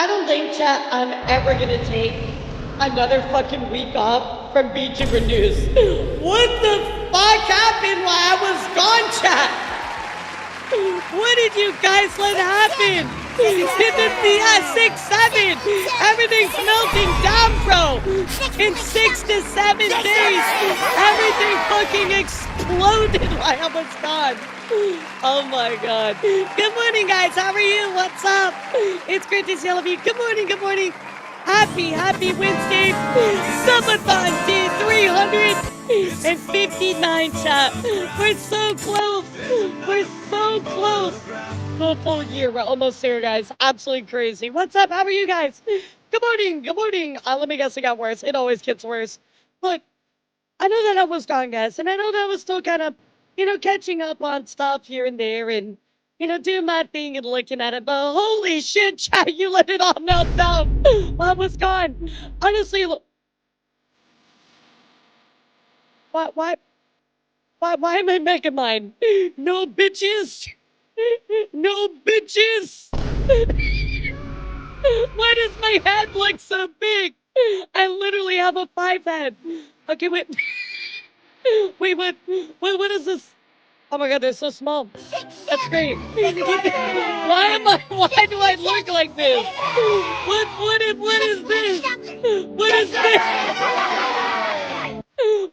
I don't think, chat, I'm ever gonna take another fucking week off from VTuber news. What the fuck happened while I was gone, chat? What did you guys let happen? Did the 6-7? Everything's melting down, bro. In 6 to 7 days, everything fucking exploded while I was gone. Oh my god. Good morning, guys. How are you? What's up? It's great to see all of you. Good morning, good morning. Happy Wednesday. Subathon Day 359, chat. We're so close. We're so close. The full year. We're almost there, guys. Absolutely crazy. What's up? How are you guys? Good morning. Good morning. Let me guess, it got worse. It always gets worse. Look, I know that I was gone, guys, and I know that I was still kind of, catching up on stuff here and there and, doing my thing and looking at it, but holy shit, chat, you let it all melt down while I was gone. Honestly, look, why am I making mine? No bitches. No bitches. Why does my head look so big? I literally have a 5 head. Okay, wait. Wait, what is this? Oh my god, they're so small. That's great. Why do I look like this? What is this? What is this?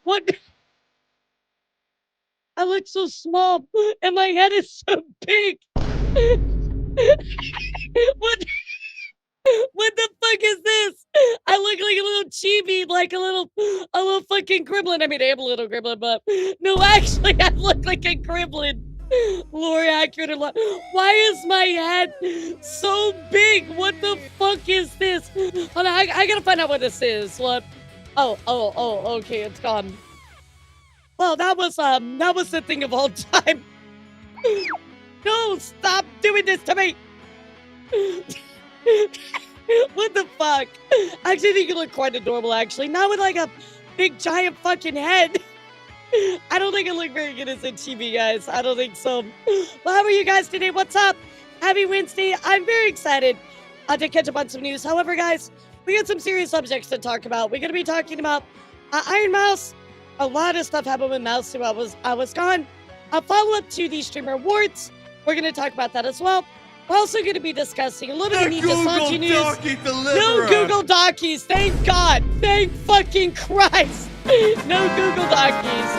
What? I look so small and my head is so big. What the fuck is this? I look like a little chibi, like a little fucking gremlin. I mean, I am a little gremlin, but no, actually, I look like a gremlin. Lore accurate. Why is my head so big? What the fuck is this? Hold on, I gotta find out what this is. What? Oh, okay, it's gone. Well, that was the thing of all time. No, stop doing this to me. What the fuck? I actually think you look quite adorable, actually. Not with like a big giant fucking head. I don't think I look very good as a chibi, guys. I don't think so. Well, how are you guys today? What's up? Happy Wednesday. I'm very excited to catch up on some news. However, guys, we got some serious subjects to talk about. We're going to be talking about Ironmouse. A lot of stuff happened with Mouse while I was gone. A follow-up to the Streamer Awards. We're going to talk about that as well. We're also going to be discussing a little bit of Sanji news. No Google Dockies, thank God. Thank fucking Christ. No Google Dockies.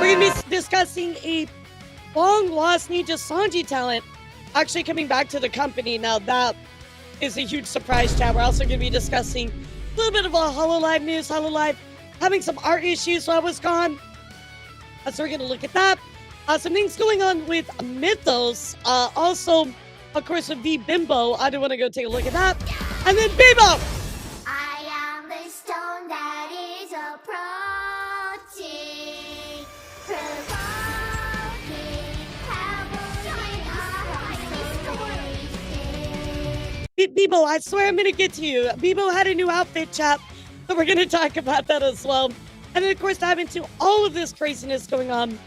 We're going to be discussing a long-lost Ninja Sanji talent actually coming back to the company. Now, that is a huge surprise, chat. We're also going to be discussing a little bit of a HoloLive news. HoloLive having some art issues while I was gone. So we're going to look at that. Some things going on with Mythos. Also, of course, with V-Bimbo. I do want to go take a look at that. And then Bimbo! I am the stone that is approaching. Bimbo, I swear I'm going to get to you. Bimbo had a new outfit, chap. So we're going to talk about that as well. And then, of course, dive into all of this craziness going on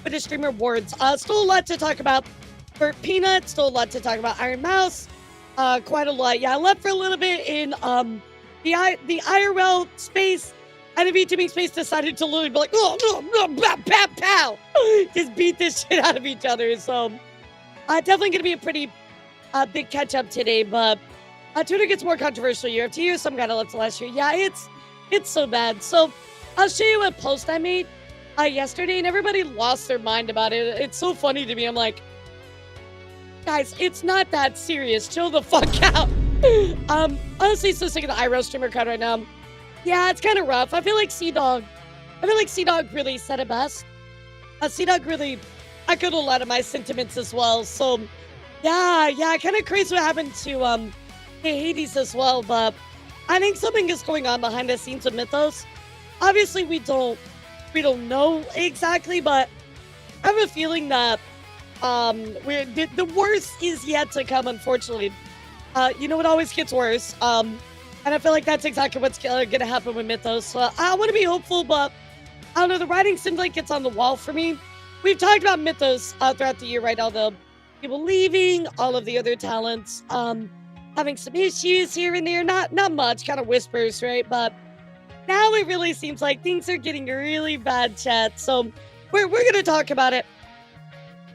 with the Streamer Awards. Still a lot to talk about for Peanut. Still a lot to talk about Ironmouse. Quite a lot. Yeah, I left for a little bit in the IRL space, and the VTubing space decided to literally be like, oh, no, pow, pow, pow. Just beat this shit out of each other. So, definitely going to be a pretty big catch-up today, but Twitter gets more controversial year after year. Some kind of left last year. Yeah, it's so bad. So, I'll show you a post I made yesterday, and everybody lost their mind about it. It's so funny to me. I'm like, guys, it's not that serious. Chill the fuck out. Honestly, so sick of the IRL streamer crowd right now. Yeah, it's kind of rough. I feel like C-Dog really said it best. C-Dog really echoed a lot of my sentiments as well. So, yeah, kind of crazy what happened to Hades as well. But I think something is going on behind the scenes of Mythos. Obviously, we don't know exactly, but I have a feeling that the worst is yet to come, unfortunately. It always gets worse. And I feel like that's exactly what's going to happen with Mythos. So I want to be hopeful, but I don't know. The writing seems like it's on the wall for me. We've talked about Mythos throughout the year, right? All the people leaving, all of the other talents. having some issues here and there. Not much, kind of whispers, right? But now it really seems like things are getting really bad, chat. So we're gonna talk about it.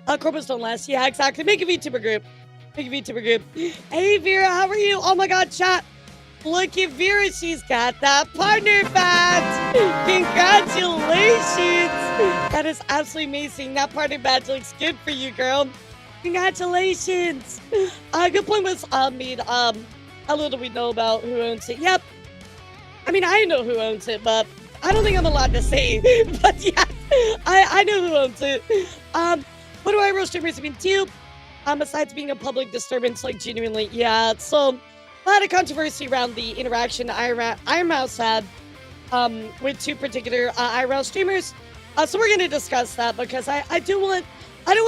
Corbus don't last. Yeah, exactly. Make a VTuber group. Make a VTuber group. Hey Vera, how are you? Oh my god, chat. Look at Vera, she's got that partner badge. Congratulations. That is absolutely amazing. That partner badge looks good for you, girl. Congratulations. Good point was made. How little do we know about who owns it? Yep. I mean, I know who owns it, but I don't think I'm allowed to say. But yeah, I know who owns it. What do Ironmouse streamers mean to you? Besides being a public disturbance, like genuinely, yeah. So a lot of controversy around the interaction Ironmouse had with two particular Ironmouse streamers. So we're gonna discuss that because I don't want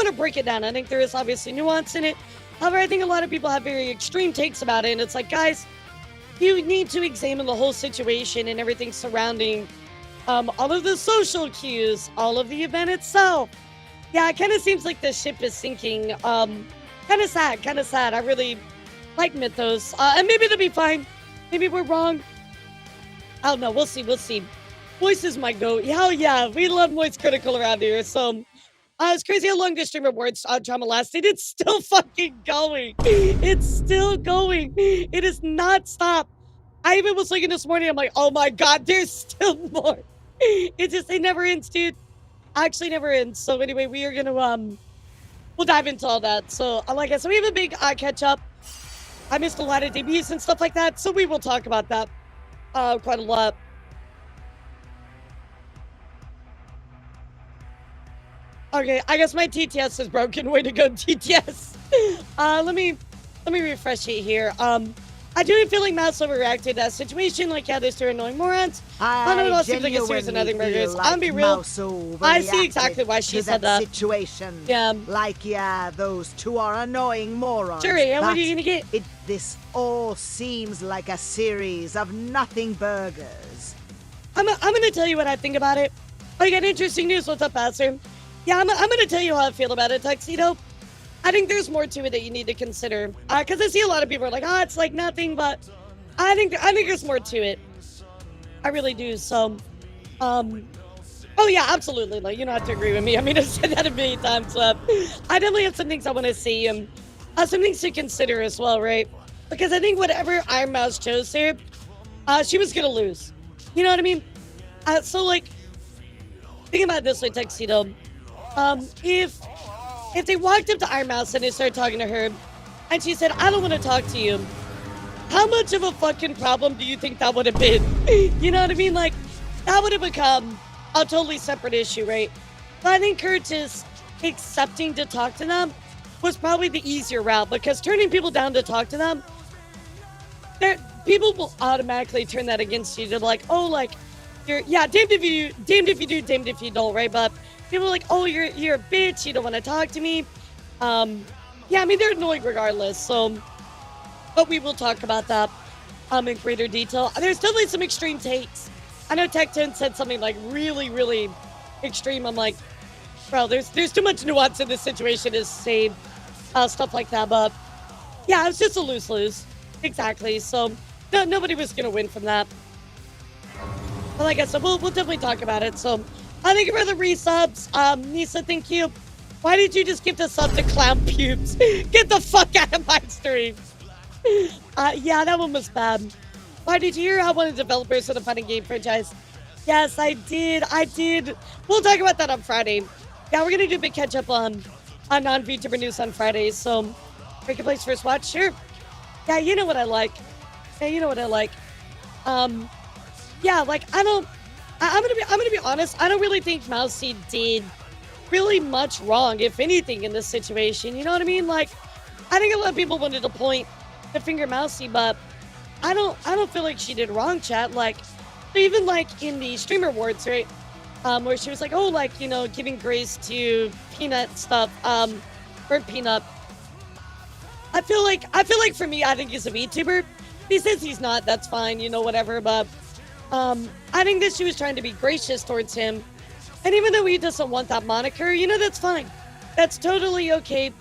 to break it down. I think there is obviously nuance in it. However, I think a lot of people have very extreme takes about it, and it's like, guys, you need to examine the whole situation and everything surrounding all of the social cues, all of the event itself. Yeah, it kind of seems like the ship is sinking. Kind of sad. I really like Mythos. And maybe they'll be fine. Maybe we're wrong. I don't know. We'll see. Moist is my goat. Oh, yeah. We love Moist Critical around here. So, it's crazy how long the stream awards drama lasted. It's still fucking going. It's still going. It has not stopped. I even was looking this morning. I'm like, oh my God, there's still more. It never ends, dude. Actually never ends. So anyway, we are gonna we'll dive into all that. So like I said, we have a big catch up. I missed a lot of debuts and stuff like that, so we will talk about that quite a lot. Okay, I guess my TTS is broken. Way to go, TTS. Let me refresh it here. I do feel like Mouse overreacted to that situation. Like, yeah, there's two annoying morons. I don't know. It seems like a series of nothing burgers. Like I'll be real. I see exactly why she said that. Situation. Yeah. Like, yeah, those two are annoying morons. Sure, yeah. What are you gonna get? This all seems like a series of nothing burgers. I'm gonna tell you what I think about it. I got interesting news. What's up, Pastor? Yeah, I'm gonna tell you how I feel about it, Tuxedo. I think there's more to it that you need to consider. Because I see a lot of people are like, oh, it's like nothing, but I think there's more to it. I really do. So, oh yeah, absolutely. Like, you don't have to agree with me. I mean, I've said that a million times. I definitely have some things I want to see and some things to consider as well, right? Because I think whatever Ironmouse chose here, she was gonna lose. You know what I mean? So like, think about it this way, Tuxedo. If they walked up to Ironmouse and they started talking to her, and she said, I don't want to talk to you, how much of a fucking problem do you think that would have been? You know what I mean? Like, that would have become a totally separate issue, right? But I think her just accepting to talk to them was probably the easier route, because turning people down to talk to them, people will automatically turn that against you. They're like, oh, like, damned if you do, damned if you don't, right? But people are like, oh, you're a bitch, you don't want to talk to me. Yeah, I mean, they're annoying regardless, so, but we will talk about that in greater detail. There's definitely some extreme takes. I know Tech10 said something like really, really extreme. I'm like, bro, there's too much nuance in this situation to say stuff like that, but yeah, it was just a lose-lose. Exactly, so nobody was going to win from that. But like I said, we'll definitely talk about it, so thank you for the resubs. Nisa, thank you. Why did you just give the sub to Clown Pubes? Get the fuck out of my stream. Yeah, that one was bad. Why did you hear how one of the developers of the fighting game franchise? Yes, I did. We'll talk about that on Friday. Yeah, we're gonna do a big catch up on non-VTuber news on Friday. So, break a place first watch, sure. Yeah, you know what I like. Yeah, like I'm gonna be honest. I don't really think Mousy did really much wrong, if anything, in this situation. You know what I mean? Like, I think a lot of people wanted to point the finger at Mousy, but I don't feel like she did wrong, chat. Like, even like in the streamer awards, right? Where she was like, oh, like, you know, giving grace to Peanut stuff, or Peanut. I feel like for me, I think he's a VTuber. He says he's not, that's fine, you know, whatever, but I think that she was trying to be gracious towards him. And even though he doesn't want that moniker, you know, that's fine. That's totally okay.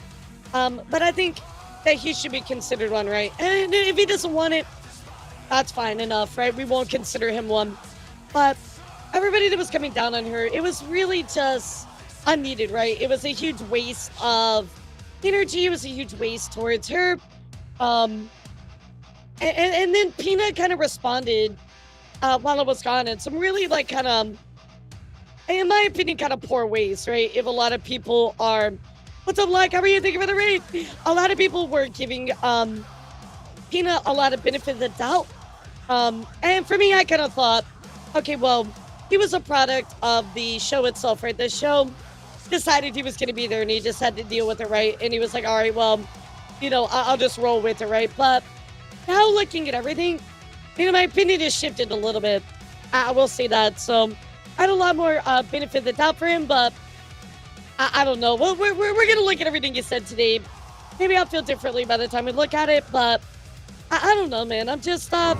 But I think that he should be considered one, right? And if he doesn't want it, that's fine enough, right? We won't consider him one. But everybody that was coming down on her, it was really just unneeded, right? It was a huge waste of energy. It was a huge waste towards her. And then Peanut kind of responded while I was gone in some really like kind of, in my opinion, kind of poor ways, right? If a lot of people are, what's up, like, how are you? Thank you for the raid. A lot of people were giving Peanut a lot of benefit of the doubt. And for me, I kind of thought, okay, well, he was a product of the show itself, right? The show decided he was going to be there and he just had to deal with it, right? And he was like, all right, well, you know, I'll just roll with it, right? But now looking at everything, you know, my opinion has shifted a little bit. I will say that. So I had a lot more benefit of the doubt for him, but I don't know. Well, we're going to look at everything you said today. Maybe I'll feel differently by the time we look at it, but I don't know, man. I'm just, I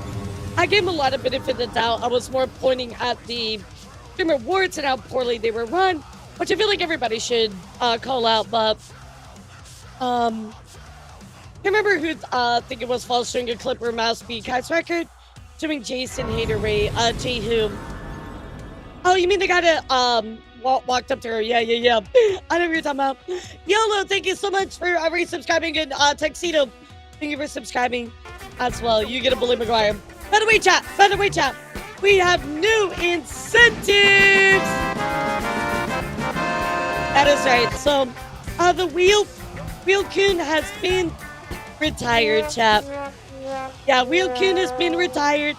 gave him a lot of benefit of the doubt. I was more pointing at the streamer awards and how poorly they were run, which I feel like everybody should call out, but I remember who I think it was false showing a clip where Mouse beat Kai's record, showing Jason Hater Ray, Jay who. Oh, you mean the guy that walked up to her? Yeah. I know what you're talking about. YOLO, thank you so much for resubscribing, and Tuxedo, thank you for subscribing as well. You get a Bully McGuire. By the way, chat, we have new incentives. That is right. So, the Wheelcoon has been retired, chat. Yeah, Wheelcoon has been retired.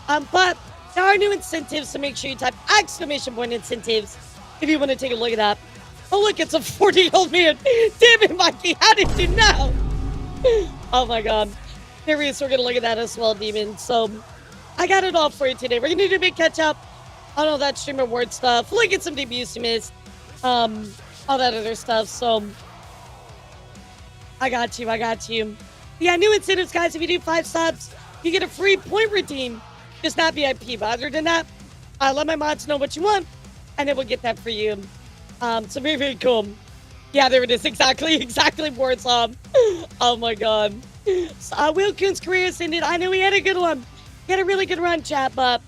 But there are new incentives, so make sure you type exclamation point incentives if you want to take a look at that. Oh, look, it's a 40-year-old man. Damn it, Mikey, how did you know? Oh, my God. There is, we're going to look at that as well, Demon. So, I got it all for you today. We're going to do a big catch-up on all that streamer award stuff. Look at some debuts you missed. All that other stuff. So, I got you. Yeah, new incentives, guys. If you do 5 subs, you get a free point redeem. Just not VIP. But other than that, let my mods know what you want, and then we'll get that for you. So very, very cool. Yeah, there it is. Exactly, Warsaw. Oh, my God. So, Wheelcoon's career has ended. I know he had a good one. He had a really good run, chat, but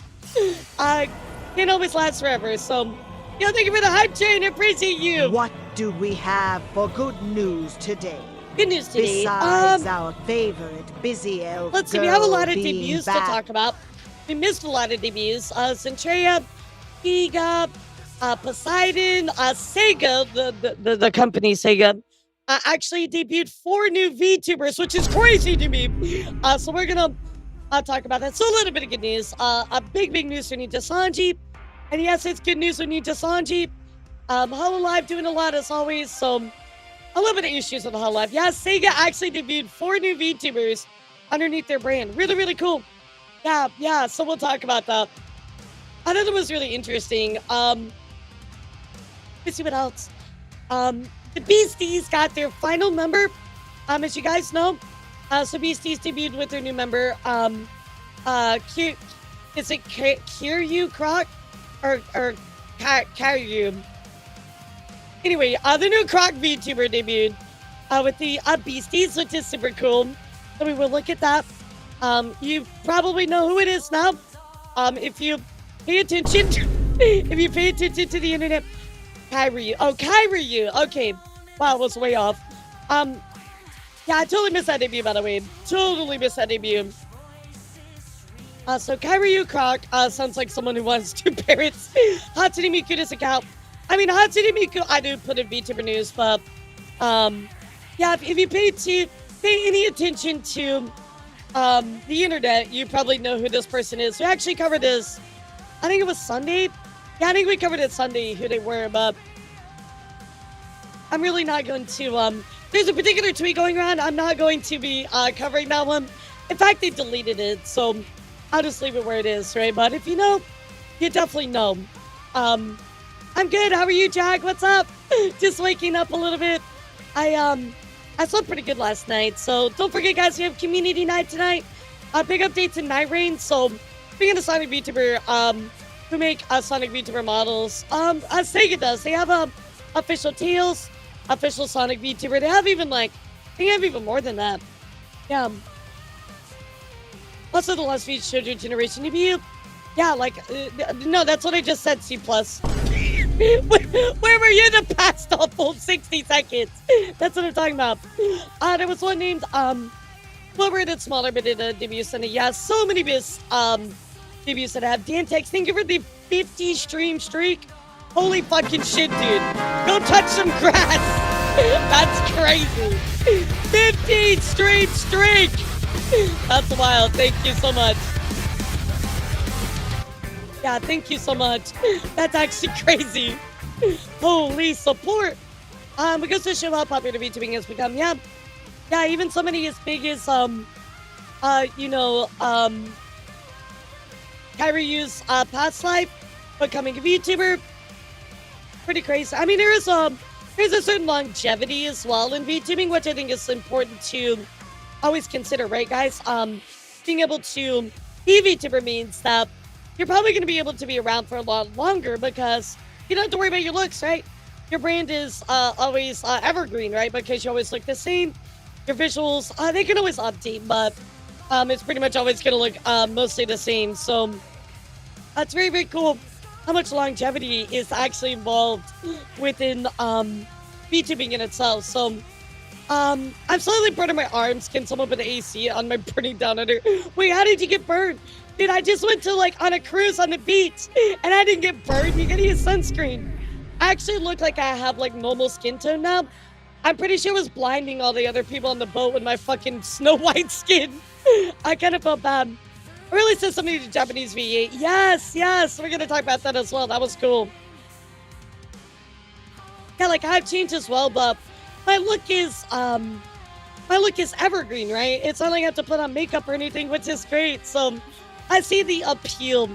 can't always last forever. So, thank you for the hype train. I appreciate you. What do we have for good news today? Good news today. Besides our favorite busy elf. Let's see, we have a lot of debuts to talk about. We missed a lot of debuts. Centraria, Giga, Poseidon, Sega, the company Sega, actually debuted 4 new VTubers, which is crazy to me. So we're gonna talk about that. So a little bit of good news. A big news for Ninja Sanji. And yes, it's good news with Ninja Sanji. Hololive doing a lot as always, so a little bit of issues with Hololive. Yeah, Sega actually debuted 4 new VTubers underneath their brand. Really, really cool. Yeah, so we'll talk about that. I thought it was really interesting. Let's see what else. The Beasties got their final member, as you guys know. So Beasties debuted with their new member, is it Kiryu Croc? Or Karyu? Anyway, the new Croc VTuber debuted with the Beasties, which is super cool. So we will look at that. You probably know who it is now. If you pay attention, to the internet. Kairyu. Oh, Kairyu. Okay. Wow, I was way off. Yeah, I totally missed that debut, by the way. Totally missed that debut. So Kairyu Croc sounds like someone who wants 2 parents. Hatsune Miku doesn't count. I mean, Hatsune Miku, I do put in VTuber news, but yeah, if you pay any attention to the internet, you probably know who this person is. We actually covered this, I think it was Sunday. Yeah, I think we covered it Sunday who they were, but I'm really not going to, there's a particular tweet going around. I'm not going to be covering that one. In fact, they deleted it, so I'll just leave it where it is, right? But if you know, you definitely know. I'm good. How are you, Jack? What's up? Just waking up a little bit. I slept pretty good last night, so don't forget, guys, we have community night tonight. Big updates in Night Rain. So being a Sonic VTuber, who make Sonic VTuber models, as Sega does, they have official Tails, official Sonic VTuber. They have even like I think I have even more than that. Yeah. Also, the last few showed your generation debut. Yeah, like, no, that's what I just said, C+. Where were you the past all full 60 seconds? That's what I'm talking about. There was one named, Wilbur did smaller, but did a debut Sunday. Yeah, so many debuts that I have. Dantex, thank you for the 50 stream streak. Holy fucking shit, dude. Go touch some grass. That's crazy. 50 stream streak. That's wild. Thank you so much. Yeah, thank you so much. That's actually crazy. Holy support. Because to show how popular VTubing has become. Yeah. Yeah, even somebody as big as Kyrie U's past life becoming a VTuber. Pretty crazy. I mean, there's a certain longevity as well in VTubing, which I think is important to always consider, right, guys? Being able to be a VTuber means that you're probably going to be able to be around for a lot longer because you don't have to worry about your looks, right? Your brand is always evergreen, right? Because you always look the same. Your visuals, they can always update, but it's pretty much always going to look mostly the same. So that's very, very cool how much longevity is actually involved within VTubing in itself. So I'm slowly burning my arms. Can someone put the AC on my burning down under? Wait, how did you get burned? Dude, I just went to on a cruise on the beach and I didn't get burned. You gotta use sunscreen. I actually look like I have normal skin tone now. I'm pretty sure it was blinding all the other people on the boat with my fucking Snow White skin. I kind of felt bad. I really said something to Japanese V8. Yes. We're gonna talk about that as well. That was cool. Yeah, I've changed as well, but my look is evergreen, right? It's not like I have to put on makeup or anything, which is great. So I see the appeal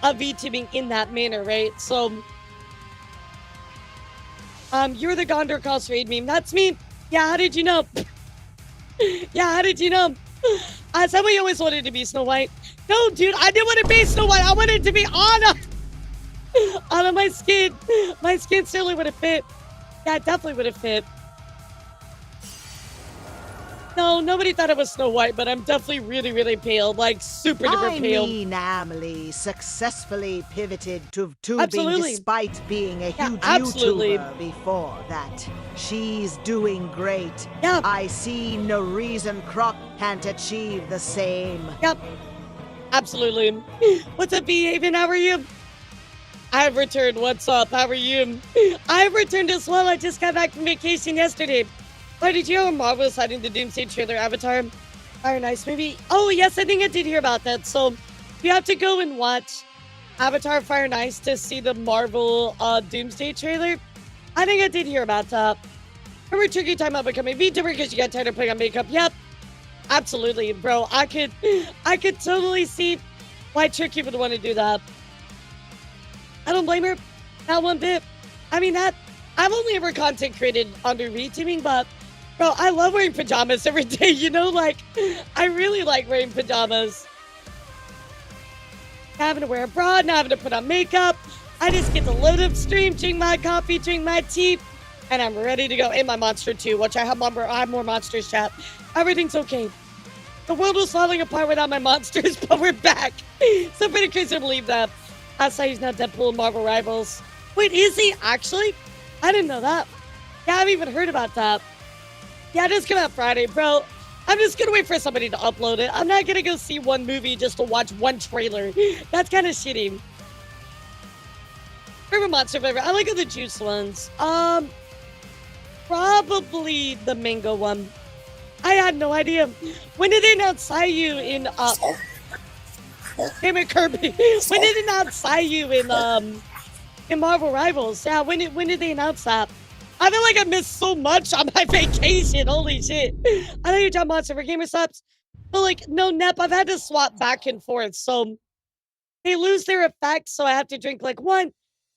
of VTubing in that manner, right? So you're the Gondor Cross Raid meme. That's me. Yeah, how did you know? Yeah, how did you know? Somebody always wanted to be Snow White. No, dude, I didn't want to be Snow White. I wanted to be on my skin. My skin certainly would have fit. Yeah, it definitely would have fit. No, nobody thought I was Snow White, but I'm definitely really, really pale. Super duper pale. I mean, Emily successfully pivoted to tubing Absolutely. despite being a huge absolutely. YouTuber before that. She's doing great. Yeah. I see no reason Croc can't achieve the same. Yep. Absolutely. What's up, B-Haven? How are you? I've returned. What's up? How are you? I've returned as well. I just got back from vacation yesterday. Why did you hear Marvel is hiding the Doomsday trailer Avatar? Ironmouse maybe? Oh, yes, I think I did hear about that. So you have to go and watch Avatar Fire and Ice to see the Marvel Doomsday trailer. I think I did hear about that. Remember Tricky talking about becoming VTuber because you got tired of putting on makeup? Yep. Absolutely, bro. I could totally see why Tricky would want to do that. I don't blame her. Not one bit. I mean, I've only ever content created under VTubing, but bro, I love wearing pajamas every day, I really like wearing pajamas. Not having to wear a bra, not having to put on makeup. I just get to load up stream, drink my coffee, drink my tea, and I'm ready to go. And my monster too, which I have more monsters, chat. Everything's okay. The world was falling apart without my monsters, but we're back. So pretty crazy to believe that. That's how he's not Deadpool in Marvel Rivals. Wait, is he actually? I didn't know that. Yeah, I haven't even heard about that. Yeah, it does come out Friday, bro. I'm just gonna wait for somebody to upload it. I'm not gonna go see one movie just to watch one trailer. That's kind of shitty. Favorite monster flavor? I like the juice ones. Probably the mango one. I had no idea. When did they announce Caillou in Damn it, Kirby. When did they announce Caillou in Marvel Rivals? Yeah, when did they announce that? I feel like I missed so much on my vacation. Holy shit. I know you're John Monster for Gamer Subs. But no, Nep, I've had to swap back and forth. So they lose their effect. So I have to drink one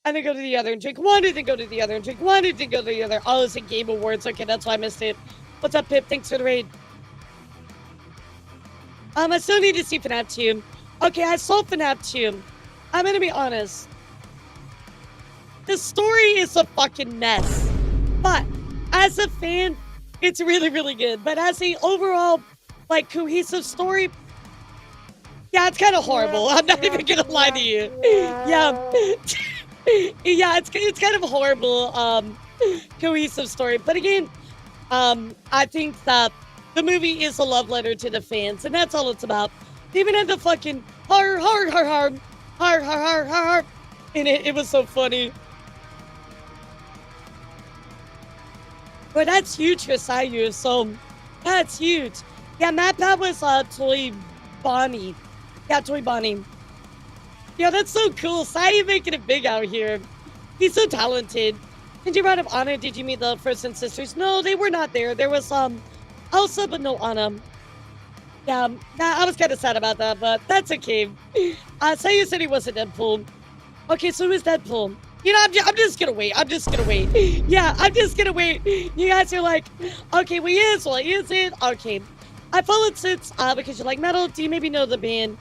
and then go to the other and drink one and then go to the other and drink one and then go to the other. Oh, it's a Game Awards. Okay, that's why I missed it. What's up, Pip? Thanks for the raid. I still need to see FNAF 2. Okay, I saw FNAF 2. I'm gonna be honest. The story is a fucking mess. But as a fan, It's really, really good. But as a overall, like, cohesive story, yeah, it's kind of horrible. I'm not even gonna lie to you. Yeah, yeah, it's kind of a horrible cohesive story. But again, I think that the movie is a love letter to the fans, and that's all it's about. They even had the fucking har har har har har har har har har in it. It was so funny. But that's huge for Sayu, so that's huge. Yeah, Matt Pat was Toy Bonnie. Yeah, Toy Bonnie. Yeah, that's so cool. Sayu making it big out here. He's so talented. Did you write up Anna? Did you meet the first and sisters? No, they were not there. There was Elsa, but no Anna. Yeah, I was kind of sad about that, but that's okay. Sayu said he wasn't Deadpool. Okay, so who's Deadpool? You know, I'm just gonna wait. I'm just gonna wait. Yeah, I'm just gonna wait. You guys are like, okay, well, he is. Well, he isn't. Okay. I followed since because you like metal. Do you maybe know the band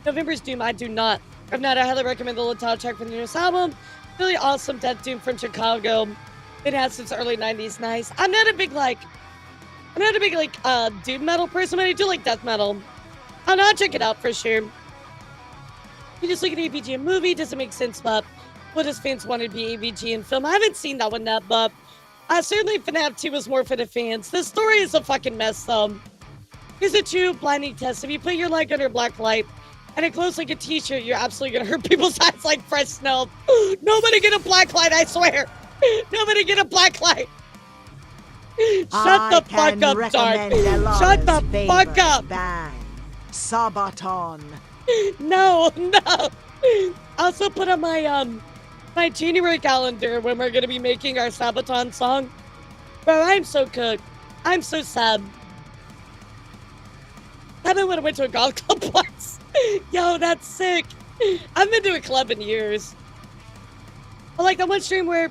November's Doom? I do not. If not, I highly recommend the little track from the newest album. Really awesome Death Doom from Chicago. It has since early 90s. Nice. I'm not a big doom metal person, but I do like death metal. I'll check it out for sure. You just look at AVG in movie, doesn't make sense, but what does fans want to be AVG in film? I haven't seen that one yet, but certainly FNAF 2 was more for the fans. The story is a fucking mess, though. Here's a true blinding test. If you put your leg under black light and it glows like a t-shirt, you're absolutely gonna hurt people's eyes like fresh snow. Nobody get a black light, I swear. Nobody get a black light. Shut the fuck up, Dark. Shut the fuck up. Band, Sabaton. No. I also put on my January calendar when we're gonna be making our Sabaton song. Bro, I'm so cooked. I'm so sad. I haven't went to a golf club once. Yo, that's sick. I haven't been to a club in years. I like that one stream where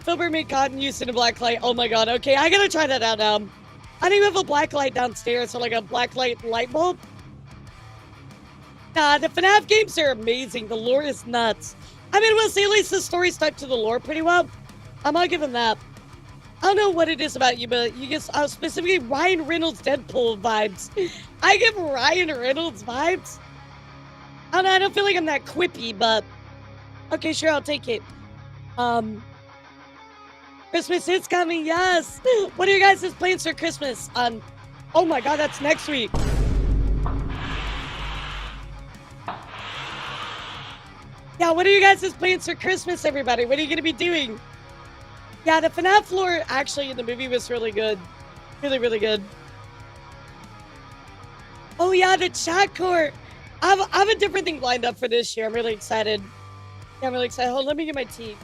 Filbert made cotton used in a black light. Oh my god, okay, I gotta try that out now. I don't even have a black light downstairs, so like a black light bulb. Nah, the FNAF games are amazing. The lore is nuts. I mean, we'll see, at least the story stuck to the lore pretty well. I'll give him that. I don't know what it is about you, but you get specifically Ryan Reynolds Deadpool vibes. I give Ryan Reynolds vibes. I don't know, I don't feel like I'm that quippy, but okay, sure, I'll take it. Christmas is coming, yes. What are your guys' plans for Christmas? Oh my god, that's next week. Yeah, what are you guys' plans for Christmas, everybody? What are you gonna be doing? Yeah, the FNAF lore actually in the movie was really good. Really, really good. Oh yeah, the chat court. I have a different thing lined up for this year. I'm really excited. Yeah, I'm really excited. Hold on, let me get my tea.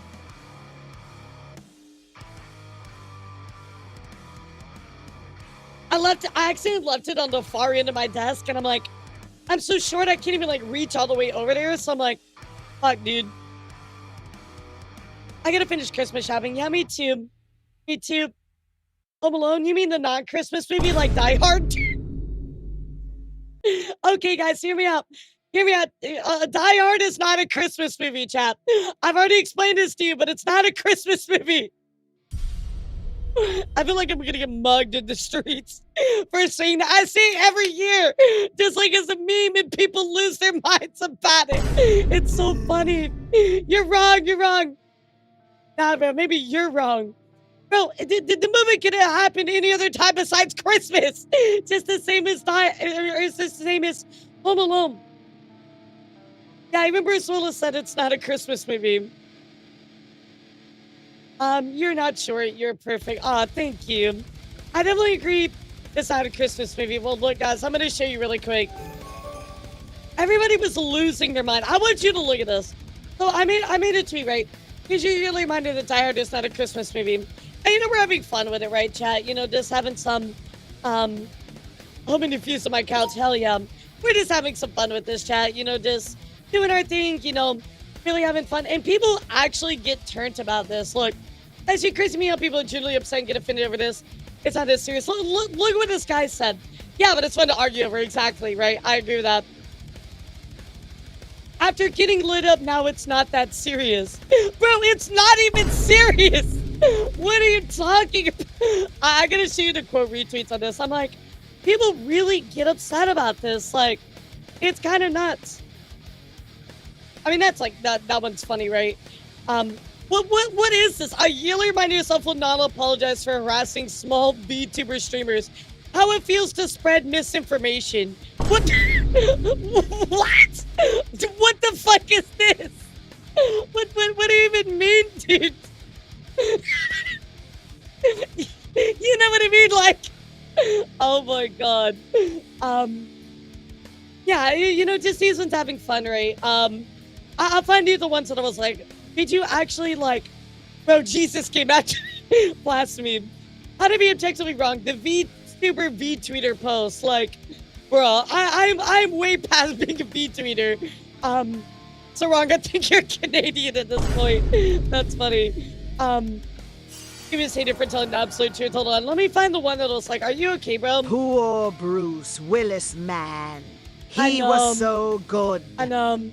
I accidentally left it on the far end of my desk, and I'm like, I'm so short I can't even like reach all the way over there, so I'm like, fuck, dude. I gotta finish Christmas shopping. Yeah, me too. Me too. Home Alone? You mean the non-Christmas movie like Die Hard? Okay, guys, hear me out. Hear me out. Die Hard is not a Christmas movie, chat. I've already explained this to you, but it's not a Christmas movie. I feel like I'm gonna get mugged in the streets for saying that. I say it every year, just like as a meme, and people lose their minds about it. It's so funny. You're wrong. You're wrong. Nah, bro, maybe you're wrong. Bro, the movie could have happened any other time besides Christmas. Just the same as it's the same as Home Alone. Yeah, even Bruce Willis said it's not a Christmas movie. You're not short. You're perfect. Aw, thank you. I definitely agree it's not a Christmas movie. Well, look, guys, I'm going to show you really quick. Everybody was losing their mind. I want you to look at this. So I made a tweet, right? Because you're really reminded that Die Hard is not a Christmas movie. And, you know, we're having fun with it, right, chat? You know, just having some, home and diffuse on my couch. Hell yeah. We're just having some fun with this, chat. You know, just doing our thing, you know, really having fun. And people actually get turned about this. Look, as you crazy me how people are generally upset and get offended over this. It's not this serious. Look what this guy said. Yeah, but it's fun to argue over. Exactly, right? I agree with that. After getting lit up, now it's not that serious. Bro, it's not even serious. What are you talking about? I gotta show you the quote retweets on this. I'm like, people really get upset about this. Like, it's kind of nuts. I mean, that's like, that one's funny, right? What is this? A yearly reminder yourself will not apologize for harassing small VTuber streamers. How it feels to spread misinformation. What? What? What the fuck is this? What do you even mean, dude? You know what I mean? Like, oh my god. Yeah, you know, just these ones having fun, right? I'll find you the ones that I was like, did you actually like, bro, Jesus came at you. Blasphemy. How to be objectively wrong? The VTuber V-tweeter post, like, bro, I'm way past being a V-tweeter. So wrong, I think you're Canadian at this point. That's funny. Give me a hater for telling the absolute truth. Hold on, let me find the one that was like, are you okay, bro? Poor Bruce Willis, man. He was so good. And,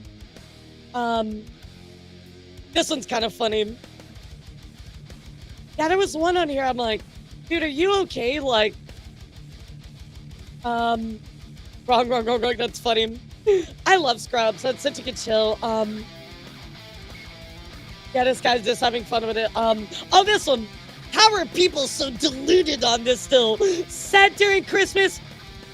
this one's kind of funny. Yeah, there was one on here, I'm like, dude, are you okay? Like, wrong, that's funny. I love Scrubs, that's such a good chill. Yeah, this guy's just having fun with it. Oh, this one. How are people so deluded on this still? Set during Christmas.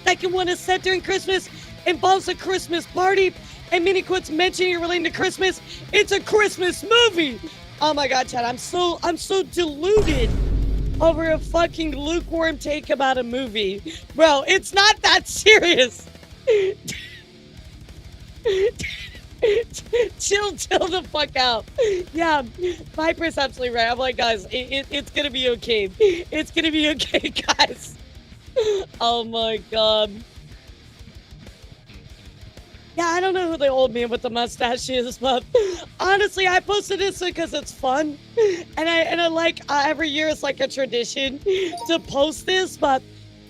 Second one is set during Christmas. Involves a Christmas party. And many quotes mentioning it relating to Christmas. It's a Christmas movie. Oh my god, Chad, I'm so deluded over a fucking lukewarm take about a movie. Bro, it's not that serious. Chill the fuck out. Yeah, Viper's absolutely right. I'm like, guys, it's gonna be okay. It's gonna be okay, guys. Oh my god. Yeah, I don't know who the old man with the mustache is, but honestly, I posted this because it's fun, and I like every year it's like a tradition to post this. But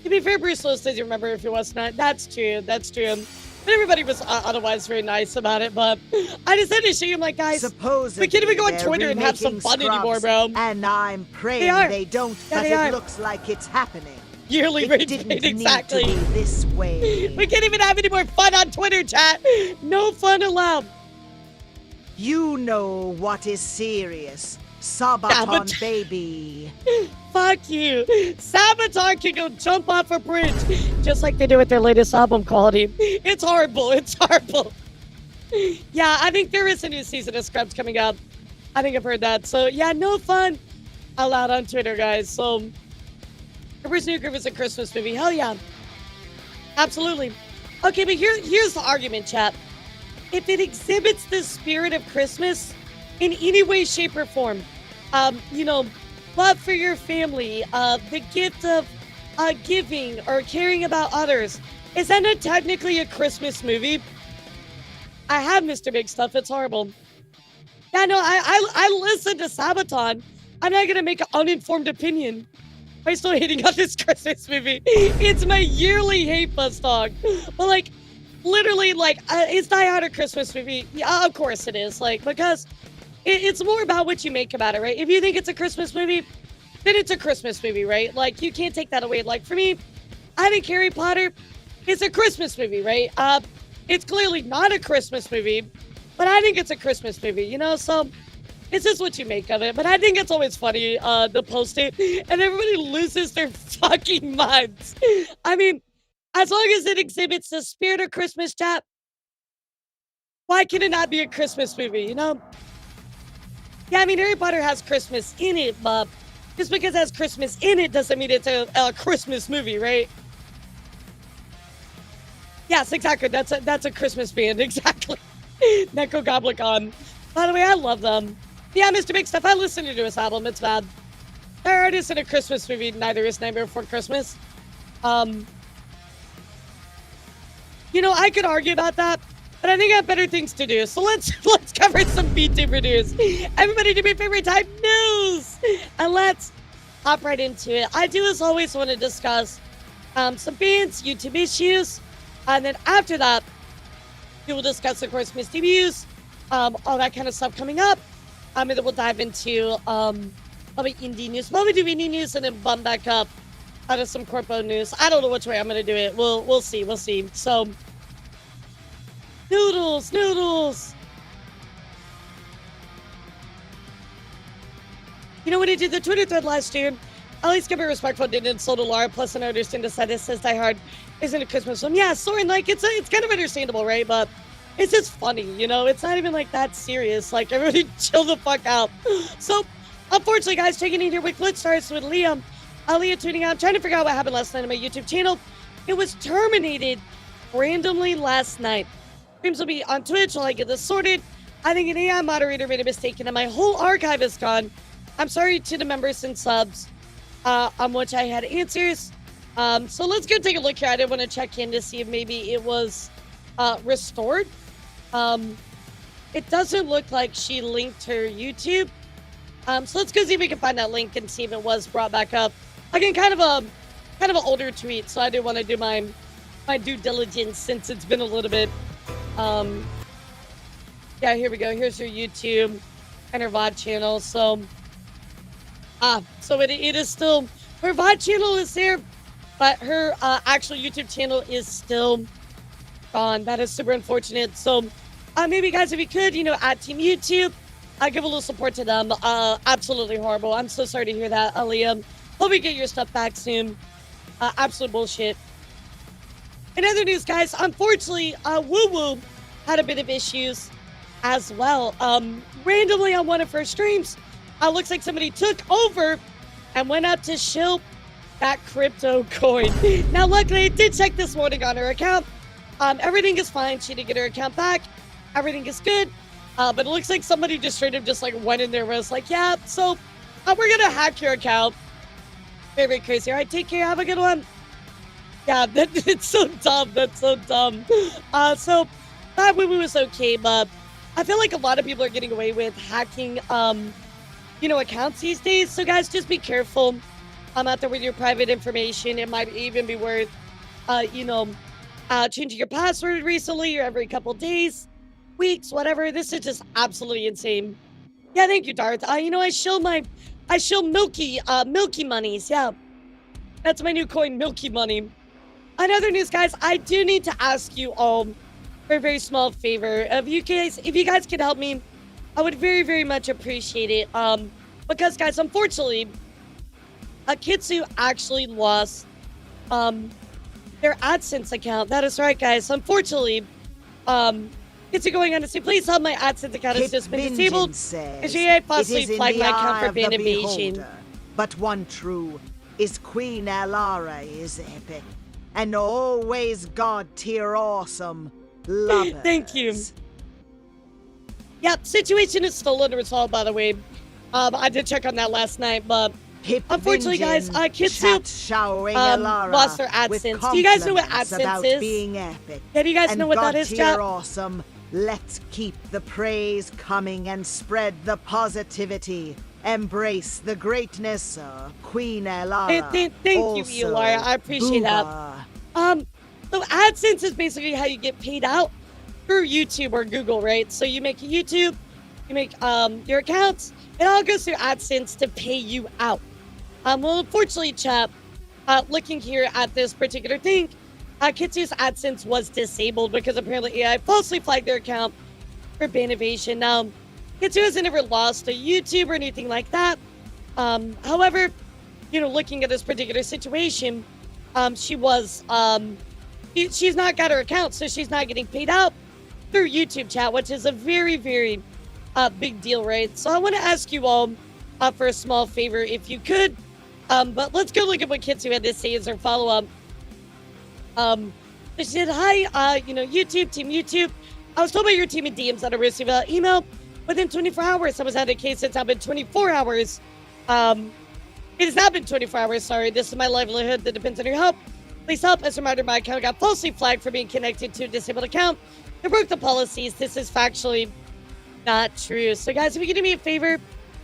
to be fair, Bruce Willis doesn't remember if he was not. That's true. But everybody was otherwise very nice about it. But I just had to show you, I'm like, guys, we can't even go on Twitter and have some fun anymore, bro. And I'm praying they don't, but it looks like it's happening. Yearly rage bait, exactly. Need to be this way. We can't even have any more fun on Twitter, chat. No fun allowed. You know what is serious. Sabaton, baby. Fuck you. Sabaton can go jump off a bridge, just like they do with their latest album quality. It's horrible. Yeah, I think there is a new season of Scrubs coming out. I think I've heard that. So yeah, no fun allowed on Twitter, guys. So Bruce Newcomb is a Christmas movie. Hell yeah. Absolutely. Okay, but here's the argument, chat. If it exhibits the spirit of Christmas in any way, shape, or form, you know, love for your family, the gift of giving or caring about others, is that not technically a Christmas movie? I have Mr. Big Stuff. It's horrible. Yeah, no, I listen to Sabaton. I'm not going to make an uninformed opinion. I'm still hating on this Christmas movie. It's my yearly hate bus dog. But like, literally, like, it's Die Hard a Christmas movie? Yeah, of course it is. Like, because it's more about what you make about it, right? If you think it's a Christmas movie, then it's a Christmas movie, right? Like, you can't take that away. Like, for me, I think Harry Potter is a Christmas movie, right? It's clearly not a Christmas movie, but I think it's a Christmas movie, you know? So it's just what you make of it. But I think it's always funny to post it, and everybody loses their fucking minds. I mean, as long as it exhibits the spirit of Christmas, chat, why can it not be a Christmas movie, you know? Yeah, I mean, Harry Potter has Christmas in it, but just because it has Christmas in it doesn't mean it's a Christmas movie, right? Yes, exactly. That's a Christmas band, exactly. Neko Goblicon. By the way, I love them. Yeah, Mr. Big Stuff, I listened to his album. It's bad. There it is in a Christmas movie. Neither is Nightmare Before Christmas. You know, I could argue about that, but I think I have better things to do. So let's cover some VTuber news. Everybody do me a favor, type news, and let's hop right into it. I do, as always, want to discuss some bands, YouTube issues, and then after that, we will discuss, of course, misdebuts, all that kind of stuff coming up. And then we'll dive into Probably indie news. Probably do indie news and then bump back up out of some corpo news. I don't know which way I'm gonna do it. We'll see. We'll see. So, noodles. You know when I did the Twitter thread last year, at least give me respectful, didn't insult Elara. Plus, I understand the side that says Die Hard isn't a Christmas film. Yeah, Soren, like it's kind of understandable, right? But it's just funny, you know. It's not even like that serious. Like everybody, chill the fuck out. So, unfortunately, guys, taking it here with Glitch starts with Liam. Leah tuning out, trying to figure out what happened last night on my YouTube channel. It was terminated randomly last night. Streams will be on Twitch while I get this sorted. I think an AI moderator made a mistake and my whole archive is gone. I'm sorry to the members and subs on which I had answers. So let's go take a look here. I did want to check in to see if maybe it was restored. It doesn't look like she linked her YouTube. So let's go see if we can find that link and see if it was brought back up. Again, kind of an older tweet, so I do want to do my due diligence since it's been a little bit. Yeah, here we go. Here's her YouTube and her VOD channel. So, so it is still, her VOD channel is there, but her actual YouTube channel is still gone. That is super unfortunate. So, maybe guys, if you could, you know, at Team YouTube, give a little support to them. Absolutely horrible. I'm so sorry to hear that, Liam. Hope you get your stuff back soon. Absolute bullshit. In other news, guys, unfortunately, Woo Woo had a bit of issues as well. Randomly on one of her streams, looks like somebody took over and went up to shill that crypto coin. Now, luckily, I did check this morning on her account. Everything is fine. She did get her account back. Everything is good. But it looks like somebody just straight up just like went in there and was like, yeah, so we're going to hack your account. Very, very crazy. All right, take care. Have a good one. Yeah, it's so dumb. That's so dumb. So that movie was okay, but I feel like a lot of people are getting away with hacking, you know, accounts these days. So guys, just be careful. Out there with your private information. It might even be worth, you know, changing your password recently or every couple days, weeks, whatever. This is just absolutely insane. Yeah, thank you, Darth. You know, I shill Milky Monies. Yeah, that's my new coin, Milky Money. On other news, guys, I do need to ask you all for a very small favor. If you guys could help me, I would very, very much appreciate it. Because, guys, unfortunately, Kitsu actually lost their AdSense account. That is right, guys. Unfortunately, Kitsu going on to say, please help my AdSense account has just been disabled. Because she possibly flagged my account for ban invasion. But one true is Queen Elara is epic. And always God tier awesome. Lovers. Thank you. Yep, situation is still under resolve, by the way. I did check on that last night, but unfortunately, guys, Kitsu lost her AdSense. Do you guys know what AdSense is? Being epic. Yeah, do you guys know what that is, chat? Awesome. Let's keep the praise coming and spread the positivity. Embrace the greatness, Queen Elara. Thank you, Elara. I appreciate that. So AdSense is basically how you get paid out through YouTube or Google, right? So you make a YouTube, you make your accounts, it all goes through AdSense to pay you out. Well, unfortunately, chat, looking here at this particular thing, Kitsu's AdSense was disabled because apparently AI falsely flagged their account for ban evasion. Now, Kitsu hasn't ever lost a YouTube or anything like that. However, you know, looking at this particular situation, she was, she's not got her account, so she's not getting paid out through YouTube, chat, which is a very, very big deal, right? So I want to ask you all for a small favor, if you could. But let's go look at what Kitsu had to say as her follow-up. She said, hi, you know, Team YouTube. I was told by your team in DMs that I received an email within 24 hours. I was out of case. It's now been 24 hours. It has not been 24 hours, sorry. This is my livelihood that depends on your help. Please help. As a reminder, my account got falsely flagged for being connected to a disabled account. They broke the policies. This is factually not true. So, guys, if you could do me a favor,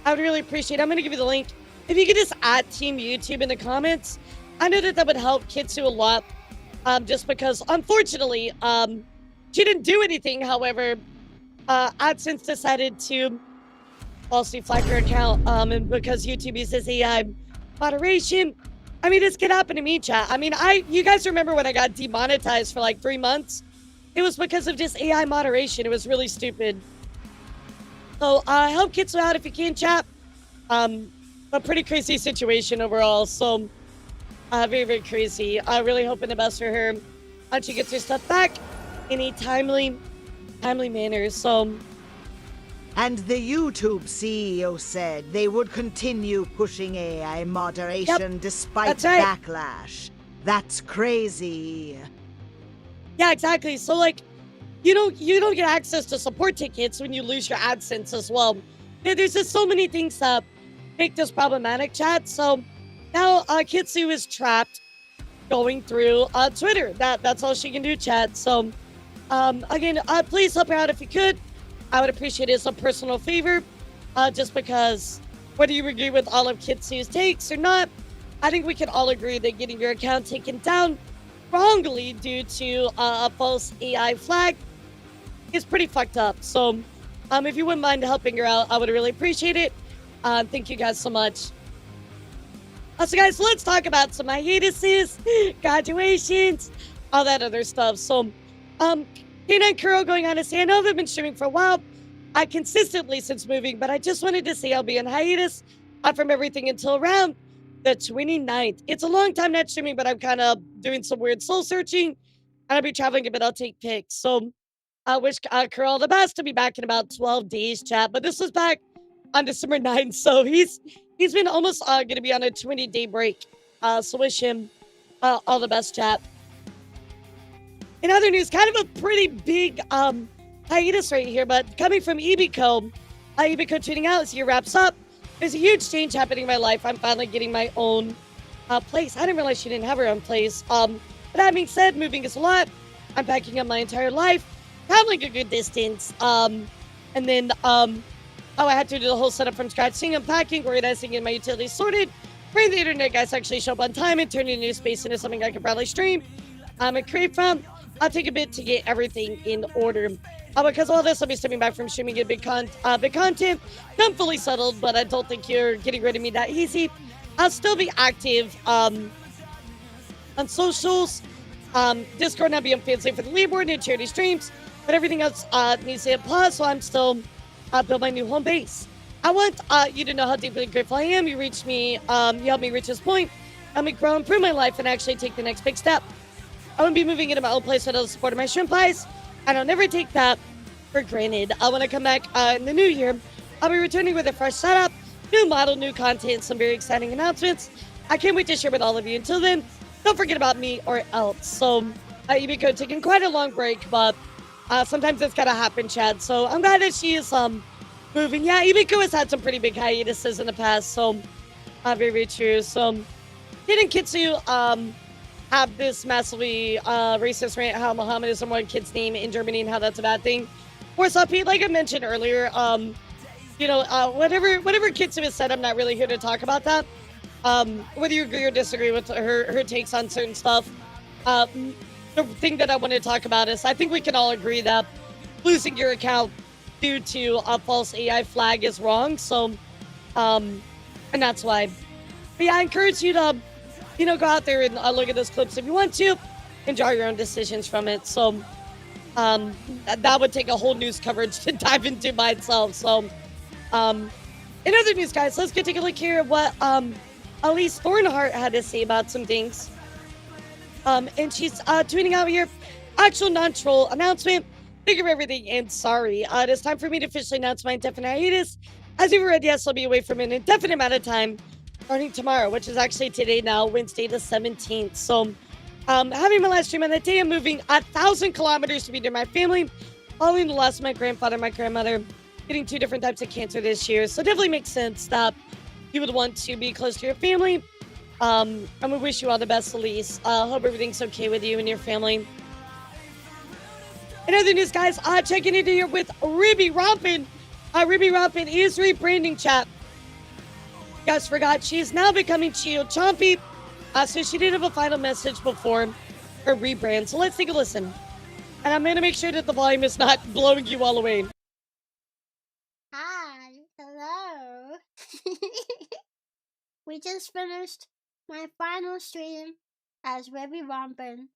I would really appreciate it. I'm going to give you the link. If you could just add Team YouTube in the comments, I know that would help Kitsu a lot. Just because, unfortunately, she didn't do anything. However, AdSense decided to falsely flagged her account. And because YouTube uses AI moderation. I mean, this could happen to me, chat. I mean, you guys remember when I got demonetized for like 3 months? It was because of just AI moderation. It was really stupid. So help Kitsu out if you can, chat. A pretty crazy situation overall. So very, very crazy. Really hoping the best for her. She gets her stuff back in a timely manner. So. And the YouTube CEO said they would continue pushing AI moderation despite backlash. That's crazy. Yeah, exactly. So like, you don't get access to support tickets when you lose your AdSense as well. Yeah, there's just so many things that make this problematic, chat. So now Kitsu is trapped going through Twitter. That's all she can do, chat. So again, please help her out if you could. I would appreciate it as a personal favor, just because whether you agree with all of Kitsu's takes or not, I think we can all agree that getting your account taken down wrongly due to a false AI flag is pretty fucked up. So if you wouldn't mind helping her out, I would really appreciate it. Thank you guys so much. So guys, let's talk about some hiatuses, graduations, all that other stuff. So K9 Kuro going on to say, I know I've been streaming for a while, consistently since moving, but I just wanted to say I'll be on hiatus from everything until around the 29th. It's a long time not streaming, but I'm kind of doing some weird soul searching, and I'll be traveling a bit. I'll take pics. So I wish Kuro all the best to be back in about 12 days, chat. But this was back on December 9th, so he's been almost going to be on a 20-day break. So wish him all the best, chat. In other news, kind of a pretty big hiatus right here, but coming from Ibiko, Ibiko tweeting out as year wraps up, there's a huge change happening in my life. I'm finally getting my own place. I didn't realize she didn't have her own place. But that being said, moving is a lot. I'm packing up my entire life, traveling a good distance. And then, I had to do the whole setup from scratch, seeing, unpacking, organizing, getting my utilities sorted, praying the internet guys actually show up on time and turning new space into something I can probably stream and create from. I'll take a bit to get everything in order. Because all this, I'll be stepping back from streaming big content. I'm fully settled, but I don't think you're getting rid of me that easy. I'll still be active on socials. Discord not being fancy for the leaderboard and charity streams, but everything else needs to hit pause, so I'm still building my new home base. I want you to know how deeply grateful I am. You reached me, you helped me reach this point, helped me grow, improve my life, and actually take the next big step. I won't be moving into my own place without the support of my shrimp pies, and I'll never take that for granted. When I come back in the new year, I'll be returning with a fresh setup, new model, new content, some very exciting announcements. I can't wait to share with all of you. Until then, don't forget about me or else. So, Ibiko taking quite a long break, but sometimes it's gotta happen, Chad. So I'm glad that she is moving. Yeah, Ibiko has had some pretty big hiatuses in the past, so very, very true. So, didn't Kitsu have this massively racist rant how Muhammad is someone kid's name in Germany and how that's a bad thing? Of course, Pete, like I mentioned earlier, whatever Kitsu has said, I'm not really here to talk about that. Whether you agree or disagree with her takes on certain stuff, the thing that I want to talk about is I think we can all agree that losing your account due to a false AI flag is wrong. So, and that's why. But yeah, I encourage you to go out there and look at those clips if you want to and draw your own decisions from it. So that would take a whole news coverage to dive into by itself. So in other news, guys, let's take a look here at what Elise Thornhart had to say about some things. And she's tweeting out here, actual non-troll announcement, think of everything and sorry. It is time for me to officially announce my indefinite hiatus. As you've read, yes, I'll be away from an indefinite amount of time starting tomorrow, which is actually today now, Wednesday the 17th. So, having my last stream on that day, I'm moving 1,000 kilometers to be near my family, following the loss of my grandfather and my grandmother, getting 2 different types of cancer this year. So, it definitely makes sense that you would want to be close to your family. And we wish you all the best, Elise. Hope everything's okay with you and your family. In other news, guys, checking in here with Ruby Rompin. Ruby Rompin is rebranding, chat. You guys forgot, she is now becoming Chio Chompy. So she did have a final message before her rebrand. So let's take a listen. And I'm going to make sure that the volume is not blowing you all away. Hi. Hello. we just finished my final stream as Webby Rompin',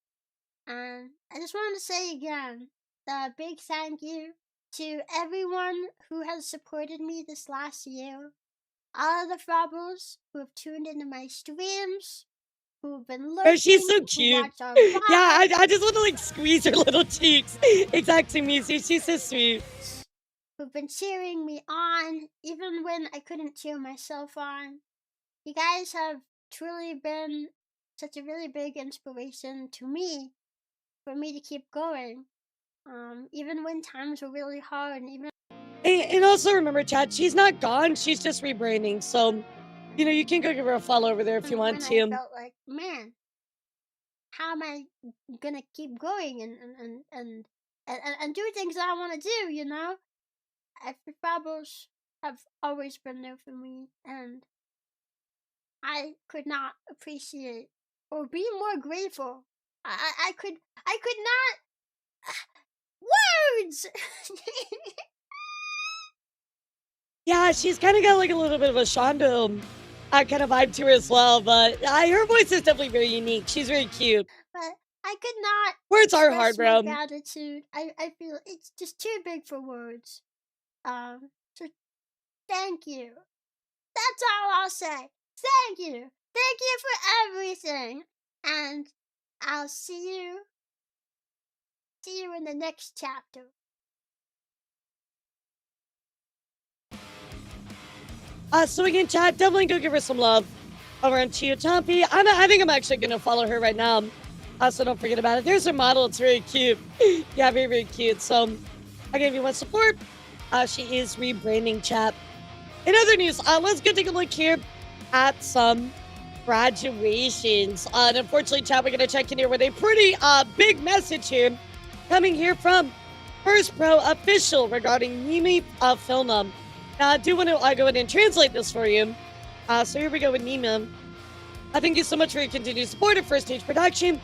and I just wanted to say again a big thank you to everyone who has supported me this last year. All of the Frobbles who have tuned into my streams, who've been lurking, Oh, she's so who cute. watch our Yeah, vlogs, I just want to like squeeze her little cheeks. Exactly, Missy. She's so sweet. who've been cheering me on, even when I couldn't cheer myself on. You guys have truly been such a really big inspiration to me, for me to keep going. Even when times were really hard, and even And also remember, chat, she's not gone. She's just rebranding. So, you know, you can go give her a follow over there if you want when I to. felt like, man, how am I gonna keep going and do things that I want to do? You know, Frobbles have always been there for me, and I could not appreciate or be more grateful. I could not words. Yeah, she's kind of got like a little bit of a Shondo kind of vibe to her as well. But her voice is definitely very unique. She's very cute. But I could not Words are express hard, my bro. gratitude. I feel it's just too big for words. So thank you. That's all I'll say. Thank you. Thank you for everything. And I'll see you in the next chapter. So again, chat, definitely go give her some love over on Chiyotampi. I think I'm actually gonna follow her right now. So don't forget about it. There's her model. It's very cute. Yeah, very, very cute. So again, if you want support, she is rebranding, chat. In other news, let's go take a look here at some graduations. And unfortunately, chat, we're gonna check in here with a pretty big message here coming here from First Pro Official regarding Nimi Filma. Now, I do want to go ahead and translate this for you. So here we go with Nima. Thank you so much for your continued support of First Stage Production.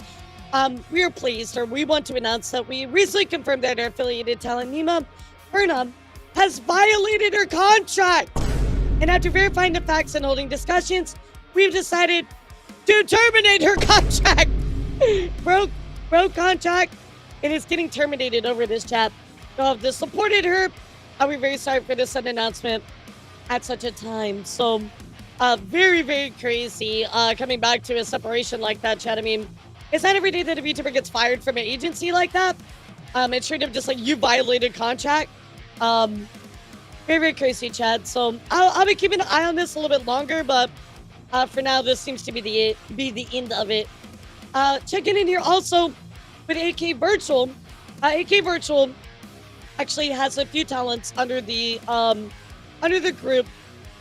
We are pleased, or we want to announce that we recently confirmed that our affiliated talent, Nima Perna, has violated her contract. And after verifying the facts and holding discussions, we've decided to terminate her contract. broke contract, and it's getting terminated over this chat. So have this supported her. We're very sorry for this sudden announcement at such a time. So, very, very crazy coming back to a separation like that, chat. I mean, it's not every day that a VTuber gets fired from an agency like that. It's straight up just like you violated contract. Very, very crazy, chat. So, I'll be keeping an eye on this a little bit longer, but for now, this seems to be the end of it. Checking in here also with AK Virtual. AK Virtual actually has a few talents under the group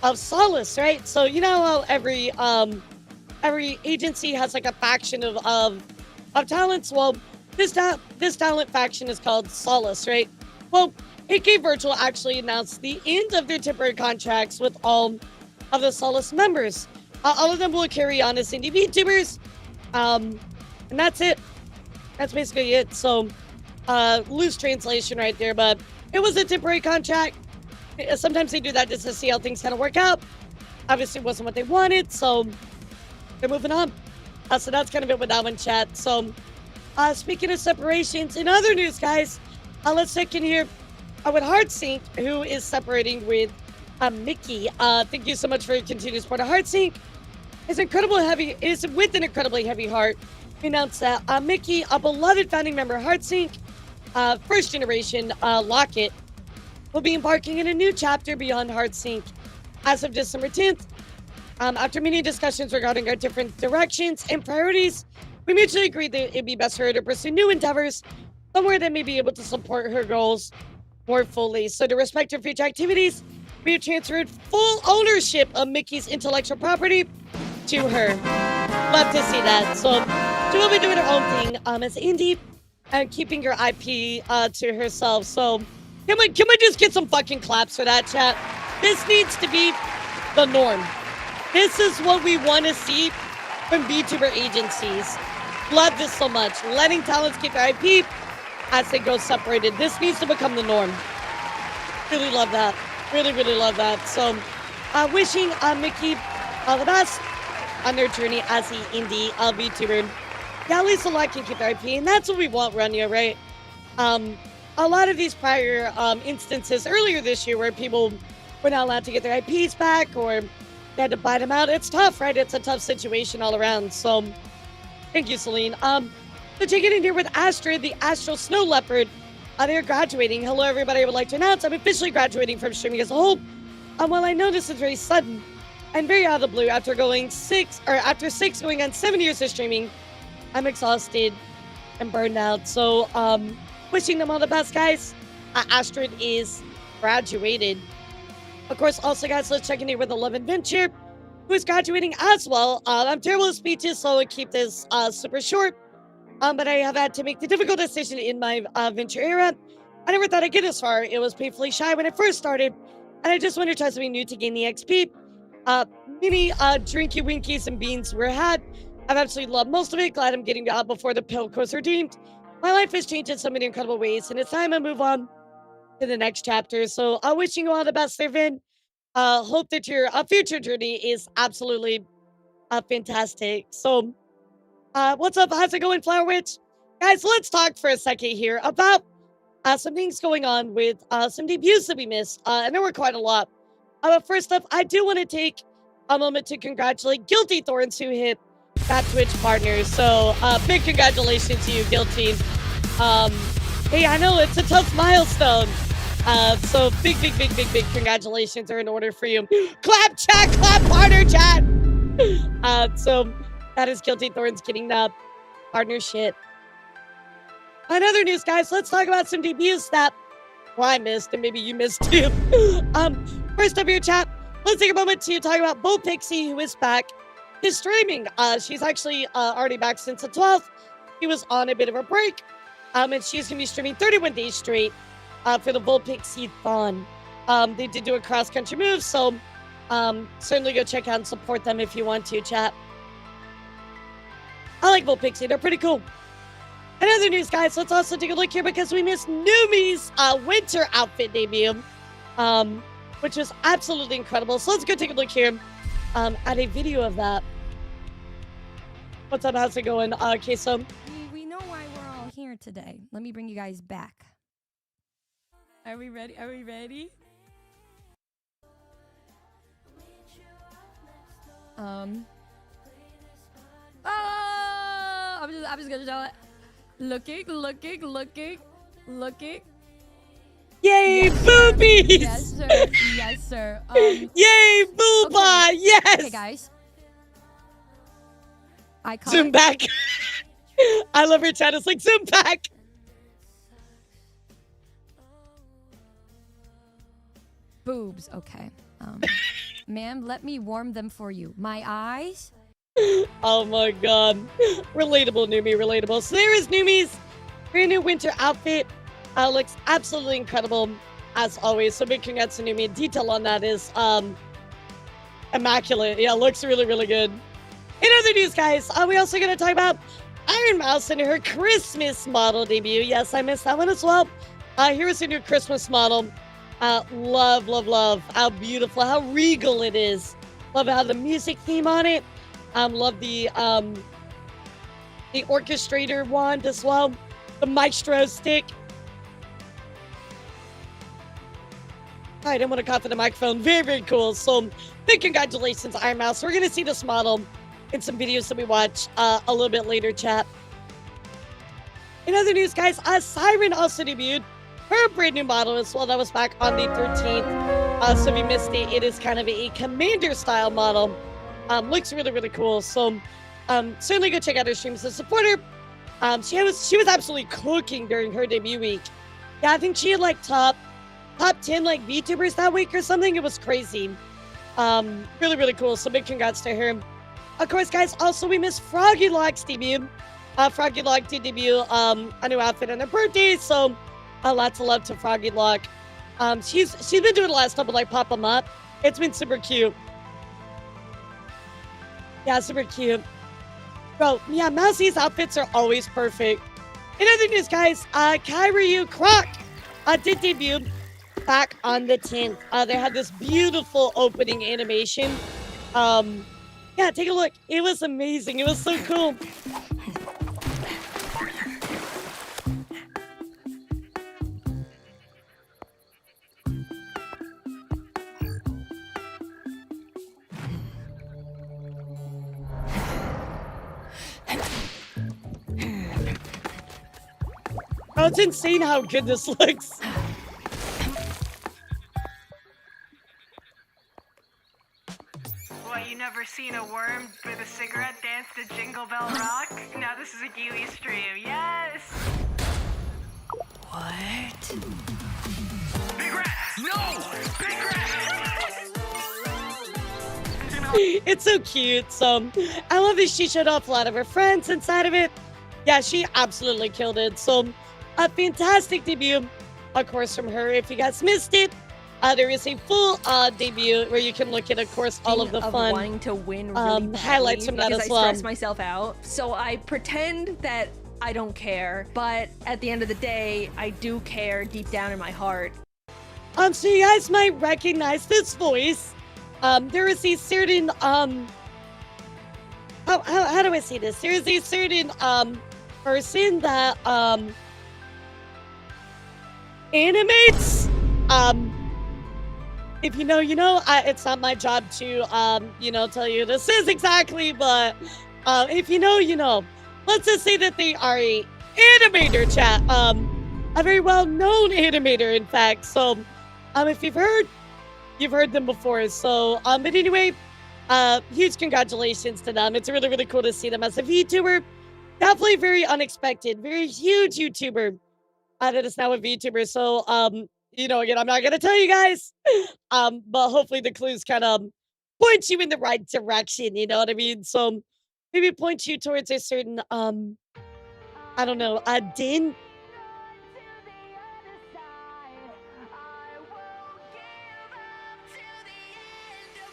of Solace, right? So you know how every agency has like a faction of talents. Well, this talent faction is called Solace, right? Well, AK Virtual actually announced the end of their temporary contracts with all of the Solace members. All of them will carry on as indie VTubers, and that's it. That's basically it. So. Loose translation right there, but it was a temporary contract. Sometimes they do that just to see how things kind of work out. Obviously, it wasn't what they wanted, so they're moving on. So that's kind of it with that one, chat. So, speaking of separations, in other news, guys, let's check in here with Heartsink, who is separating with Mickey. Thank you so much for your continued support of Heartsink. It's with an incredibly heavy heart. We announced that Mickey, a beloved founding member of Heartsink, first generation Locket, will be embarking in a new chapter beyond Heartsink as of December 10th. After many discussions regarding our different directions and priorities, we mutually agreed that it'd be best for her to pursue new endeavors, somewhere that may be able to support her goals more fully. So to respect her future activities, we have transferred full ownership of Mickey's intellectual property to her. Love to see that. So she will be doing her own thing as indie and keeping her IP to herself. So can we just get some fucking claps for that, chat? This needs to be the norm. This is what we want to see from VTuber agencies. Love this so much. Letting talents keep their IP as they go separated. This needs to become the norm. Really love that. Really, really love that. So wishing Mickey all the best on their journey as the indie VTuber. Yeah, at least a lot can keep their IP, and that's what we want around here, right? A lot of these prior instances earlier this year where people were not allowed to get their IPs back or they had to buy them out. It's tough, right? It's a tough situation all around. So thank you, Celine. So checking in here with Astrid, the Astral Snow Leopard. They're graduating. Hello, everybody. I would like to announce I'm officially graduating from streaming as a whole. While I know this is very sudden and very out of the blue, after 6 going on 7 years of streaming, I'm exhausted and burned out. So, wishing them all the best, guys. Astrid is graduated. Of course, also, guys, let's check in here with the Love Adventure, who is graduating as well. I'm terrible at speeches, so I'll keep this super short. But I have had to make the difficult decision in my venture era. I never thought I'd get this far. It was painfully shy when I first started, and I just wanted to try something new to gain the XP. Many drinky winkies and beans were had. I've absolutely loved most of it. Glad I'm getting out before the pill course redeemed. My life has changed in so many incredible ways, and it's time I move on to the next chapter. So wishing you all the best there, Vin. Hope that your future journey is absolutely fantastic. So, what's up? How's it going, Flower Witch? Guys, let's talk for a second here about some things going on with some debuts that we missed. And there were quite a lot. But first up, I do want to take a moment to congratulate Guilty Thorns, who hit that Twitch partner. So, big congratulations to you, Guilty. Hey, I know it's a tough milestone. So big congratulations are in order for you. Clap chat, clap partner chat. So that is Guilty Thorns getting the partnership. On other news, guys, let's talk about some debuts that I missed and maybe you missed too. First up here, chat, let's take a moment to talk about Bo Pixie, who is back to streaming. She's actually already back since the 12th. She was on a bit of a break. And she's gonna be streaming 31 days straight for the Volpixie-thon. They did do a cross-country move, so certainly go check out and support them if you want to, chat. I like Volpixie, they're pretty cool. In other news, guys, let's also take a look here because we missed Numi's winter outfit debut, which was absolutely incredible. So let's go take a look here at a video of that. What's up? How's it going? Okay, so we know why we're all here today. Let me bring you guys back. Are we ready? Are we ready? I'm just gonna show it. Looking. yay, boobies! Yes, sir. Yes, sir. Yay, booba! Okay. Yes! Okay, guys. Zoom back. I love her chat. It's like, zoom back. Boobs. Okay. Ma'am, let me warm them for you. My eyes. Oh my god. Relatable, Numi, relatable. So there is Numi's brand new winter outfit. Looks absolutely incredible, as always. So big congrats to Numi. Detail on that is immaculate. Yeah, looks really, really good. In other news, guys, we also going to talk about Ironmouse and her Christmas model debut. Yes, I missed that one as well. Here's her new Christmas model. Love how beautiful, how regal it is. Love how the music theme on it. Love the orchestrator wand as well. The maestro stick. I didn't want to cough in the microphone. Very cool. So big congratulations, Ironmouse. We're going to see this model in some videos that we watch a little bit later, chat. In other news, guys, Siren also debuted her brand new model as well. That was back on the 13th. So if you missed it, it is kind of a commander style model. Looks really cool. So certainly go check out her streams to support her. She was absolutely cooking during her debut week. Yeah, I think she had like top 10 like VTubers that week or something. It was crazy. Really cool. So big congrats to her. Of course, guys, also we missed Froggy Lock's debut. Froggy Lock did debut a new outfit on her birthday, so lots of love to Froggy Lock. She's been doing a lot of stuff with like pop 'em up. It's been super cute. Yeah, super cute. Bro, yeah, Mousie's outfits are always perfect. In other news, guys, Kyryu Croc did debut back on the 10th. They had this beautiful opening animation. Yeah, take a look. It was amazing. It was so cool. Oh, it's insane how good this looks. What, you never seen a worm with a cigarette dance to Jingle Bell Rock? Now this is a Geely stream, yes! What? Big rat! No! Big rat! It's so cute. So I love that she showed off a lot of her friends inside of it. Yeah, she absolutely killed it. So a fantastic debut, of course, from her. If you guys missed it, there is a full debut where you can look at, of course, all of the fun wanting to win really badly highlights from that because as I well. stress myself out. So I pretend that I don't care, but at the end of the day, I do care deep down in my heart. So you guys might recognize this voice. There is a certain how do I say this? There is a certain person that animates. If you know, you know. It's not my job to tell you this is exactly, but if you know, you know. Let's just say that they are a animator, chat. A very well-known animator, in fact. So, if you've heard them before. So, but anyway, huge congratulations to them. It's really, really cool to see them as a VTuber. Definitely very unexpected, very huge YouTuber that is now a VTuber. So, again, I'm not gonna tell you guys, but hopefully the clues kind of point you in the right direction. You know what I mean? So maybe point you towards a certain, I don't know, a din.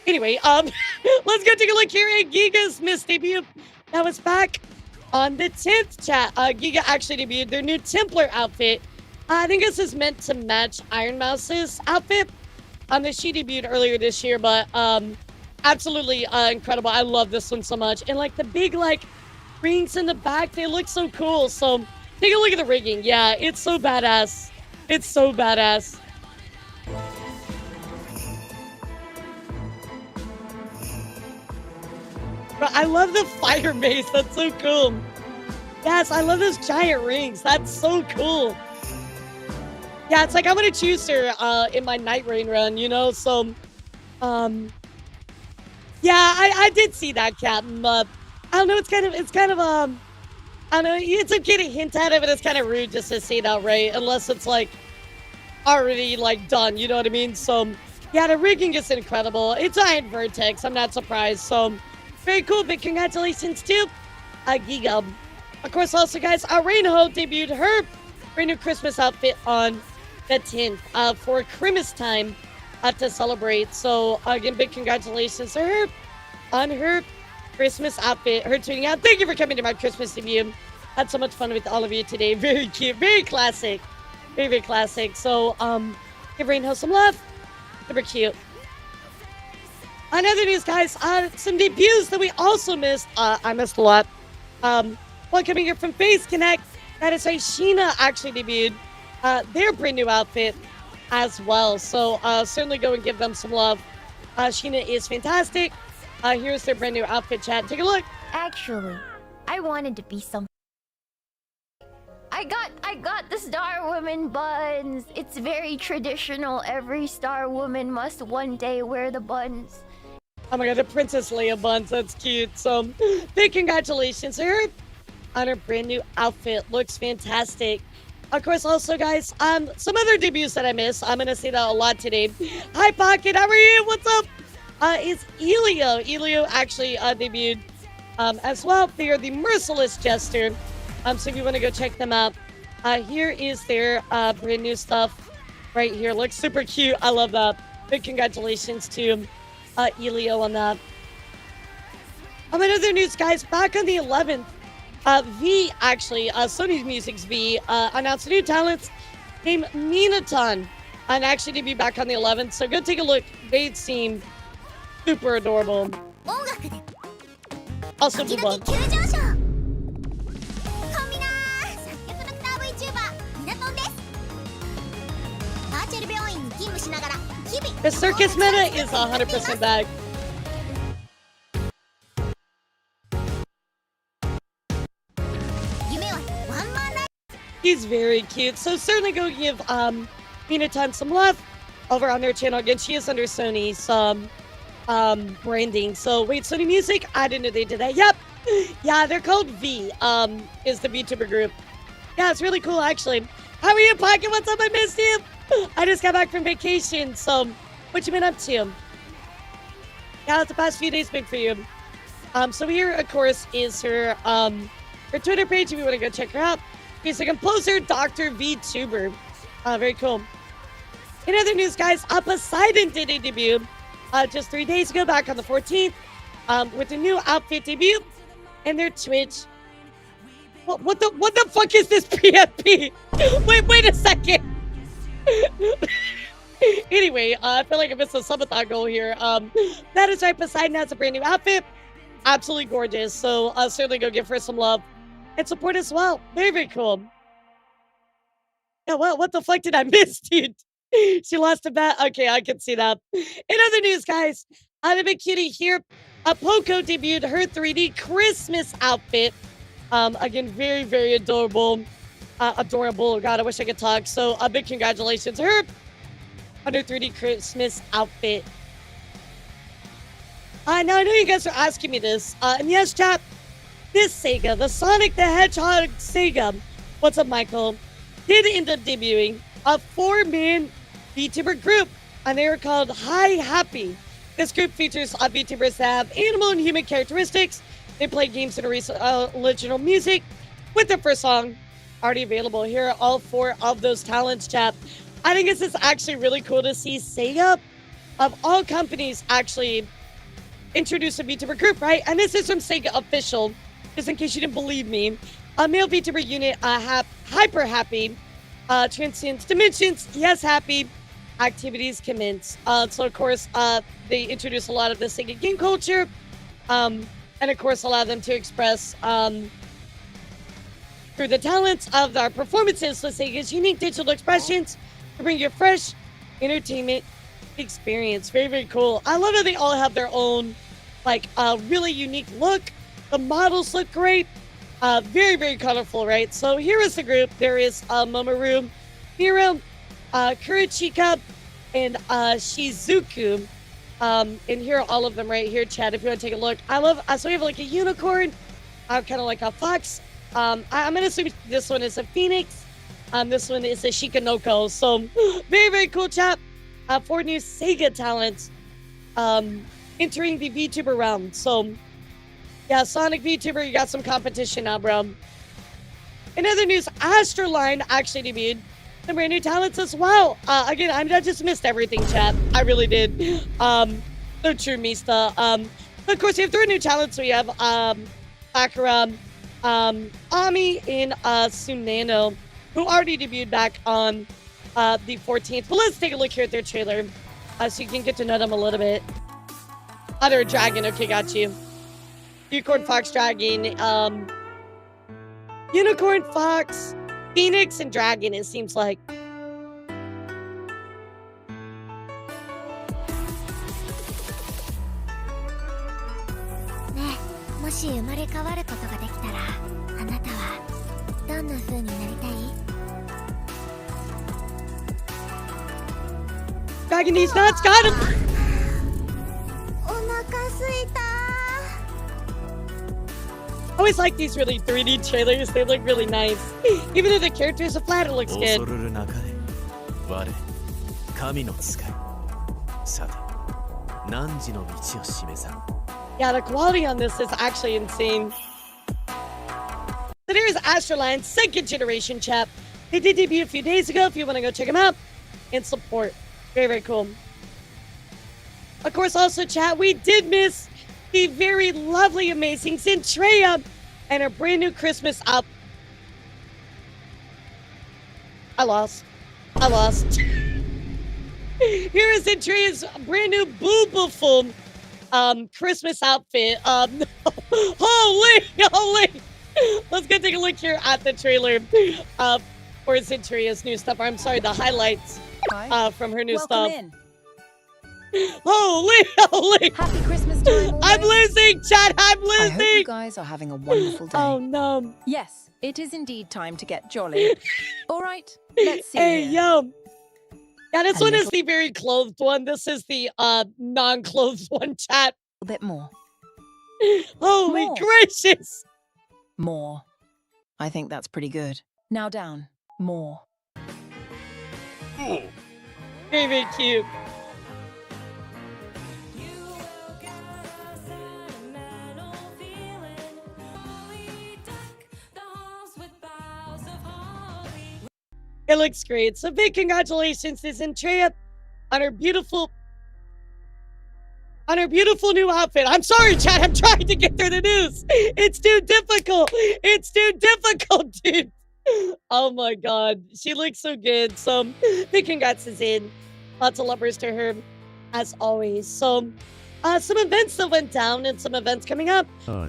Anyway, let's go take a look here at Giga's Miss debut. That was back on the 10th, chat. Giga actually debuted their new Templar outfit. I think this is meant to match Ironmouse's outfit. That she debuted earlier this year, but absolutely incredible. I love this one so much. And like the big rings in the back, they look so cool. So take a look at the rigging. Yeah, it's so badass. It's so badass. But I love the fire base. That's so cool. Yes, I love those giant rings. That's so cool. Yeah, it's like I'm gonna choose her in my Night Rain run, you know. So, yeah, I did see that, Captain. But I don't know. It's kind of I don't know. It's okay to hint at it, but it's kind of rude just to say it outright, unless it's like already done. You know what I mean? So, yeah, the rigging is incredible. It's Iron Vertex. I'm not surprised. So, very cool. Big congratulations to Giga. Of course, also, guys, Rainho debuted her brand new Christmas outfit on the 10th for Christmas time to celebrate. So, again, big congratulations to her on her Christmas outfit, her tweeting out. Thank you for coming to my Christmas debut. Had so much fun with all of you today. Very cute, very classic, very, very classic. So, give Rainho some love. Super cute. On other news, guys, some debuts that we also missed. I missed a lot. One coming here from Face Connect. That is right, Sheena actually debuted their brand new outfit as well. So certainly go and give them some love. Sheena is fantastic. Here's their brand new outfit, chat. Take a look. Actually, I wanted to be some. I got the Star Woman buns. It's very traditional. Every Star Woman must one day wear the buns. Oh my god, the Princess Leia buns. That's cute. So big congratulations to her on her brand new outfit. Looks fantastic. Of course, also, guys, some other debuts that I missed. I'm gonna say that a lot today. Hi, Pocket. How are you? What's up? Is Elio. Elio actually debuted as well. They are the Merciless Jester. So if you want to go check them out, here is their brand new stuff right here. Looks super cute. I love that. Big congratulations to Elio on that. In other news, guys, back on the 11th, V actually, Sony Music's V announced new talents named Minaton, and actually to be back on the 11th. So go take a look. They seem super adorable. 音楽で Also Booba. 急上昇コンビナー作曲ドクター VTuber ミナトンですバーチャル病院に勤務しながら日々 The circus meta is 100% back. He's very cute. So certainly go give Minaton some love over on their channel. Again, she is under Sony's branding. So wait, Sony Music? I didn't know they did that. Yep. Yeah, they're called V, is the VTuber group. Yeah, it's really cool actually. How are you, Pocket? What's up? I missed you. I just got back from vacation. So what you been up to? Yeah, the past few days been for you. So here, of course, is her Twitter page if you want to go check her out. She's a composer, Dr. VTuber. Very cool. In other news, guys, Poseidon did a debut just 3 days ago, back on the 14th, with a new outfit debut and their Twitch. What the fuck is this PFP? Wait a second. Anyway, I feel like I missed a subathon goal here. That is right, Poseidon has a brand new outfit. Absolutely gorgeous. So certainly go give her some love and support as well. Very, very cool. Yeah, well, what the fuck did I miss, dude? She lost a bet. Okay, I can see that. In other news, guys, a big cutie here. Poco debuted her 3D Christmas outfit. Again, very, very adorable. Adorable. God, I wish I could talk. So a big congratulations to her on her 3D Christmas outfit. Now, I know you guys are asking me this. And yes, chat, this Sega, the Sonic the Hedgehog Sega, what's up, Michael, did end up debuting a 4-man VTuber group, and they are called Hi Happy. This group features VTubers that have animal and human characteristics. They play games and original music with their first song already available. Here are all 4 of those talents, chat. I think this is actually really cool to see Sega, of all companies, actually introduce a VTuber group, right? And this is from Sega Official, just in case you didn't believe me. A male VTuber unit, Hyper Happy, transcends dimensions, yes, happy, activities commence. So, of course, they introduce a lot of the Sega game culture, and, of course, allow them to express through the talents of their performances with Sega's unique digital expressions to bring you a fresh entertainment experience. Very, very cool. I love how they all have their own, like, really unique look. The models look great. Very, very colorful, right? So here is the group. There is Momoru, Miro, Kurachika, and Shizuku. And here are all of them right here, Chad, if you want to take a look. I love, so we have like a unicorn, kind of like a fox. I'm going to assume this one is a phoenix. This one is a Shikanoko. So very, very cool, chat. 4 new Sega talents entering the VTuber realm. So yeah, Sonic VTuber, you got some competition now, bro. In other news, Astroline actually debuted some brand new talents as well. Again, I just missed everything, chat. I really did. So true, Mista. Of course, we have 3 new talents. We have Sakura, Ami, and Tsunano, who already debuted back on the 14th. But let's take a look here at their trailer so you can get to know them a little bit. Oh, they're a dragon. Okay, got you. Unicorn, Fox, Dragon, Unicorn, Fox, Phoenix, and Dragon, it seems like. Dragon, these nuts got him! I always like these really 3D trailers. They look really nice. Even though the characters are flat, it looks good. Yeah, the quality on this is actually insane. So there's Astroline, 2nd generation, chap. They did debut a few days ago if you want to go check them out and support. Very, very cool. Of course, also, chat, we did miss the very lovely, amazing Centrea and her brand new Christmas up. I lost. Here is Centrea's brand new Boobaful Christmas outfit. Holy. Let's go take a look here at the trailer for Zentria's new stuff. I'm sorry, the highlights from her new stuff. In. Holy. Happy Christmas time. I'm losing, chat. I'm losing. I hope you guys are having a wonderful day. Oh, no. Yes, it is indeed time to get jolly. All right, let's see. Hey, here. yo. Yeah, this A one is little- the very clothed one. This is the non-clothed one, chat. A bit more. Holy More. gracious. More. I think that's pretty good. Now down. More. Very, very cute. It looks great. So big congratulations to Zentria on her beautiful new outfit. I'm sorry, chat. I'm trying to get through the news. It's too difficult. It's too difficult, dude. Oh my god. She looks so good. So big congrats to Zin. Lots of lovers to her, as always. So some events that went down and some events coming up.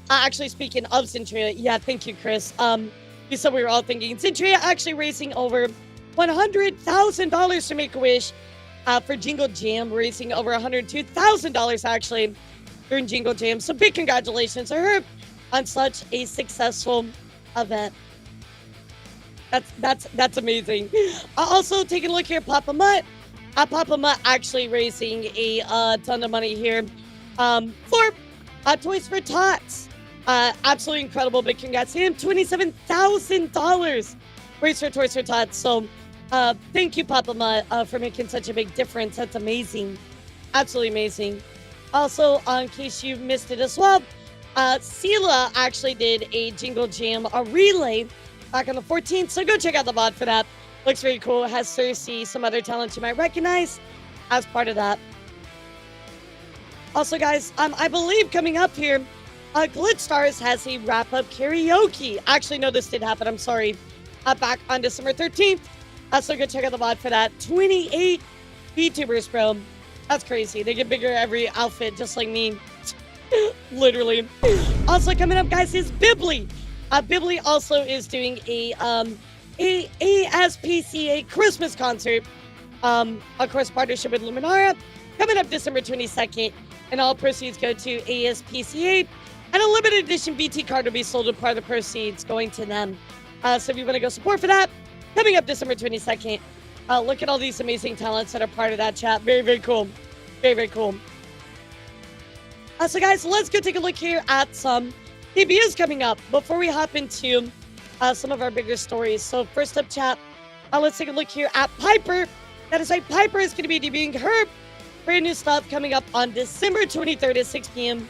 Actually, speaking of Zentria, yeah, thank you, Chris. You said we were all thinking Zentria actually raising over $100,000 to Make-A-Wish for Jingle Jam, raising over $102,000 actually during Jingle Jam. So big congratulations to her on such a successful event. That's amazing. Also, taking a look here, Papa Mutt. Papa Mutt actually raising a ton of money here for Toys for Tots. Absolutely incredible. Big congrats to him. $27,000 raised for Toys for Tots. So thank you, Papa Mutt, for making such a big difference. That's amazing. Absolutely amazing. Also, in case you missed it as well, Sela actually did a Jingle Jam, a relay back on the 14th. So go check out the VOD for that. Looks very cool. Has Cersei, some other talents you might recognize as part of that. Also, guys, I believe coming up here, Glitch Stars has a wrap-up karaoke. Actually, no, this did happen. I'm sorry. Back on December 13th. So go check out the VOD for that. 28 VTubers, bro. That's crazy. They get bigger every outfit, just like me. Literally. Also coming up, guys, is Bibli. Bibli also is doing a ASPCA Christmas concert. Of course, partnership with Luminara. Coming up December 22nd. And all proceeds go to ASPCA. And a limited edition VT card will be sold with part of the proceeds going to them. So if you want to go support for that, coming up December 22nd. Look at all these amazing talents that are part of that chat. Very, very cool. Very, very cool. So guys, let's go take a look here at some debuts coming up before we hop into some of our bigger stories. So first up, chat, let's take a look here at Piper. That is right, Piper is going to be debuting her brand new stuff coming up on December 23rd at 6 p.m.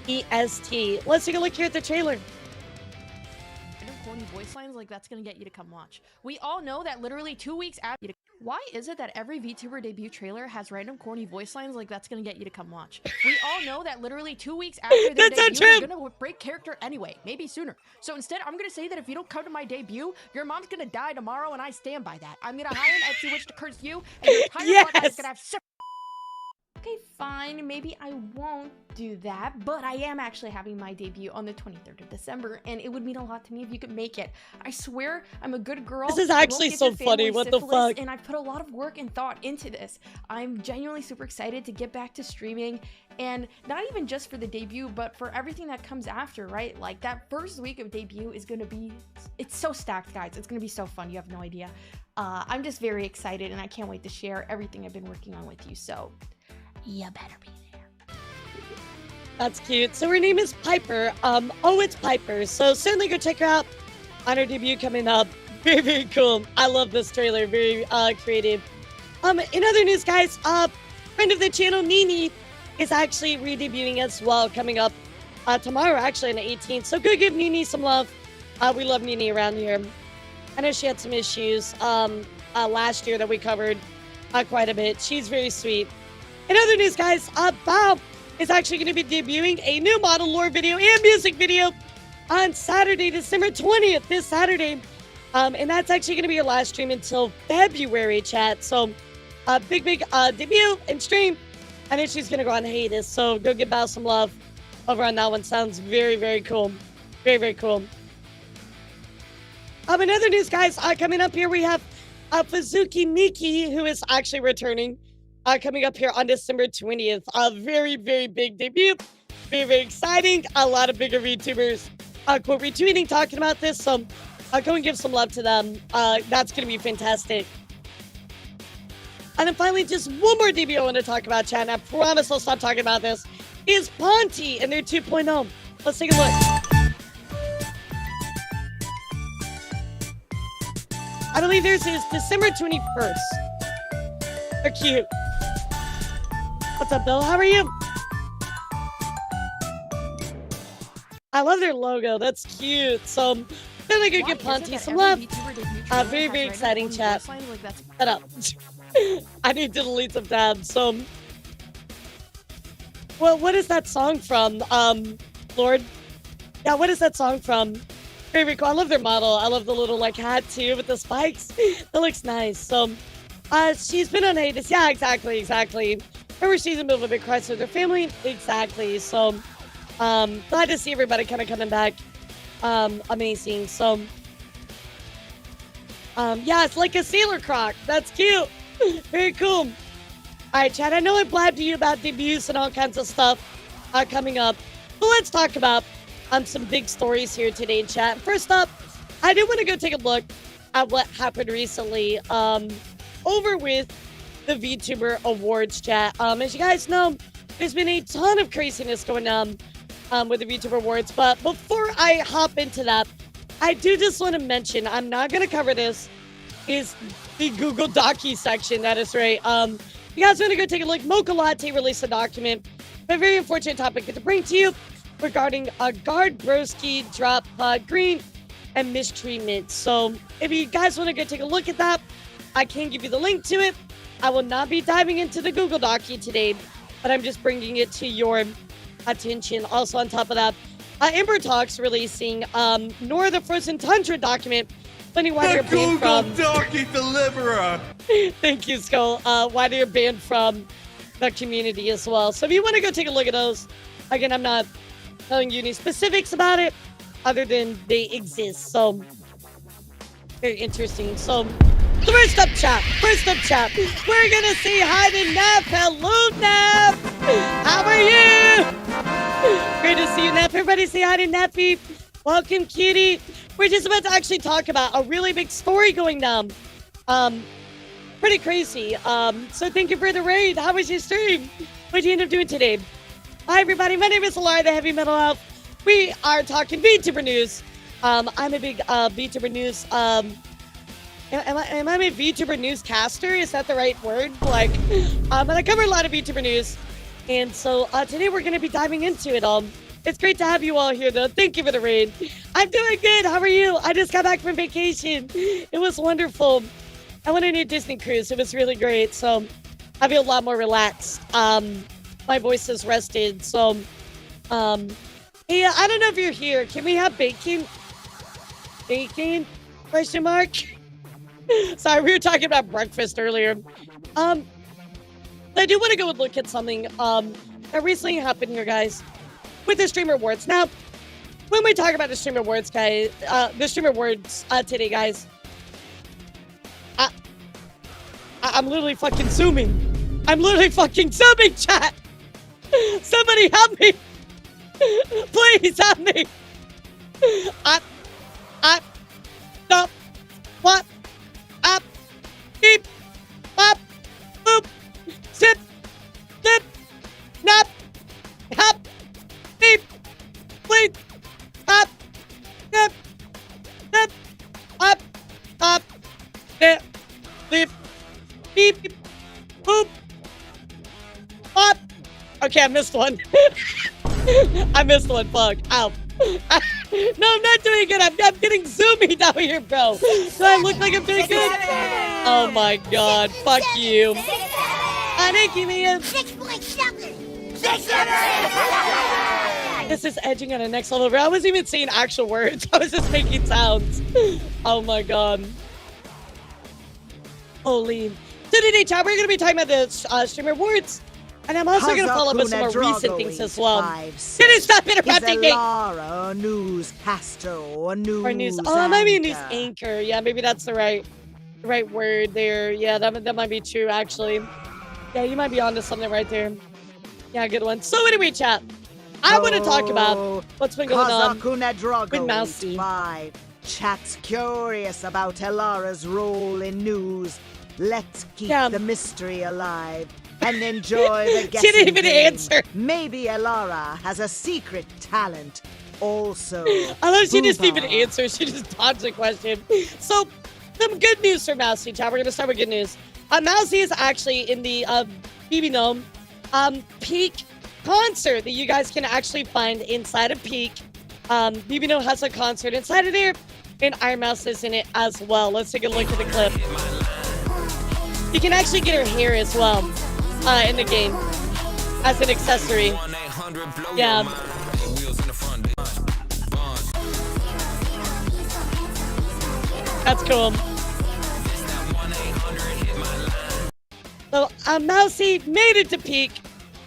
EST. Let's take a look here at the trailer. Corny voice lines like that's gonna get you to come watch. We all know that literally 2 weeks after. Why is it that every VTuber debut trailer has random corny voice lines like that's gonna get you to come watch? We all know that literally 2 weeks after their debut, they're gonna break character anyway, maybe sooner. So instead, I'm gonna say that if you don't come to my debut, your mom's gonna die tomorrow, and I stand by that. I'm gonna hire an Etsy witch to curse you, and your entire bloodline is gonna have. Okay, fine, maybe I won't do that, but I am actually having my debut on the 23rd of December, and it would mean a lot to me if you could make it. I swear, I'm a good girl. This is actually so funny, what the fuck? And I've put a lot of work and thought into this. I'm genuinely super excited to get back to streaming, and not even just for the debut, but for everything that comes after, right? Like, that first week of debut is gonna be, it's so stacked, guys. It's gonna be so fun, you have no idea. I'm just very excited, and I can't wait to share everything I've been working on with you, so you better be there. That's cute. So her name is Piper. It's Piper. So certainly go check her out on her debut coming up. Very, very cool. I love this trailer. Very creative. In other news, guys, friend of the channel, Nini, is actually re-debuting as well, coming up tomorrow, actually, on the 18th. So go give Nini some love. We love Nini around here. I know she had some issues last year that we covered quite a bit. She's very sweet. In other news, guys, Bob is actually going to be debuting a new model lore video and music video on Saturday, December 20th, this Saturday. And that's actually going to be your last stream until February, chat. So, big debut and stream I know she's gonna go on hiatus, so go give Bao some love over on that one. Sounds very, very cool. Very, very cool. In other news, guys, coming up here, we have Fuzuki Miki, who is actually returning, coming up here on December 20th. A very, very big debut. Very, very exciting. A lot of bigger VTubers quote retweeting, talking about this. So go and give some love to them. That's going to be fantastic. And then finally, just one more debut I want to talk about, chat. And I promise I'll stop talking about this. Is Ponty and their 2.0. Let's take a look. I believe theirs is December 21st. They're cute. What's up, Bill? How are you? I love their logo. That's cute. So, they're like a good Ponty. Some love. Very, very exciting chat. Shut up. I need to delete some tabs. So, well, what is that song from? Lord? Yeah, what is that song from? Very, very cool. I love their model. I love the little like hat too with the spikes. That looks nice. So, she's been on hiatus. Yeah, exactly. Remember, she's in the middle of a big crisis with her family. Exactly. So, glad to see everybody kind of coming back. Amazing. So, yeah, it's like a Sailor Croc. That's cute. Very cool. All right, Chad. I know I blabbed to you about debuts and all kinds of stuff coming up, but let's talk about some big stories here today in chat. First up, I do want to go take a look at what happened recently over with the VTuber Awards, chat. As you guys know, there's been a ton of craziness going on with the VTuber Awards, but before I hop into that, I do just want to mention, I'm not going to cover this, is the Google Docu section. That is right. You guys want to go take a look. Mocha Latte released a document, a very unfortunate topic to bring to you regarding a Guard Broski drop Pod Green and mistreatment. So if you guys want to go take a look at that, I can give you the link to it. I will not be diving into the Google Docu today, but I'm just bringing it to your attention. Also on top of that, Ember Talks releasing Nor the Frozen Tundra document. Funny why they're banned from Docu Deliverer. Thank you, Skull. Why they're banned from the community as well. So if you want to go take a look at those, again, I'm not telling you any specifics about it other than they exist. So very interesting. So first up, chat. We're gonna say hi to Nap. Hello, Nap. How are you? Great to see you, Nap. Everybody say hi to Nappy. Welcome, cutie. We're just about to actually talk about a really big story going down. Pretty crazy. So thank you for the raid. How was your stream? What did you end up doing today? Hi, everybody. My name is Elara, the Heavy Metal Elf. We are talking VTuber news. I'm a big VTuber news. Am I a VTuber newscaster? Is that the right word? Like, but I cover a lot of VTuber news. And so today we're going to be diving into it all. It's great to have you all here, though. Thank you for the raid. I'm doing good. How are you? I just got back from vacation. It was wonderful. I went on a Disney cruise. It was really great. So I feel a lot more relaxed. My voice is rested. So, yeah, I don't know if you're here. Can we have bacon? Bacon? Question mark? Sorry, we were talking about breakfast earlier. I do want to go and look at something that recently happened here, guys, with the Streamer Awards. Now, when we talk about the Streamer Awards, guys, today, guys, I'm literally fucking zooming. Chat. Somebody help me. Please help me. Stop. What? Up. Beep. Up. Boop. Zip. Lip. Nap. Hop. Beep. Please. Up. Zip. Zip. Up. Up. Zip. Lip. Beep. Boop. Up. Okay, I missed one. Fuck. Ow. No, I'm not doing it. I'm getting zoomy down here, bro. Do I look like I'm doing good? Oh my god. Fuck you. Thank you, man. This is edging on a next level, bro. I wasn't even saying actual words. I was just making sounds. Oh my god. Holy. So today, chat, we're going to be talking about the Streamer Awards. And I'm also going to follow up with some more recent things as well. Can you stop interrupting me? Elara a newscaster or news Or news. Oh, maybe a news anchor? anchor. Yeah, maybe that's the right word there. Yeah, that might be true, actually. Yeah, you might be onto something right there. Yeah, good one. So anyway, chat, I want to talk about what's been going on with Mousy. 5. Chat's curious about Elara's role in news. Let's keep the mystery alive and enjoy the guessing She didn't even game. answer. Maybe Elara has a secret talent. Also, I love she just didn't even answer. She just dodged the question. So, some good news for Mousy, chat. We're going to start with good news. Mousy is actually in the BB Gnome Peak concert that you guys can actually find inside of Peak. BB Gnome has a concert inside of there, and Ironmouse is in it as well. Let's take a look at the clip. You can actually get her hair as well in the game as an accessory. Yeah. That's cool. So, Mousy made it to Peak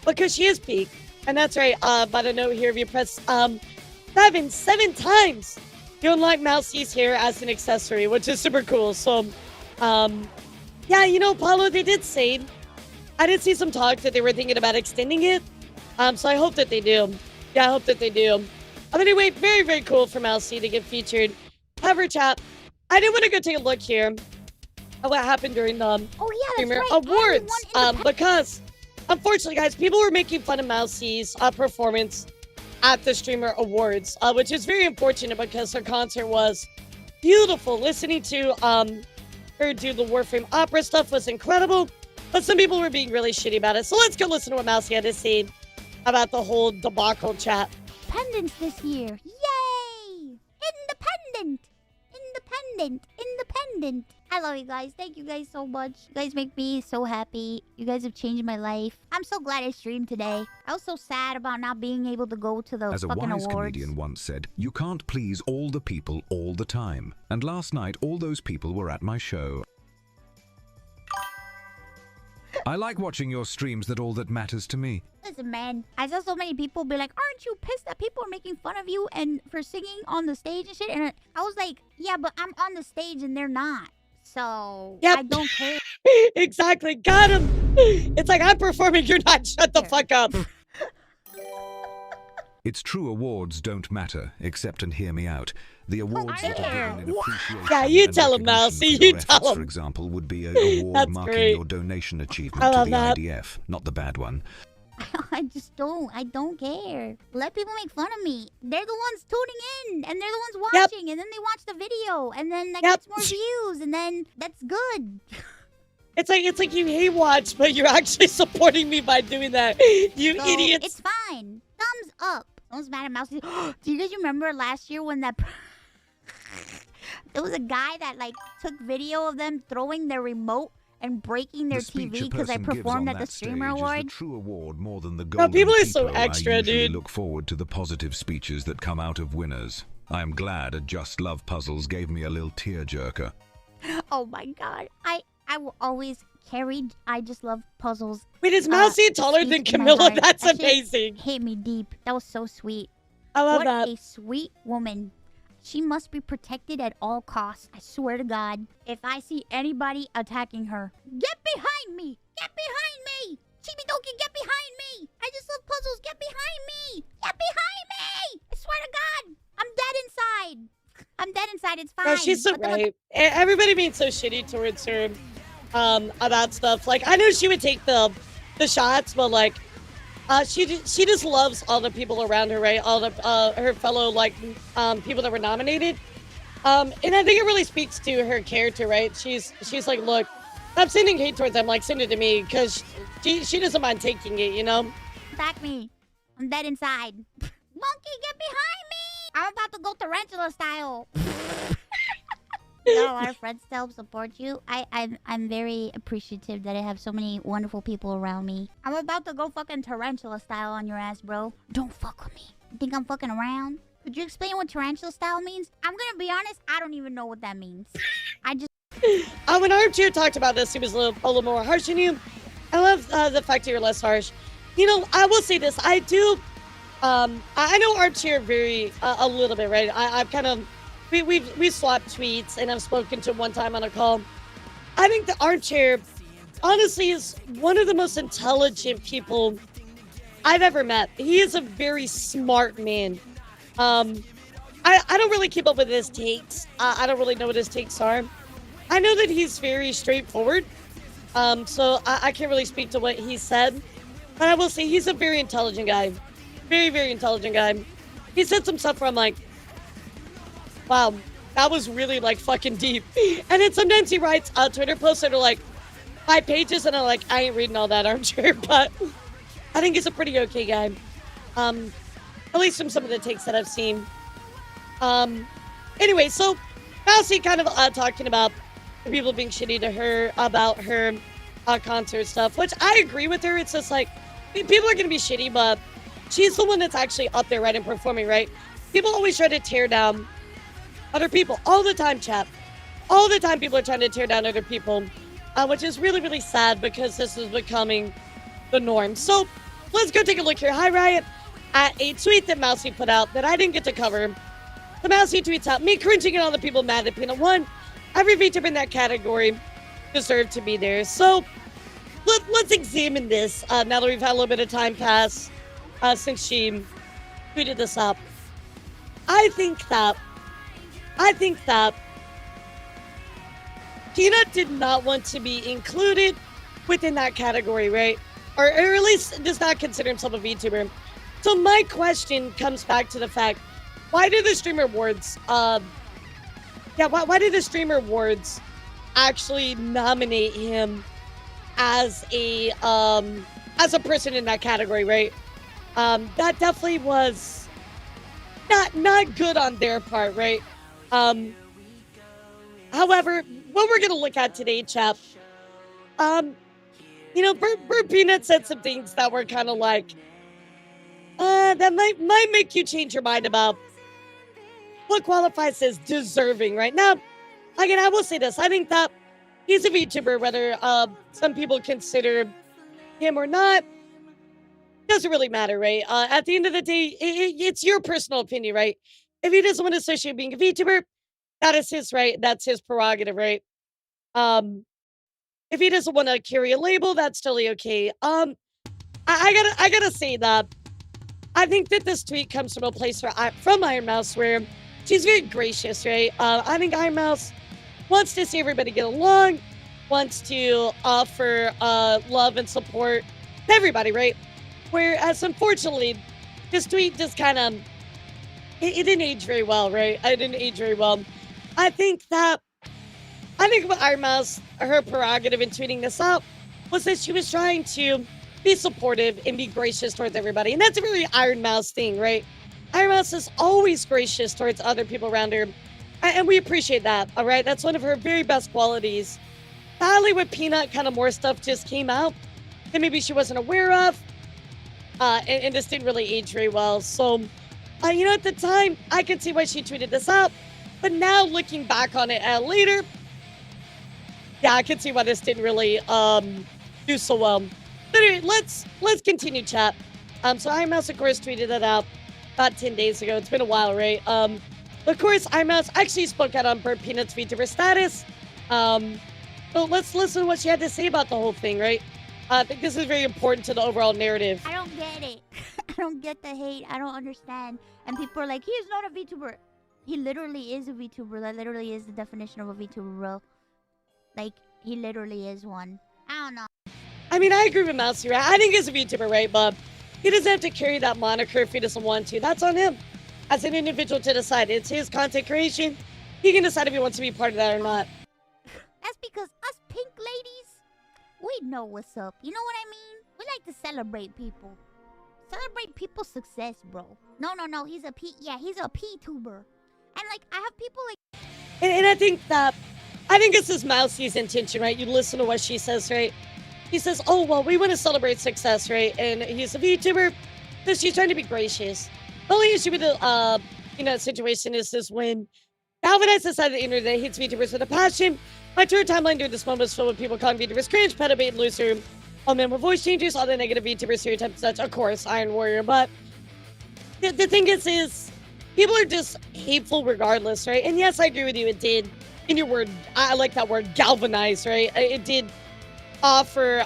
because she is Peak. And that's right, by the note here, if you press 7 times, you unlock Mousy's hair as an accessory, which is super cool. So, yeah, you know, Paulo, they did say, I did see some talk that they were thinking about extending it. So I hope that they do. Yeah, I hope that they do. Anyway, very, very cool for Mousy to get featured. However, chat, I did want to go take a look here at what happened during the Streamer Awards. Because, unfortunately, guys, people were making fun of Mousy's performance at the Streamer Awards, which is very unfortunate because her concert was beautiful. Listening to her do the Warframe opera stuff was incredible, but some people were being really shitty about it. So let's go listen to what Mousy had to say about the whole debacle, chat. Independence this year. Yay! Independent! Independent! I love you guys. Thank you guys so much. You guys make me so happy. You guys have changed my life. I'm so glad I streamed today. I was so sad about not being able to go to the As a fucking wise awards. comedian once said, you can't please all the people all the time. And last night, all those people were at my show. I like watching your streams. That all that matters to me. Listen, man, I saw so many people be like, aren't you pissed that people are making fun of you and for singing on the stage and shit? And I was like, yeah, but I'm on the stage and they're not. So, I don't care. Exactly. Got him. It's like, I'm performing, you're not. Shut the fuck up. It's true, awards don't matter, except, and hear me out, the awards that are given in appreciation. Yeah, you and tell him, recognition Mousy. for your You tell efforts, him. For example, would be an award That's marking great. your donation achievement I to love the that. IDF, not the bad one. I don't care. Let people make fun of me. They're the ones tuning in, and they're the ones watching, and then they watch the video, and then that gets more views, and then that's good. It's like you hate watch, but you're actually supporting me by doing that. You So, idiots. It's fine. Thumbs up. Those mad at Mousy. Do you guys remember last year when that... there was a guy that, like, took video of them throwing their remote and breaking their The speech TV a because I person gives performed on at the that Streamer stage is Awards? the true award more than the No, golden people are so peepo. extra, I usually dude. look forward to the positive speeches that come out of winners. I am glad a Just Love Puzzles gave me a little tearjerker. Oh my god. I will always carry I Just Love Puzzles. Wait, is Mousy taller than speech in my Camilla? heart. That's That shit amazing. hit me deep. That was so sweet. I love what that. a sweet woman. She must be protected at all costs. I swear to God. If I see anybody attacking her, get behind me! Get behind me! Chibi Doki, get behind me! I Just Love Puzzles, get behind me! Get behind me! I swear to God! I'm dead inside! I'm dead inside, it's fine. No, she's so right. Everybody being so shitty towards her about stuff. Like, I know she would take the shots, but like, she just loves all the people around her, right? All the her fellow like people that were nominated. And I think it really speaks to her character, right? She's like, look, I'm sending hate towards them. Like, send it to me because she doesn't mind taking it, you know? Attack me. I'm dead inside. Monkey, get behind me! I'm about to go tarantula style. You got a lot of friends to help support you. I'm very appreciative that I have so many wonderful people around me. I'm about to go fucking tarantula style on your ass, bro. Don't fuck with me. You think I'm fucking around? Could you explain what tarantula style means? I'm gonna be honest, I don't even know what that means. I just... When Armchair talked about this, he was a little more harsh on you. I love the fact that you're less harsh. You know, I will say this. I do. I know Armchair very a little bit, right? I've kind of we swapped tweets, and I've spoken to him one time on a call. I think the Armchair, honestly, is one of the most intelligent people I've ever met. He is a very smart man. I don't really keep up with his takes. I don't really know what his takes are. I know that he's very straightforward. So I can't really speak to what he said. But I will say he's a very intelligent guy. Very, very intelligent guy. He said some stuff where I'm like, wow, that was really like fucking deep. And then sometimes he writes Twitter posts that are like 5 pages, and I'm like, I ain't reading all that, Armchair. But I think he's a pretty okay guy. At least from some of the takes that I've seen. Anyway, so Mousy kind of talking about the people being shitty to her about her concert stuff, which I agree with her. It's just like, people are going to be shitty, but she's the one that's actually up there, right, and performing, right? People always try to tear down other people all the time, chat. All the time people are trying to tear down other people, which is really, really sad because this is becoming the norm. So let's go take a look here. Hi, Riot. At a tweet that Mousy put out that I didn't get to cover. The Mousy tweets out, me cringing at all the people mad at Peanut. One, every VTuber in that category deserved to be there. So let's examine this now that we've had a little bit of time pass since she tweeted this up. I think that Peanut did not want to be included within that category, right? Or at least does not consider himself a VTuber. So my question comes back to the fact, why do the Streamer Awards, why do the Streamer Awards actually nominate him as a person in that category, right? That definitely was not good on their part, right? However, what we're gonna look at today, chap, you know, Bird Peanut said some things that were kind of like, that might make you change your mind about what qualifies as deserving right now. Again, I will say this. I think that he's a VTuber, whether some people consider him or not. Doesn't really matter, right? At the end of the day, it's your personal opinion, right? If he doesn't want to associate being a VTuber, that is his right. That's his prerogative, right? If he doesn't want to carry a label, that's totally okay. I gotta say that I think that this tweet comes from a place from Ironmouse where she's very gracious, right? I think Ironmouse wants to see everybody get along, wants to offer love and support to everybody, right? Whereas, unfortunately, this tweet just kind of, it didn't age very well, right? It didn't age very well. I think what Ironmouse, her prerogative in tweeting this out, was that she was trying to be supportive and be gracious towards everybody. And that's a really Ironmouse thing, right? Ironmouse is always gracious towards other people around her. And we appreciate that, all right? That's one of her very best qualities. Sadly, with Peanut, kind of more stuff just came out that maybe she wasn't aware of. And this didn't really age very well. So, you know, at the time, I could see why she tweeted this out. But now, looking back on it later, yeah, I can see why this didn't really do so well. But anyway, let's continue, chat. So Ironmouse, of course, tweeted that out about 10 days ago. It's been a while, right? Of course, Ironmouse actually spoke out on Bird Peanut's VTuber status. So let's listen to what she had to say about the whole thing, right? I think this is very important to the overall narrative. I don't get it. I don't get the hate. I don't understand. And people are like, he is not a VTuber. He literally is a VTuber. That literally is the definition of a VTuber, bro. Like, he literally is one. I don't know. I mean, I agree with Mousy, right? I think he's a VTuber, right? But he doesn't have to carry that moniker if he doesn't want to. That's on him as an individual to decide. It's his content creation. He can decide if he wants to be part of that or not. That's because us pink ladies, we know what's up. You know what I mean? We like to celebrate people. Celebrate people's success, bro. No. He's a P-tuber. And, like, I have people like... And I think this is Mousy's intention, right? You listen to what she says, right? He says, oh, well, we want to celebrate success, right? And he's a VTuber, so she's trying to be gracious. The only issue with the situation is this: when galvanized the side of the internet hates VTubers with a passion. My Twitter timeline during this moment was filled with people calling VTubers cringe, pedobait, and loser. oh man, with voice changes, all the negative VTuber stereotypes, such, of course, Iron Warrior. But the thing is people are just hateful regardless, right? And yes, I agree with you. It did, in your word, I like that word, galvanize, right? It did offer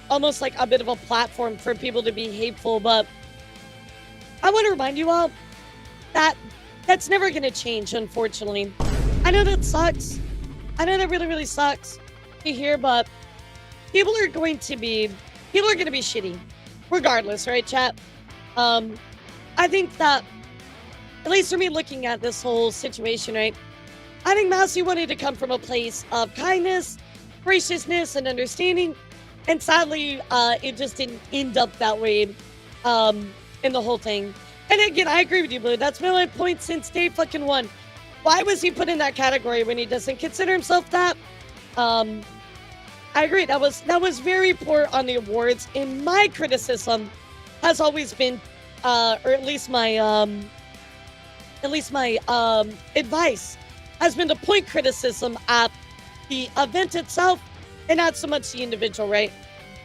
almost like a bit of a platform for people to be hateful. But I want to remind you all that that's never going to change, unfortunately. I know that sucks. I know that really, really sucks to hear, but people are going to be shitty regardless, right, chat? I think that, at least for me looking at this whole situation, right, I think Mousy wanted to come from a place of kindness, graciousness, and understanding, and sadly, it just didn't end up that way in the whole thing. And again, I agree with you, Blue. That's been my point since day fucking one. Why was he put in that category when he doesn't consider himself that? I agree. That was very poor on the awards. And my criticism has always been, or at least my advice has been to point criticism at the event itself and not so much the individual, right?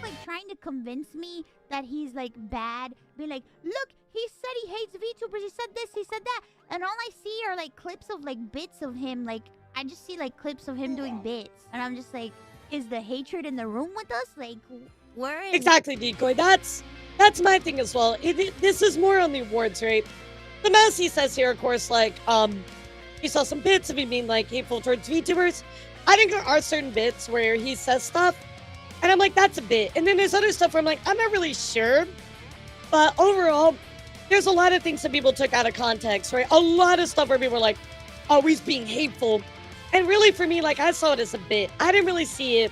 Like trying to convince me that he's like bad. Be like, look, he said he hates VTubers. He said this, he said that. And all I see are like clips of like bits of him. Like I just see like clips of him doing bits. And I'm just like, is the hatred in the room with us? Like, where is... Exactly, Decoy. That's my thing as well. This is more on the awards, right? The Mousy says here, of course, like, he saw some bits of him being like hateful towards VTubers. I think there are certain bits where he says stuff, and I'm like, that's a bit. And then there's other stuff where I'm like, I'm not really sure. But overall, there's a lot of things that people took out of context, right? A lot of stuff where people were like, oh, he's being hateful. And really, for me, like, I saw it as a bit. I didn't really see it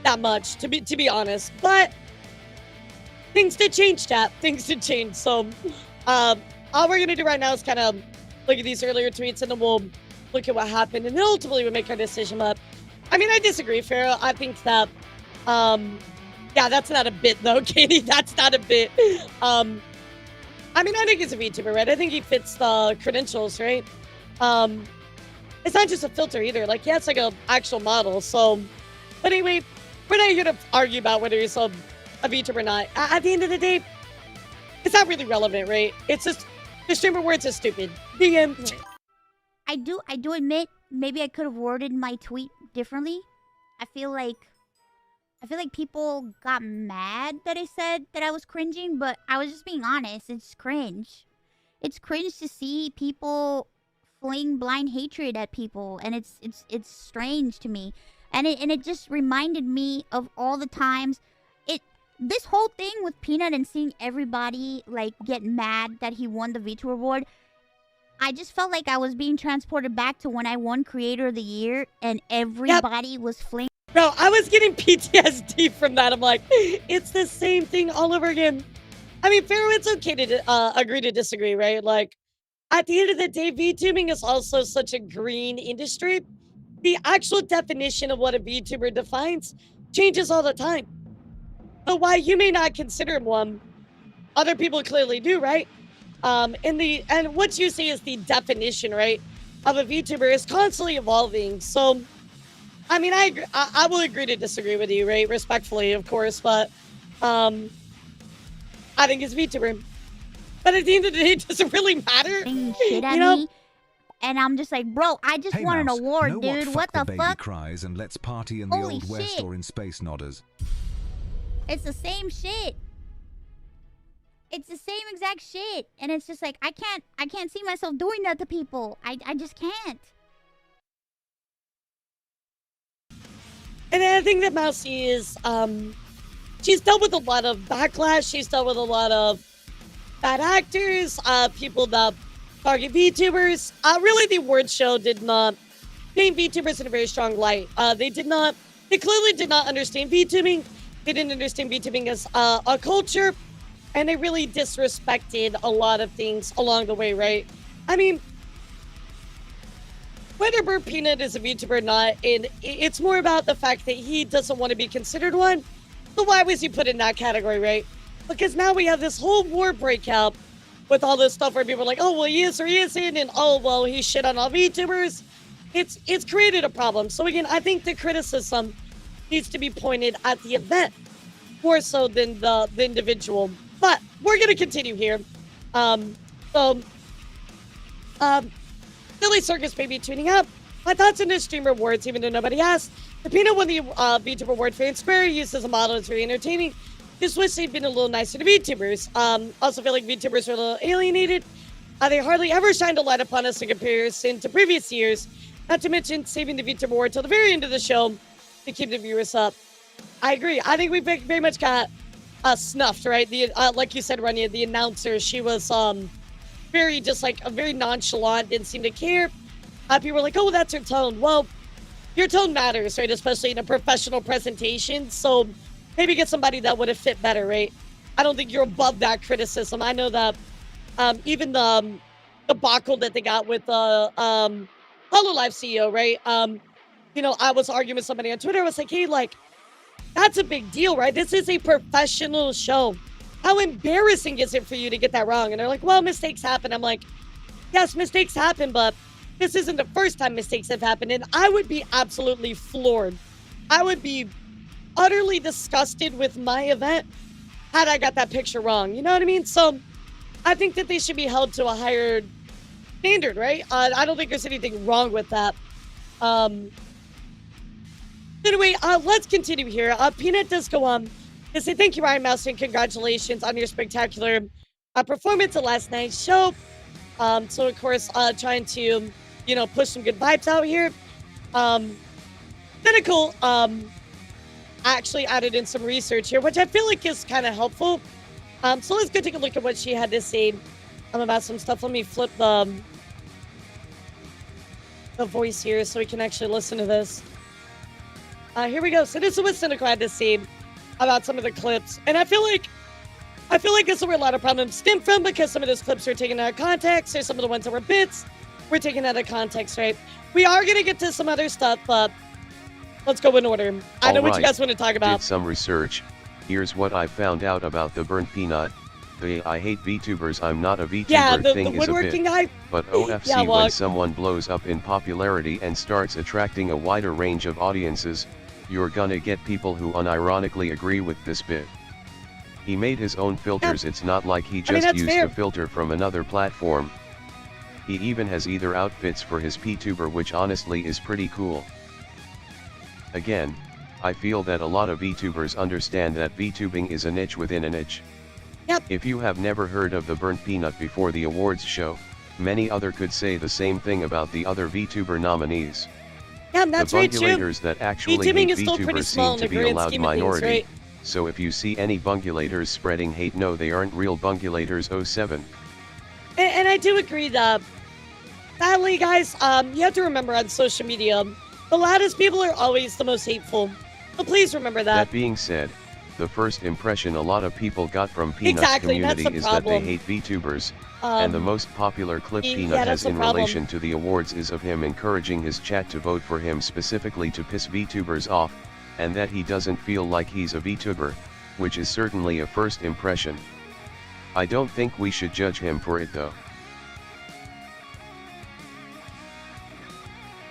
that much, to be honest. But things did change, chat. Things did change. So, all we're going to do right now is kind of look at these earlier tweets, and then we'll look at what happened. And then ultimately, we'll make our decision. But, I mean, I disagree, Farrah. I think that, yeah, that's not a bit, though, Katie. That's not a bit. I mean, I think he's a VTuber, right? I think he fits the credentials, right? It's not just a filter either. Like, he has like a actual model. So, but anyway, we're not here to argue about whether he's a VTuber or not. At the end of the day, it's not really relevant, right? It's just the streamer words are stupid. The end. I do admit maybe I could have worded my tweet differently. I feel like people got mad that I said that I was cringing, but I was just being honest. It's cringe. It's cringe to see people fling blind hatred at people, and it's strange to me. And it just reminded me of all the times this whole thing with Peanut and seeing everybody like get mad that he won the VTuber award. I just felt like I was being transported back to when I won Creator of the Year and everybody was flinging. Bro, I was getting PTSD from that. I'm like, it's the same thing all over again. I mean, Pharaoh, it's okay to agree to disagree, right? Like, at the end of the day, VTubing is also such a green industry. The actual definition of what a VTuber defines changes all the time. But why you may not consider him one, other people clearly do, right? And what you see is the definition, right, of a VTuber is constantly evolving. So, I mean, I will agree to disagree with you, right? Respectfully, of course, but I think it's VTuber. But at the end of the day, it doesn't really matter. Shit at me, and I'm just like, bro, I just won an award, dude. What the baby fuck? Cries and let's party in the Holy Old West shit. or in Space Nodders. It's the same shit. It's the same exact shit, and it's just like I can't see myself doing that to people. I just can't. And I think that Mousy is, she's dealt with a lot of backlash. She's dealt with a lot of bad actors, people that target VTubers. Really, the award show did not paint VTubers in a very strong light. They clearly did not understand VTubing. They didn't understand VTubing as a culture, and they really disrespected a lot of things along the way, right? I mean, whether Bird Peanut is a VTuber or not, it's more about the fact that he doesn't want to be considered one. So why was he put in that category, right? Because now we have this whole war breakout with all this stuff where people are like, oh, well, he is or he isn't, and oh, well, he shit on all VTubers. It's created a problem. So again, I think the criticism needs to be pointed at the event more so than the individual. But we're gonna continue here. Silly Circus Baby tuning up. My thoughts on the streamer awards, even though nobody asked. The Peanut won the VTuber award fair and square, used as a model. It's very entertaining. Just wish they'd been a little nicer to VTubers. Also feel like VTubers are a little alienated. They hardly ever shined a light upon us in comparison to previous years. Not to mention saving the VTuber award till the very end of the show to keep the viewers up. I agree. I think we very much got snuffed, right? The like you said, Rania, the announcer, she was very just like very nonchalant, didn't seem to care. People were like, oh, that's her tone. Well, your tone matters, right? Especially in a professional presentation. So maybe get somebody that would have fit better, right? I don't think you're above that criticism. I know that even the debacle that they got with the HoloLive CEO, right? I was arguing with somebody on Twitter. I was like, hey, like, that's a big deal, right? This is a professional show. How embarrassing is it for you to get that wrong? And they're like, well, mistakes happen. I'm like, yes, mistakes happen, but this isn't the first time mistakes have happened. And I would be absolutely floored. I would be utterly disgusted with my event had I got that picture wrong. You know what I mean? So I think that they should be held to a higher standard, right? I don't think there's anything wrong with that. Anyway, let's continue here. Peanut does go on to say thank you, Ironmouse, and congratulations on your spectacular performance at last night's show. So, of course, trying to, push some good vibes out here. Cynical actually added in some research here, which I feel like is kind of helpful. So let's go take a look at what she had to say about some stuff. Let me flip the voice here so we can actually listen to this. Here we go. So this is what Cynical had to say about some of the clips. And I feel like this is where a lot of problems stem from, because some of those clips are taken out of context. There's some of the ones that were bits were taken out of context, right? We are going to get to some other stuff, but let's go in order. I know what you guys want to talk about. Did some research. Here's what I found out about the burnt peanut. I hate VTubers. I'm not a VTuber. Yeah, the thing is a woodworking bit. guy. But OFC, when someone blows up in popularity and starts attracting a wider range of audiences, you're gonna get people who unironically agree with this bit. He made his own filters. It's not like he just used a filter from another platform. He even has either outfits for his PTuber, which honestly is pretty cool. Again, I feel that a lot of VTubers understand that VTubing is a niche within a niche. Yep. If you have never heard of the burnt peanut before the awards show, many other could say the same thing about the other VTuber nominees. Yeah, that's the very true. bungulators that actually hate VTubers seem to be a loud minority. Right? So if you see any bungulators spreading hate, no, they aren't real bungulators. 07. And I do agree that, sadly, guys, you have to remember on social media, the loudest people are always the most hateful. So please remember that. That being said, the first impression a lot of people got from Peanut's community is that they hate VTubers, and the most popular clip Peanut has in relation to the awards is of him encouraging his chat to vote for him specifically to piss VTubers off, and that he doesn't feel like he's a VTuber, which is certainly a first impression. I don't think we should judge him for it though.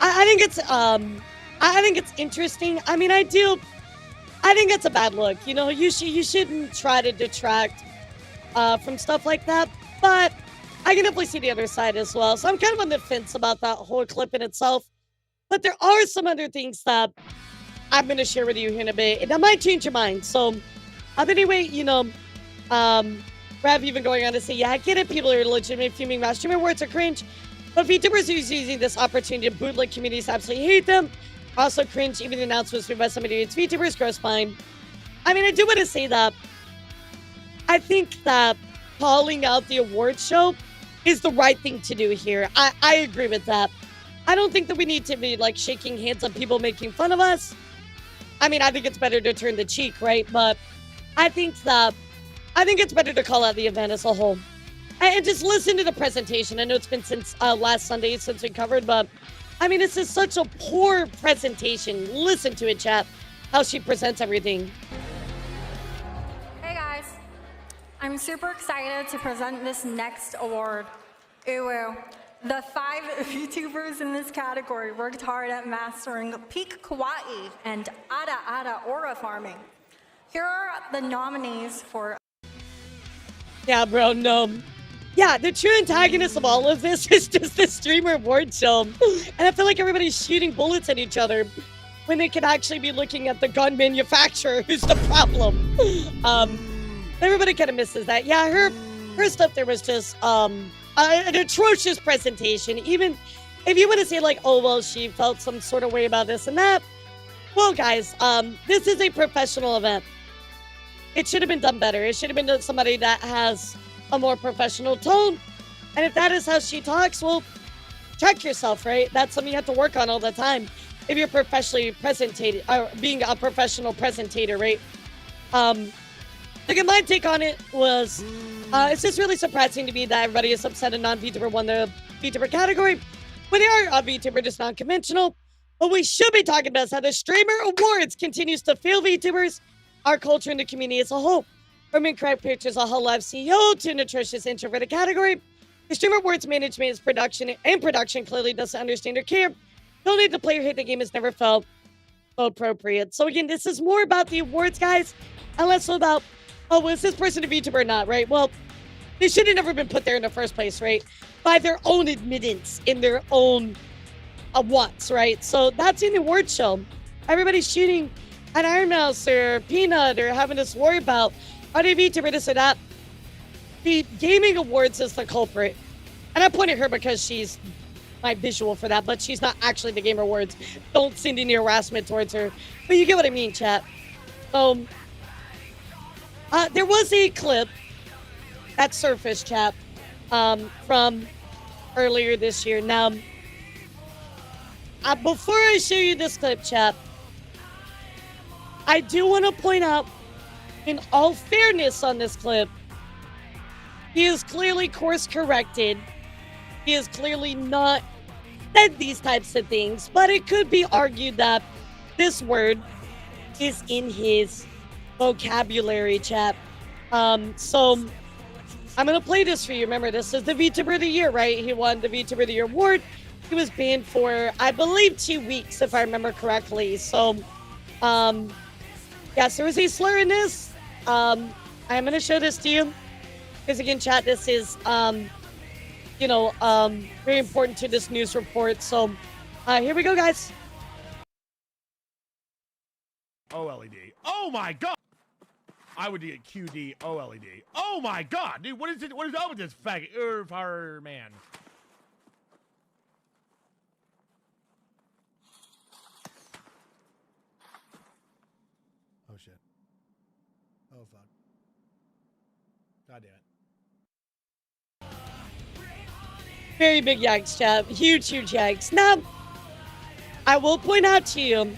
I think it's interesting. I mean, I think it's a bad look. You shouldn't try to detract from stuff like that. But I can definitely see the other side as well. So I'm kind of on the fence about that whole clip in itself. But there are some other things that I'm going to share with you here in a bit, and that might change your mind. So, anyway, Rav even going on to say, yeah, I get it. People are legitimately fuming about streamer awards are cringe. But VTubers who's using this opportunity to bootleg communities absolutely hate them. Also cringe, even the announcements made by somebody who's VTubers, gross fine. I mean, I do want to say that I think that calling out the award show is the right thing to do here. I agree with that. I don't think that we need to be like shaking hands on people making fun of us. I mean, I think it's better to turn the cheek, right? But I think it's better to call out the event as a whole. And just listen to the presentation. I know it's been since last Sunday since we covered, but I mean, this is such a poor presentation. Listen to it, chat. How she presents everything. Hey guys, I'm super excited to present this next award. Uwu. The 5 VTubers in this category worked hard at mastering peak kawaii and ara aura farming. Here are the nominees for... Yeah, bro, no. Yeah, the true antagonist of all of this is just the streamer award show. And I feel like everybody's shooting bullets at each other when they could actually be looking at the gun manufacturer who's the problem. Everybody kind of misses that. Yeah, her stuff there was just an atrocious presentation. Even if you want to say like, oh, well, she felt some sort of way about this and that. Well, guys, this is a professional event. It should have been done better. It should have been done somebody that has a more professional tone. And if that is how she talks, well, check yourself, right? That's something you have to work on all the time. If you're professionally presentated, or being a professional presentator, right? Again, my take on it was, it's just really surprising to me that everybody is upset a non-VTuber won the VTuber category. When they are a VTuber, just non-conventional. What we should be talking about is how the Streamer Awards continues to fail VTubers, our culture, and the community as a whole. From incorrect pictures of Hull Live CEO to an atrocious introverted category, the Streamer Awards management is production clearly doesn't understand or care. Don't need the player hate the game has never felt appropriate. So again, this is more about the awards, guys, and less so about, oh, was this person a VTuber or not, right? Well, they should have never been put there in the first place, right? By their own admittance in their own wants, right? So that's in the award show. Everybody's shooting an Ironmouse or Peanut or having us worry about, are they VTuber, this or that? The gaming awards is the culprit. And I point at her because she's my visual for that, but she's not actually the Gamer Awards. Don't send any harassment towards her. But you get what I mean, chat. So, there was a clip that surfaced, chat, from earlier this year. Now, before I show you this clip, chat, I do want to point out, in all fairness on this clip, he is clearly course corrected. He is clearly not said these types of things, but it could be argued that this word is in his vocabulary, chat. So I'm going to play this for you. Remember, this is the VTuber of the Year, right? He won the VTuber of the Year award. He was banned for, I believe, 2 weeks, if I remember correctly. So, yes, there was a slur in this. I'm going to show this to you. Because again, chat, this is, very important to this news report. So, here we go, guys. OLED. Oh my god! I would get QD OLED. Oh my god, dude, what is it? What is up with this faggot man? Oh shit. Oh fuck. God damn it. Very big yikes, chat. Huge, huge yikes. Now, I will point out to you,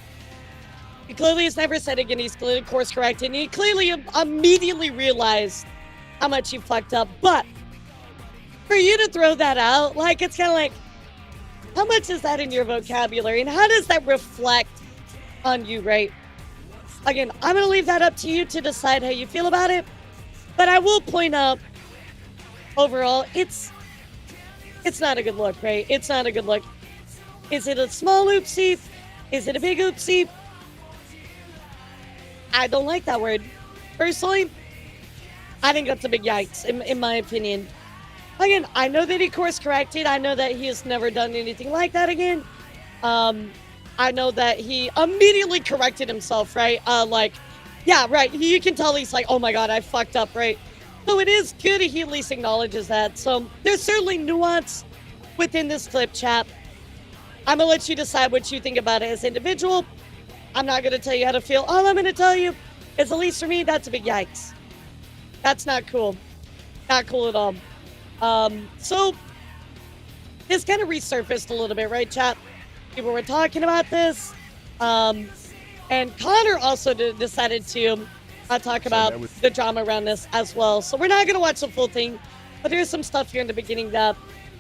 he clearly has never said again, he's clearly course corrected, and he clearly immediately realized how much he fucked up. But for you to throw that out, like, it's kind of like, how much is that in your vocabulary, and how does that reflect on you, right? Again, I'm going to leave that up to you to decide how you feel about it, but I will point out, overall, it's not a good look, right? It's not a good look. Is it a small oopsie? Is it a big oopsie? I don't like that word. Personally, I think that's a big yikes, in my opinion. Again, I know that he course corrected. I know that he has never done anything like that again. I know that he immediately corrected himself, right? Yeah, right. You can tell he's like, oh my god, I fucked up, right? So it is good he at least acknowledges that. So there's certainly nuance within this clip, chat. I'm going to let you decide what you think about it as an individual. I'm not going to tell you how to feel. All I'm going to tell you is, at least for me, that's a big yikes. That's not cool. Not cool at all. So this kind of resurfaced a little bit, right, chat? People were talking about this. And Connor also decided to talk about the drama around this as well. So we're not going to watch the full thing, but there's some stuff here in the beginning that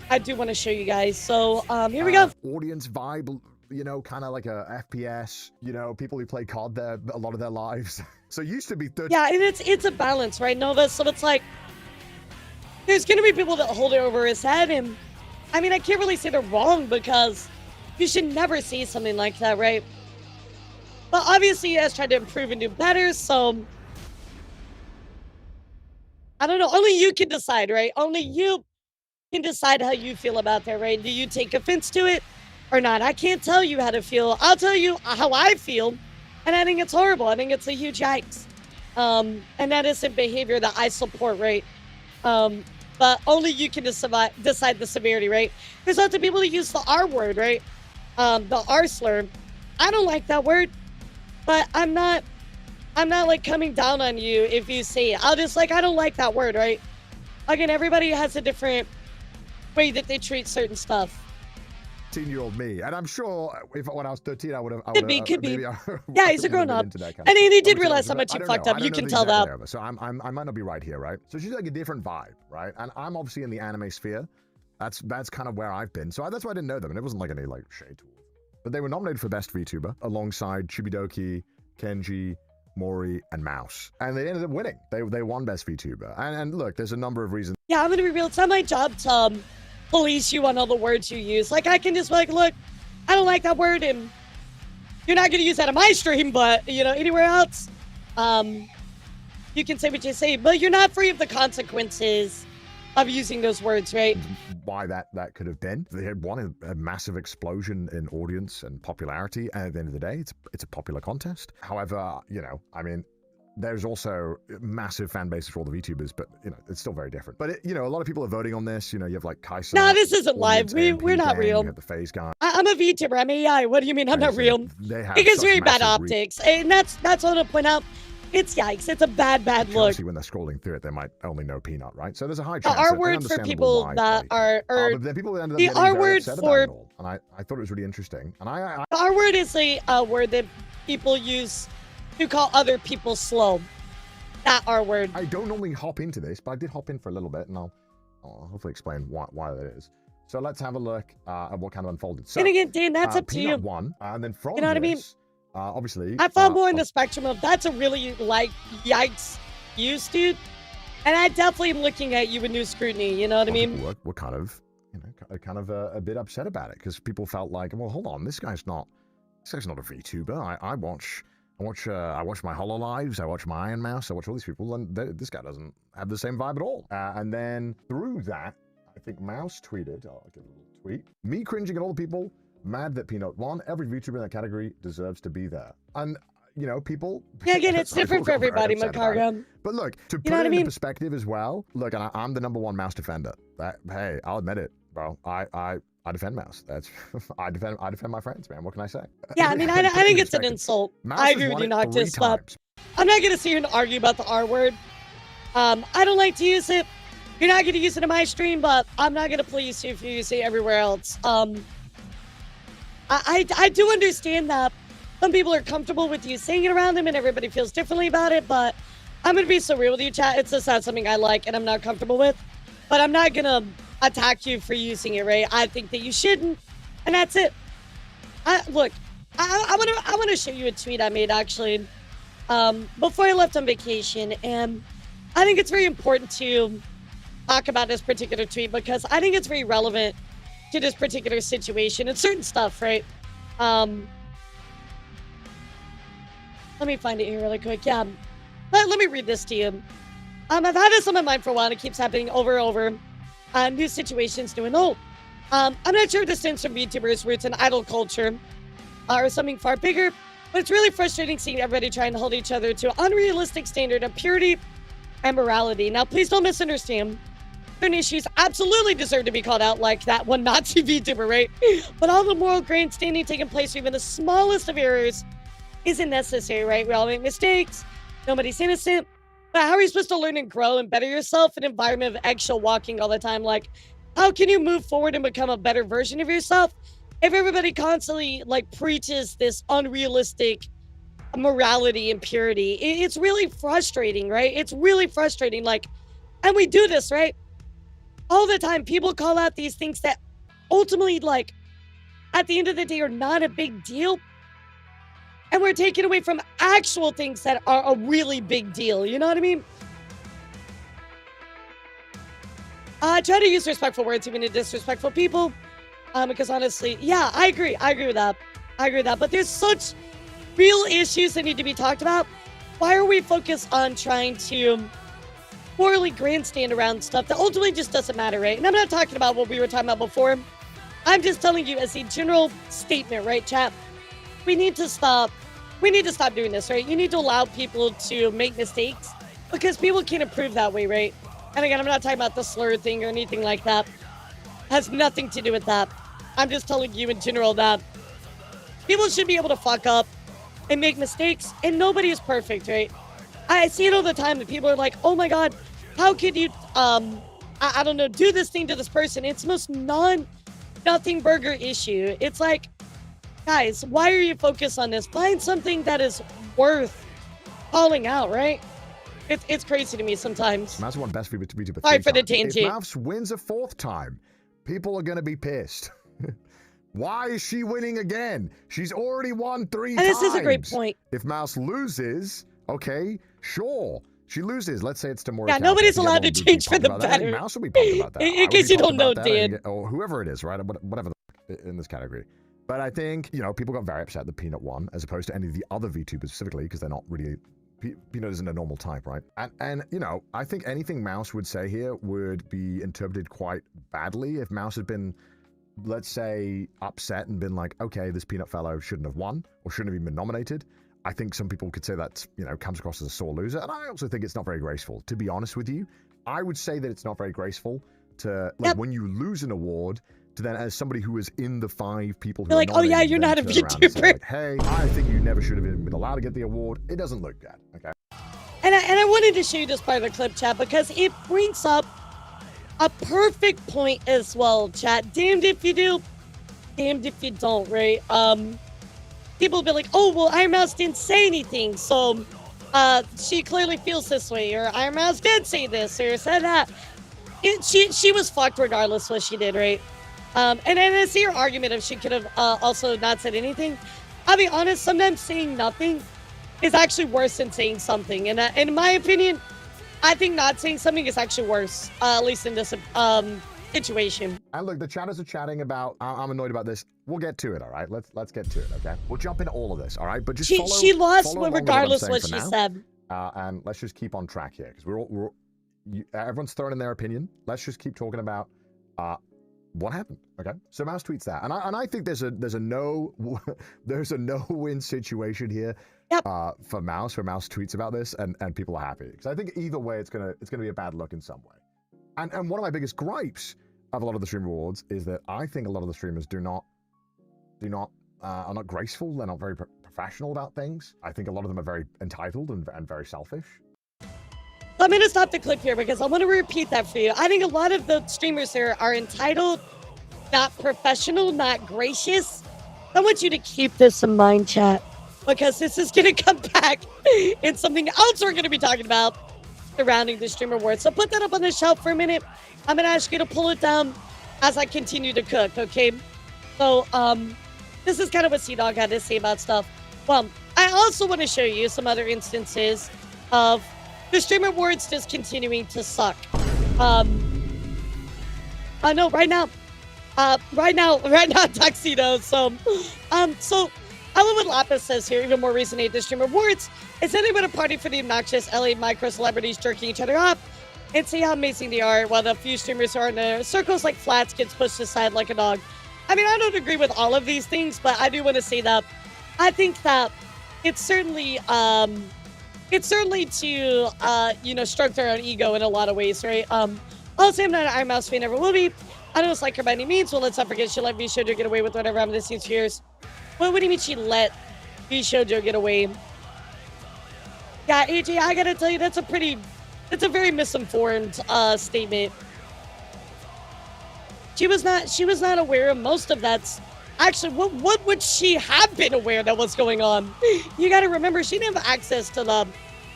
I do want to show you guys. So here we go. Audience vibe, you know, kind of like a FPS, you know, people who play COD there a lot of their lives. So it used to be 30. Yeah, and it's a balance, right, Nova? So it's like, there's going to be people that hold it over his head, and I mean, I can't really say they're wrong because you should never say something like that, right? But obviously, you guys tried to improve and do better, so I don't know. Only you can decide, right? Only you can decide how you feel about that, right? Do you take offense to it or not? I can't tell you how to feel. I'll tell you how I feel, and I think it's horrible. I think it's a huge yikes. And that isn't behavior that I support, right? But only you can decide the severity, right? There's lots of people who use the R word, right? The R slur. I don't like that word, but I'm not like coming down on you if you say it. I'll just like, I don't like that word, right? Again, everybody has a different way that they treat certain stuff. 13-year-old me, and I'm sure if when I was 13, I would have. Could be. Yeah, he's a grown up, and he did realize how much he fucked up. You can tell that. So I might not be right here, right? So she's like a different vibe, right? And I'm obviously in the anime sphere. That's kind of where I've been. So that's why I didn't know them, and it wasn't like any like shade tool. But they were nominated for Best VTuber alongside Chibidoki, Kenji, Mori, and Mouse, and they ended up winning. They won Best VTuber, and look, there's a number of reasons. Yeah, I'm gonna be real. It's not my job to police you on all the words you use. Like, I can just be like, look, I don't like that word, and you're not gonna use that on my stream, but you know, anywhere else, you can say what you say, but you're not free of the consequences of using those words, right? Why that could have been. They had won a massive explosion in audience and popularity, and at the end of the day, it's a popular contest. However, you know, I mean, there's also massive fan bases for all the VTubers, but you know, it's still very different. But you know, a lot of people are voting on this. You know, you have like Kaisa. No, this isn't live. We're not real. You have the FaZe guy. I'm a VTuber. I'm AI. What do you mean I'm not real? It gives very bad optics, and that's what I'll point out. It's yikes. It's a bad look. When they're scrolling through it, they might only know Peanut, right? So there's a high chance. The R word for people that are but people ended up the R word for. And I thought it was really interesting. And the R word is a word that people use to call other people slow. That R word. I don't normally hop into this, but I did hop in for a little bit, and I'll hopefully explain why that is. So let's have a look at what kind of unfolded. So, and again, Dan, that's up to Peanut you. Won, and then from you know what I mean? Obviously, I fall more in the spectrum of that's a really like yikes use, dude. And I definitely am looking at you with new scrutiny. You know what I mean? We're kind of, you know, a bit upset about it because people felt like, well, hold on, this guy's not a VTuber. I watch my HoloLives, I watch my Ironmouse, I watch all these people, and this guy doesn't have the same vibe at all. And then through that, I think Mouse tweeted, I'll give a little tweet, me cringing at all the people mad that Peanut won. Every VTuber in that category deserves to be there. And you know, people. Yeah, again, it's different for everybody, Makarga. But look, to put it into perspective as well. Look, and I'm the #1 Mouse defender. Hey, I'll admit it, bro. I defend Mouse. That's I defend my friends, man. What can I say? Yeah, I mean, I think it's an insult. I agree with you, Noctis, but I'm not gonna sit here and argue about the R word. I don't like to use it. You're not gonna use it in my stream, but I'm not gonna police you if you use it everywhere else. I do understand that some people are comfortable with you saying it around them and everybody feels differently about it, but I'm going to be so real with you, chat. It's just not something I like and I'm not comfortable with, but I'm not going to attack you for using it, right? I think that you shouldn't, and that's it. Look, I want to show you a tweet I made, actually, before I left on vacation, and I think it's very important to talk about this particular tweet because I think it's very relevant to this particular situation and certain stuff, right? Let me find it here really quick. Yeah, let me read this to you. I've had this on my mind for a while, and it keeps happening over and over. New situations, new and old. I'm not sure if this stems from VTubers' roots in idol culture or something far bigger, but it's really frustrating seeing everybody trying to hold each other to an unrealistic standard of purity and morality. Now, please don't misunderstand. Certain issues absolutely deserve to be called out, like that one Nazi VTuber, right? But all the moral grandstanding taking place for even the smallest of errors isn't necessary, right? We all make mistakes. Nobody's innocent. But how are you supposed to learn and grow and better yourself in an environment of eggshell walking all the time? Like, how can you move forward and become a better version of yourself if everybody constantly, like, preaches this unrealistic morality and purity? It's really frustrating, right? It's really frustrating. Like, and we do this, right? All the time. People call out these things that ultimately, like, at the end of the day are not a big deal. And we're taking away from actual things that are a really big deal. You know what I mean? Try to use respectful words even to disrespectful people. Because honestly, yeah, I agree with that. But there's such real issues that need to be talked about. Why are we focused on trying to morally grandstand around stuff that ultimately just doesn't matter, right? And I'm not talking about what we were talking about before. I'm just telling you as a general statement, right, chat? We need to stop doing this, right? You need to allow people to make mistakes because people can't improve that way, right? And again, I'm not talking about the slur thing or anything like that. Has nothing to do with that. I'm just telling you in general that people should be able to fuck up and make mistakes, and nobody is perfect, right? I see it all the time that people are like, oh my god, how could you, I don't know, do this thing to this person? It's the most nothing burger issue. It's like, guys, why are you focused on this? Find something that is worth calling out, right? It's crazy to me sometimes. Mouse won best VTuber. Sorry for the times. tangent. If Mouse wins a 4th time, people are going to be pissed. Why is she winning again? She's already won 3 times. And this is a great point. If Mouse loses, okay, sure. She loses. Let's say it's to more. Yeah, nobody's allowed to change for the better. Mouse will be pumped about that. In case you don't know, Dan. Or whoever it is, right? Whatever in this category. But I think, people got very upset that Peanut won, as opposed to any of the other VTubers specifically, because they're not really... Peanut isn't a normal type, right? And I think anything Mouse would say here would be interpreted quite badly if Mouse had been, let's say, upset and been like, okay, this Peanut fellow shouldn't have won, or shouldn't have even been nominated. I think some people could say that, comes across as a sore loser, and I also think it's not very graceful. To be honest with you, I would say that it's not very graceful to, when you lose an award, to then, as somebody who is in the 5 people who you're like, oh yeah, you're not a VTuber. Like, hey, I think you never should have been allowed to get the award. It doesn't look good, okay? And I wanted to show you this part of the clip, chat, because it brings up a perfect point as well, chat. Damned if you do, damned if you don't, right? People will be like, oh, well, Ironmouse didn't say anything, so she clearly feels this way, or Ironmouse did say this, or said that. She was fucked regardless what she did, right? And I see your argument if she could have also not said anything. I'll be honest, sometimes saying nothing is actually worse than saying something. And in my opinion, I think not saying something is actually worse, at least in this situation. And look, the chatters are chatting about, I'm annoyed about this. We'll get to it, all right? Let's get to it, okay? We'll jump into all of this, all right? But just she lost regardless what she said. And let's just keep on track here, because everyone's throwing in their opinion. Let's just keep talking about what happened. Okay, so Mouse tweets that, and I think there's a no-win situation here. Yep. For Mouse, where Mouse tweets about this, and people are happy, because I think either way it's gonna be a bad look in some way. And one of my biggest gripes of a lot of the stream awards is that I think a lot of the streamers are not graceful. They're not very professional about things. I think a lot of them are very entitled and very selfish. I'm going to stop the clip here because I want to repeat that for you. I think a lot of the streamers here are entitled, not professional, not gracious. I want you to keep this in mind, chat, because this is going to come back in something else we're going to be talking about surrounding the streamer awards. So put that up on the shelf for a minute. I'm going to ask you to pull it down as I continue to cook, okay? So, this is kind of what Sea-Dog had to say about stuff. Well, I also want to show you some other instances of the streamer awards just continuing to suck. I know right now, Tuxedo. So I love what Lapis says here. Even more reason to hate the streamer awards. Is anyone a party for the obnoxious LA micro celebrities jerking each other off and see how amazing they are, while the few streamers who are in the circles like Flats gets pushed aside like a dog? I mean, I don't agree with all of these things, but I do want to say that I think that it's certainly to stroke their own ego in a lot of ways, right? Also, I'm not an Ironmouse fan, never will be. I don't dislike her by any means. Well, let's not forget she let vShojo get away with whatever I'm listening to years. What do you mean she let vShojo get away? Yeah, AJ, I gotta tell you, that's a very misinformed statement. She was not aware of most of that. Actually, what would she have been aware that was going on? You got to remember, she didn't have access to the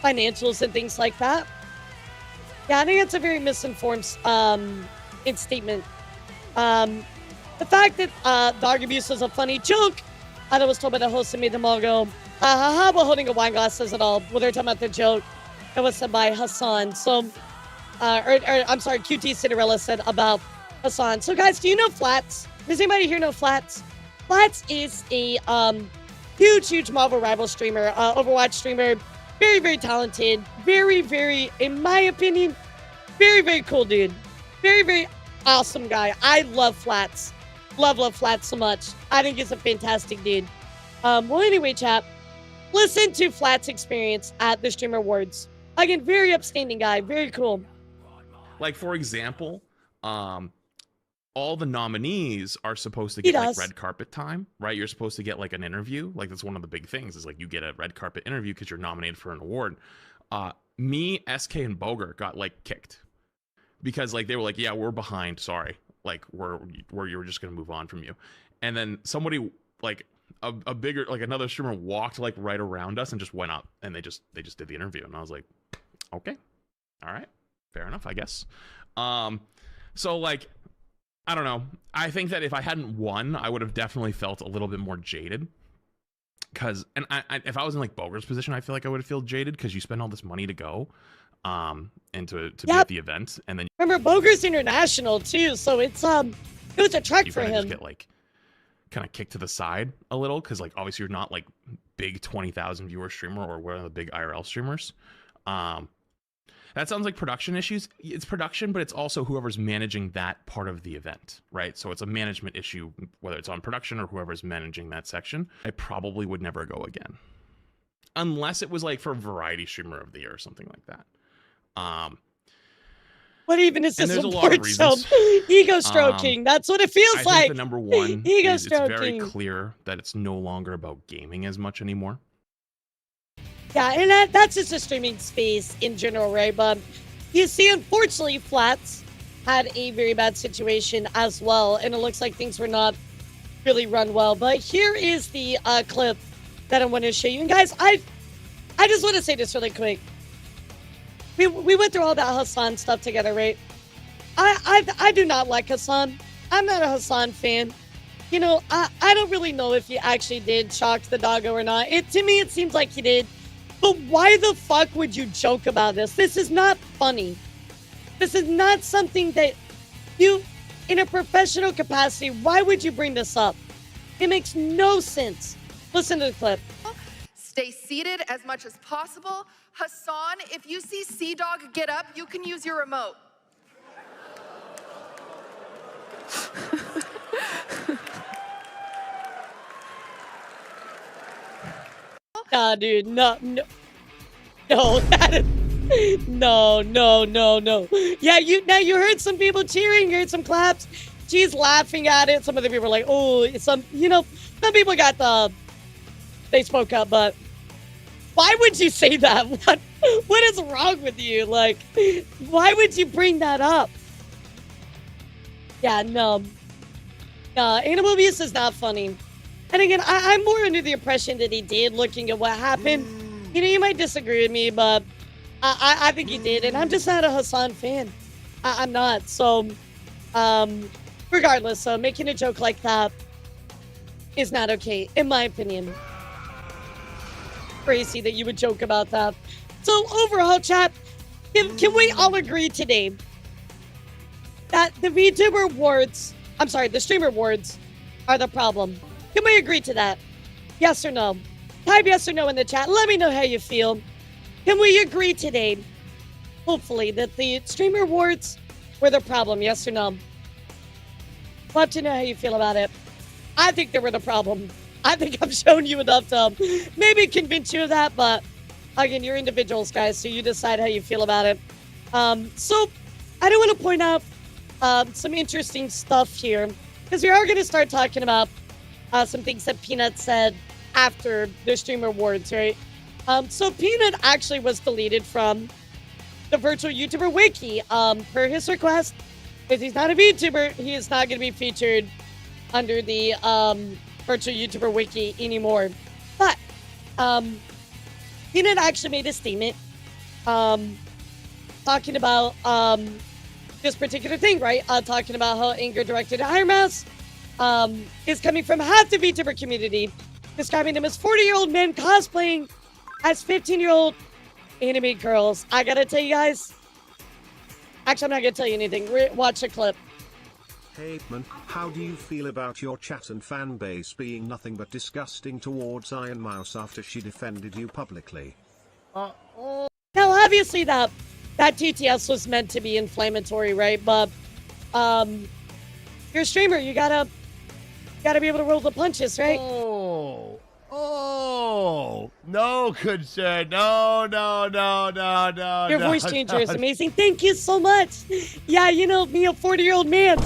financials and things like that. Yeah, I think it's a very misinformed statement. The fact that dog abuse was a funny joke, I was told by the host and made them all go, ha ha ha, while holding a wine glass says it all. Well, they're talking about the joke that was said by Hassan. So, or I'm sorry, QT Cinderella said about Hassan. So guys, do you know Flats? Does anybody here know Flats? Flats is a huge Marvel Rival streamer, Overwatch streamer, very talented, very, in my opinion, very cool dude, very awesome guy. I love Flats, love Flats so much. I think he's a fantastic dude. Well, anyway, chat, listen to Flats' experience at the Streamer Awards. Again, very upstanding guy, very cool. Like, for example, all the nominees are supposed to get like red carpet time, right? You're supposed to get like an interview. Like, that's one of the big things is like you get a red carpet interview because you're nominated for an award. Me, SK, and Boger got like kicked because like they were like, yeah, we're behind. Sorry. Like you're just going to move on from you. And then somebody like a bigger, like another streamer walked like right around us and just went up and they just did the interview. And I was like, okay, all right, fair enough, I guess. So like, I don't know. I think that if I hadn't won, I would have definitely felt a little bit more jaded. Cause, and if I was in like Boger's position, I feel like I would feel jaded because you spend all this money to go, and to be at the event, and then remember Boger's international too, so it's it was a trek for him. Just get like kind of kicked to the side a little because like obviously you're not like big 20,000 viewer streamer or one of the big IRL streamers. That sounds like production issues. It's production, but it's also whoever's managing that part of the event, right? So it's a management issue, whether it's on production or whoever's managing that section. I probably would never go again. Unless it was like for Variety Streamer of the Year or something like that. What even is this? There's a lot of reasons. Ego stroking. That's what it feels like. I think the number one ego is stroking. It's very clear that it's no longer about gaming as much anymore. Yeah, and that's just a streaming space in general, right? But you see, unfortunately, Flats had a very bad situation as well, and it looks like things were not really run well. But here is the clip that I want to show you. And guys, I just want to say this really quick. We went through all that Hassan stuff together, right? I do not like Hassan. I'm not a Hassan fan. You know, I don't really know if he actually did shock the doggo or not. To me, it seems like he did. But why the fuck would you joke about this? This is not funny. This is not something that you, in a professional capacity, why would you bring this up? It makes no sense. Listen to the clip. Stay seated as much as possible. Hassan, if you see Sea Dog get up, you can use your remote. Nah, dude, no, that is, no. Yeah, you heard some people cheering, you heard some claps. She's laughing at it. Some of the people were like, oh, some people got they spoke up, but why would you say that? What is wrong with you? Like, why would you bring that up? Yeah, no. Animal abuse is not funny. And again, I'm more under the impression that he did, looking at what happened. You know, you might disagree with me, but I think he did. And I'm just not a Hassan fan. I'm not. So, regardless, making a joke like that is not okay, in my opinion. Crazy that you would joke about that. So, overall, chat, can we all agree today that the VTuber awards, the Streamer Awards are the problem? Can we agree to that? Yes or no? Type yes or no in the chat. Let me know how you feel. Can we agree today, hopefully, that the Streamer Awards were the problem? Yes or no? Love to know how you feel about it. I think they were the problem. I think I've shown you enough to maybe convince you of that, but again, you're individuals, guys, so you decide how you feel about it. So I do want to point out some interesting stuff here, because we are going to start talking about some things that Peanut said after the Streamer Awards, right? So Peanut actually was deleted from the Virtual YouTuber Wiki per his request. Because he's not a VTuber, he is not going to be featured under the Virtual YouTuber Wiki anymore. But Peanut actually made a statement talking about this particular thing, right? Talking about how anger directed at Ironmouse is coming from half the VTuber community, describing them as 40-year-old men cosplaying as 15-year-old anime girls. I gotta tell you guys, Actually, I'm not gonna tell you anything. Watch the clip. Hey man, how do you feel about your chat and fan base being nothing but disgusting towards Ironmouse after she defended you publicly? Now, obviously, that TTS was meant to be inflammatory, right? But you're a streamer. You gotta be able to roll the punches, right? Oh, no, good sir. No. Your voice changer is amazing. Thank you so much. Yeah, you know, me, a 40-year-old man.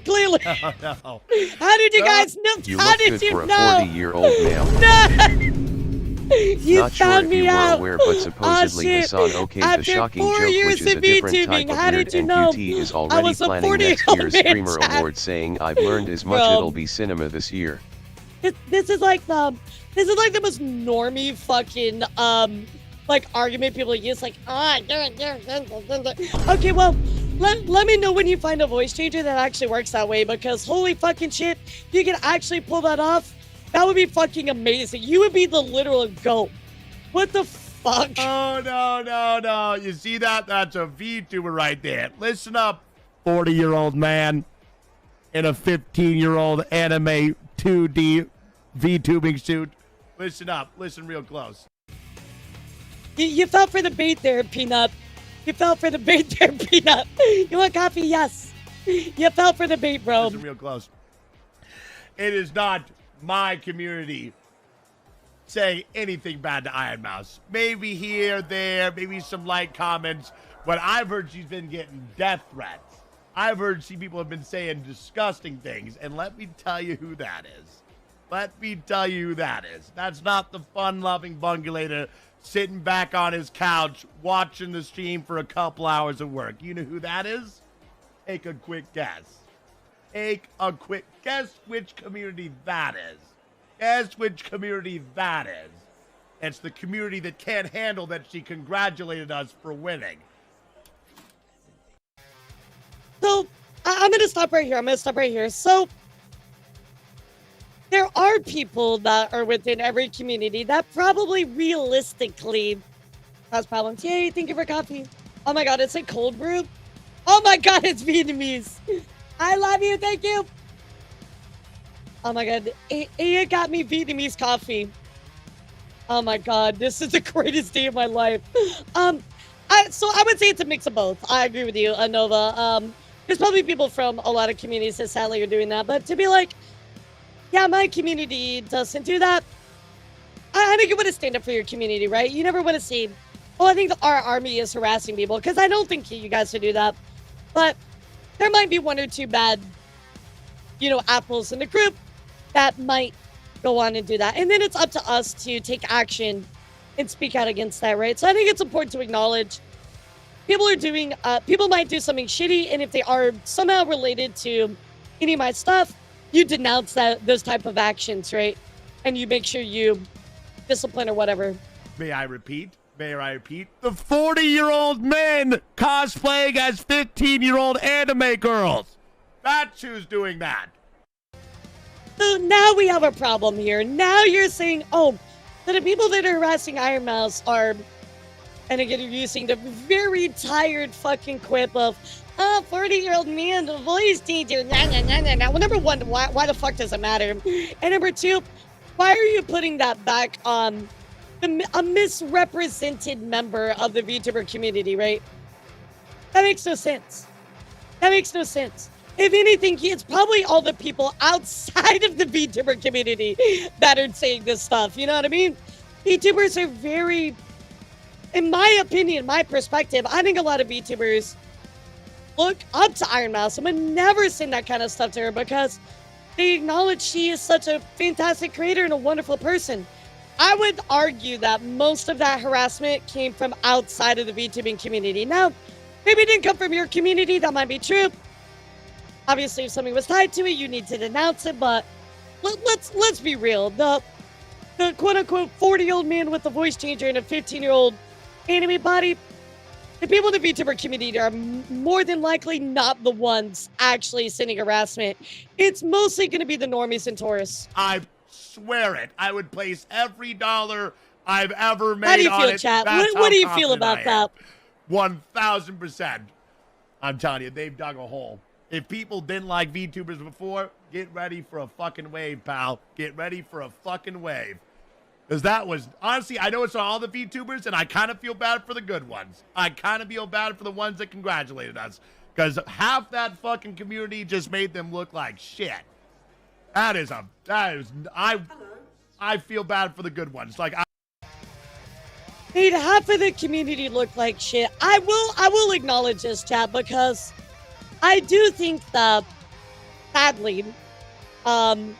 Clearly. No. How did you guys know? You How look did good you for a know? 40-year-old male. No. You Not sure found if me you out. were aware, but supposedly shit. Hassan okayed the After shocking 4 joke, years which is of a different type VTubing, of how weird, did you and know QT is I already was a planning next 40-year-old year's man, Streamer chat? Award, saying, I've learned as much, Bro. it'll be cinema this year. This is like the most normie fucking like argument people use, like okay, well, let me know when you find a voice changer that actually works that way, because holy fucking shit, if you can actually pull that off, that would be fucking amazing. You would be the literal GOAT. What the fuck? Oh, no. You see that? That's a VTuber right there. Listen up, 40-year-old man in a 15-year-old anime 2D VTubing suit. Listen up. Listen real close. You fell for the bait there, Peanut. You fell for the bait there, Peanut. You want coffee? Yes. You fell for the bait, bro. Listen real close. It is not my community saying anything bad to Ironmouse. Maybe here, there, maybe some light comments, but I've heard she's been getting death threats. I've heard people have been saying disgusting things, and let me tell you who that is. That's not the fun-loving bungulator sitting back on his couch watching the stream for a couple hours of work. You know who that is? Take a quick guess. Guess which community that is. It's the community that can't handle that she congratulated us for winning. So, I'm going to stop right here. So, there are people that are within every community that probably realistically has problems. Yay, thank you for coffee. Oh my god, it's a cold brew? Oh my god, it's Vietnamese. I love you, thank you. Oh my god, Aya got me Vietnamese coffee. Oh my god, this is the greatest day of my life. So I would say it's a mix of both. I agree with you, Anova. There's probably people from a lot of communities that sadly are doing that, but to be like, yeah, my community doesn't do that. I think you want to stand up for your community, right? You never want to see, I think our army is harassing people, because I don't think you guys should do that. But there might be one or two bad, apples in the group that might go on and do that. And then it's up to us to take action and speak out against that, right? So I think it's important to acknowledge people might do something shitty, and if they are somehow related to any of my stuff, you denounce those type of actions, right? And you make sure you discipline or whatever. May I repeat? The 40-year-old men cosplaying as 15-year-old anime girls. That's who's doing that. So now we have a problem here. Now you're saying, that the people that are harassing Ironmouse are, and again, you're using the very tired fucking quip of, 40-year-old man, the voice changer, nah. Well, number one, why the fuck does it matter? And number two, why are you putting that back on a misrepresented member of the VTuber community, right? That makes no sense. If anything, it's probably all the people outside of the VTuber community that are saying this stuff, you know what I mean? VTubers are very, in my opinion, my perspective, I think a lot of VTubers look up to Ironmouse. I would never send that kind of stuff to her because they acknowledge she is such a fantastic creator and a wonderful person. I would argue that most of that harassment came from outside of the VTubing community. Now, maybe it didn't come from your community. That might be true. Obviously, if something was tied to it, you need to denounce it. But let's be real. The quote-unquote 40-year-old man with a voice changer and a 15-year-old anime body, the people in the VTuber community are more than likely not the ones actually sending harassment. It's mostly going to be the normies and tourists. I swear it. I would place every dollar I've ever made How do you on feel, it. chat? That's What do you how feel confident about I that? am. 1,000%. I'm telling you, they've dug a hole. If people didn't like VTubers before, get ready for a fucking wave, pal. Get ready for a fucking wave. Because that was, honestly, I know it's not all the VTubers, and I kind of feel bad for the good ones. I kind of feel bad for the ones that congratulated us. Because half that fucking community just made them look like shit. I feel bad for the good ones. Like, Made half of the community look like shit. I will acknowledge this, chat, because I do think that, sadly, the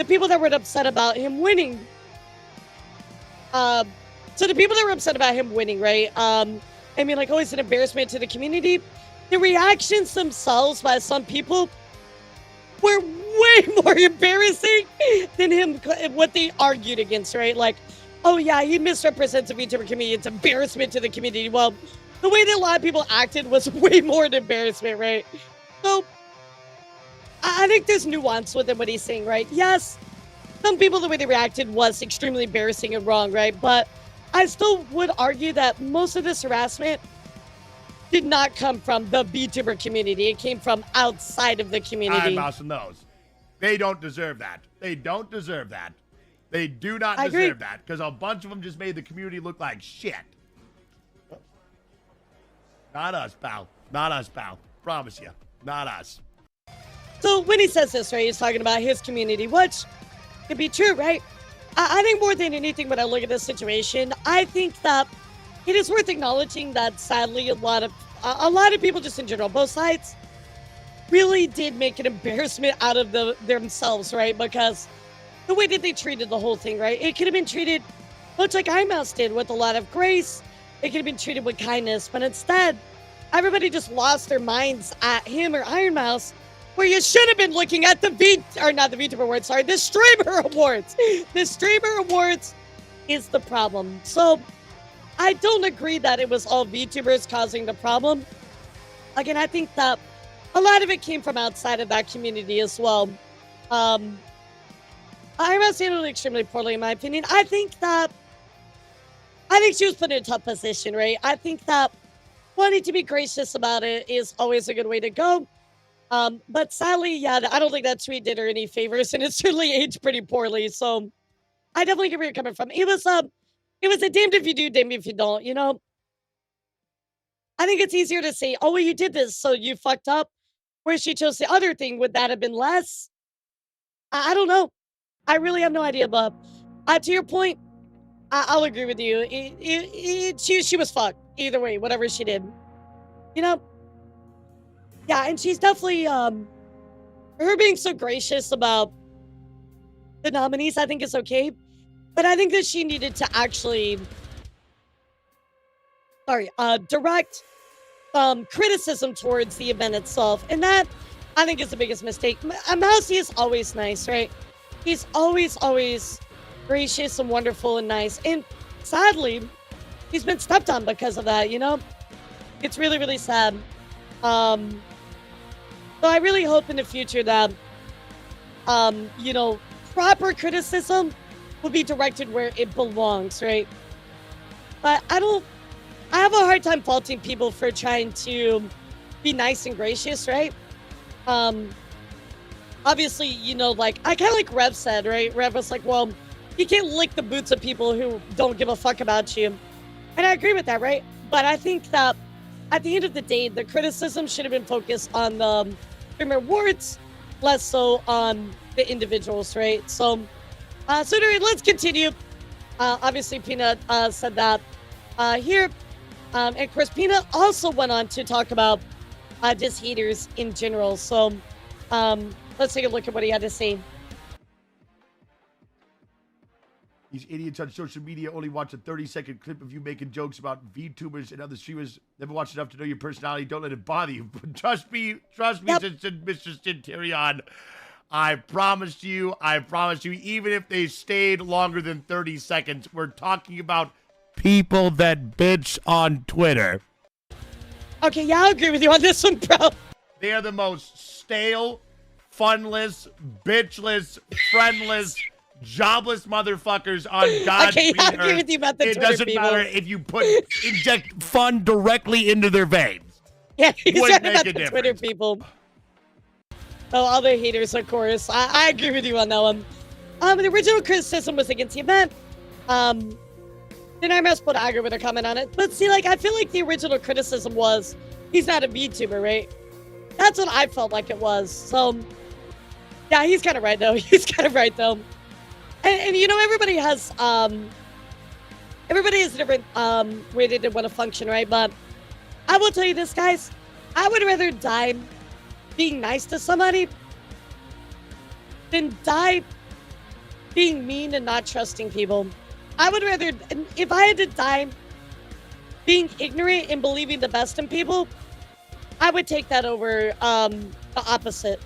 people that were upset about him winning, so the people that were upset about him winning, right? I mean, like, always an embarrassment to the community. The reactions themselves by some people were way more embarrassing than him, what they argued against, right? Like, oh yeah, he misrepresents the VTuber community. It's embarrassment to the community. Well, the way that a lot of people acted was way more an embarrassment, right? So, I think there's nuance within what he's saying, right? Yes, some people, the way they reacted was extremely embarrassing and wrong, right? But I still would argue that most of this harassment did not come from the VTuber community. It came from outside of the community. Ironmouse and those. They don't deserve that. They don't deserve that. They do not I agree. deserve that. Because a bunch of them just made the community look like shit. Not us, pal. Not us, pal. Promise you. Not us. So when he says this, right, he's talking about his community, which could be true, right? I think more than anything, when I look at this situation, I think that it is worth acknowledging that sadly a lot of people just in general, both sides, really did make an embarrassment out of themselves, right? Because the way that they treated the whole thing, right? It could have been treated much like Ironmouse did, with a lot of grace. It could have been treated with kindness, but instead, everybody just lost their minds at him or Ironmouse, where you should have been looking at the VTuber Awards, sorry, the Streamer Awards. The Streamer Awards is the problem. So, I don't agree that it was all VTubers causing the problem. Again, I think that a lot of it came from outside of that community as well. Ironmouse handled it extremely poorly, in my opinion. I think she was put in a tough position, right? I think that wanting to be gracious about it is always a good way to go. But sadly, yeah, I don't think that tweet did her any favors, and it certainly aged pretty poorly. So I definitely get where you're coming from. It was a damned if you do, damned if you don't, you know? I think it's easier to say, oh, well, you did this, so you fucked up. Where she chose the other thing, would that have been less? I don't know. I really have no idea, but to your point, I'll agree with you. She was fucked either way, whatever she did. You know? Yeah, and she's definitely, her being so gracious about the nominees, I think is okay. But I think that she needed to actually, direct criticism towards the event itself. And that, I think, is the biggest mistake. Mousy is always nice, right? He's always gracious and wonderful and nice. And sadly, he's been stepped on because of that, you know? It's really, really sad. So I really hope in the future that, you know, proper criticism will be directed where it belongs, right? But I have a hard time faulting people for trying to be nice and gracious, right? Obviously, you know, like, I kind of like Rev said, right? Rev was like, well, you can't lick the boots of people who don't give a fuck about you. And I agree with that, right? But I think that at the end of the day, the criticism should have been focused on the Streamer Awards, less so on the individuals, right? So anyway, let's continue. Obviously, Peanut said that here. And of course, Peanut also went on to talk about just haters in general. So let's take a look at what he had to say. These idiots on social media only watch a 30-second clip of you making jokes about VTubers and other streamers. Never watched enough to know your personality. Don't let it bother you. Trust me, yep. Mr. Centurion. I promise you, even if they stayed longer than 30 seconds, we're talking about people that bitch on Twitter. Okay, yeah, I'll agree with you on this one, bro. They are the most stale, funless, bitchless, friendless, jobless motherfuckers on God's Okay, yeah, I green agree earth. with you about the It Twitter doesn't people. matter if you inject fun directly into their veins. Yeah, he's Wouldn't right about make the a Twitter difference. people. Oh, other haters, of course. I agree with you on that one. The original criticism was against the event. Then Ironmouse put aggro with a comment on it. But see, like, I feel like the original criticism was he's not a VTuber, right? That's what I felt like it was. So, yeah, he's kind of right, though. He's kind of right, though. And you know, everybody has a different way they want to function, right? But I will tell you this, guys. I would rather die being nice to somebody than die being mean and not trusting people. I would rather, if I had to die being ignorant and believing the best in people, I would take that over the opposite.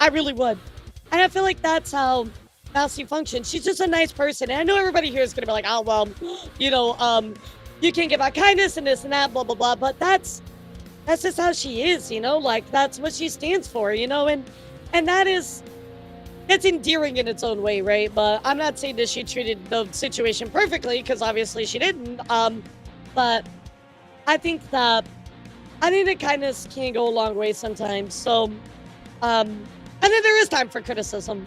I really would. And I feel like that's how Mousy functions. She's just a nice person. And I know everybody here is going to be like, oh, well, you know, you can't give out kindness and this and that, blah, blah, blah. But that's just how she is, you know? Like, that's what she stands for, you know? And it's endearing in its own way, right? But I'm not saying that she treated the situation perfectly, because obviously she didn't. But I think that kindness can go a long way sometimes. So, and then there is time for criticism.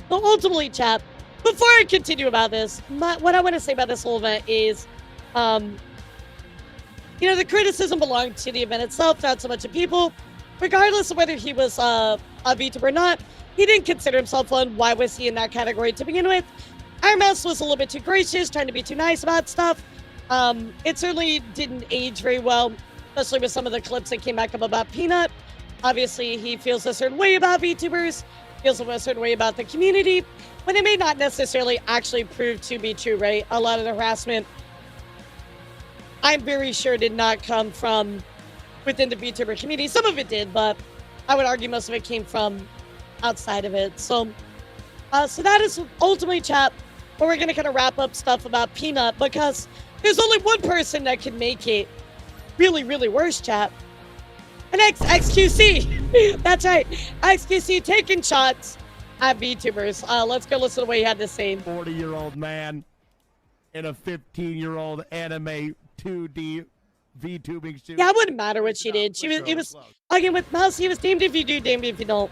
So ultimately, chat, before I continue about this, what I want to say about this whole event is, you know, the criticism belonged to the event itself, not so much of people. Regardless of whether he was a VTuber or not, he didn't consider himself one. Why was he in that category to begin with? Ironmouse was a little bit too gracious, trying to be too nice about stuff. It certainly didn't age very well, especially with some of the clips that came back up about Peanut. Obviously, he feels a certain way about VTubers, feels a certain way about the community, when it may not necessarily actually prove to be true, right? A lot of the harassment, I'm very sure, did not come from within the VTuber community. Some of it did, but I would argue most of it came from outside of it. So that is ultimately, chat, where we're going to kind of wrap up stuff about Peanut, because there's only one person that can make it really, really worse, chat. And XQC. That's right. XQC taking shots at VTubers. Let's go listen to what he had to say. 40-year-old man in a 15-year-old anime 2D VTubing suit. Yeah, it wouldn't matter what she did. It was again with Mouse. He was damned if you do, damned if you don't.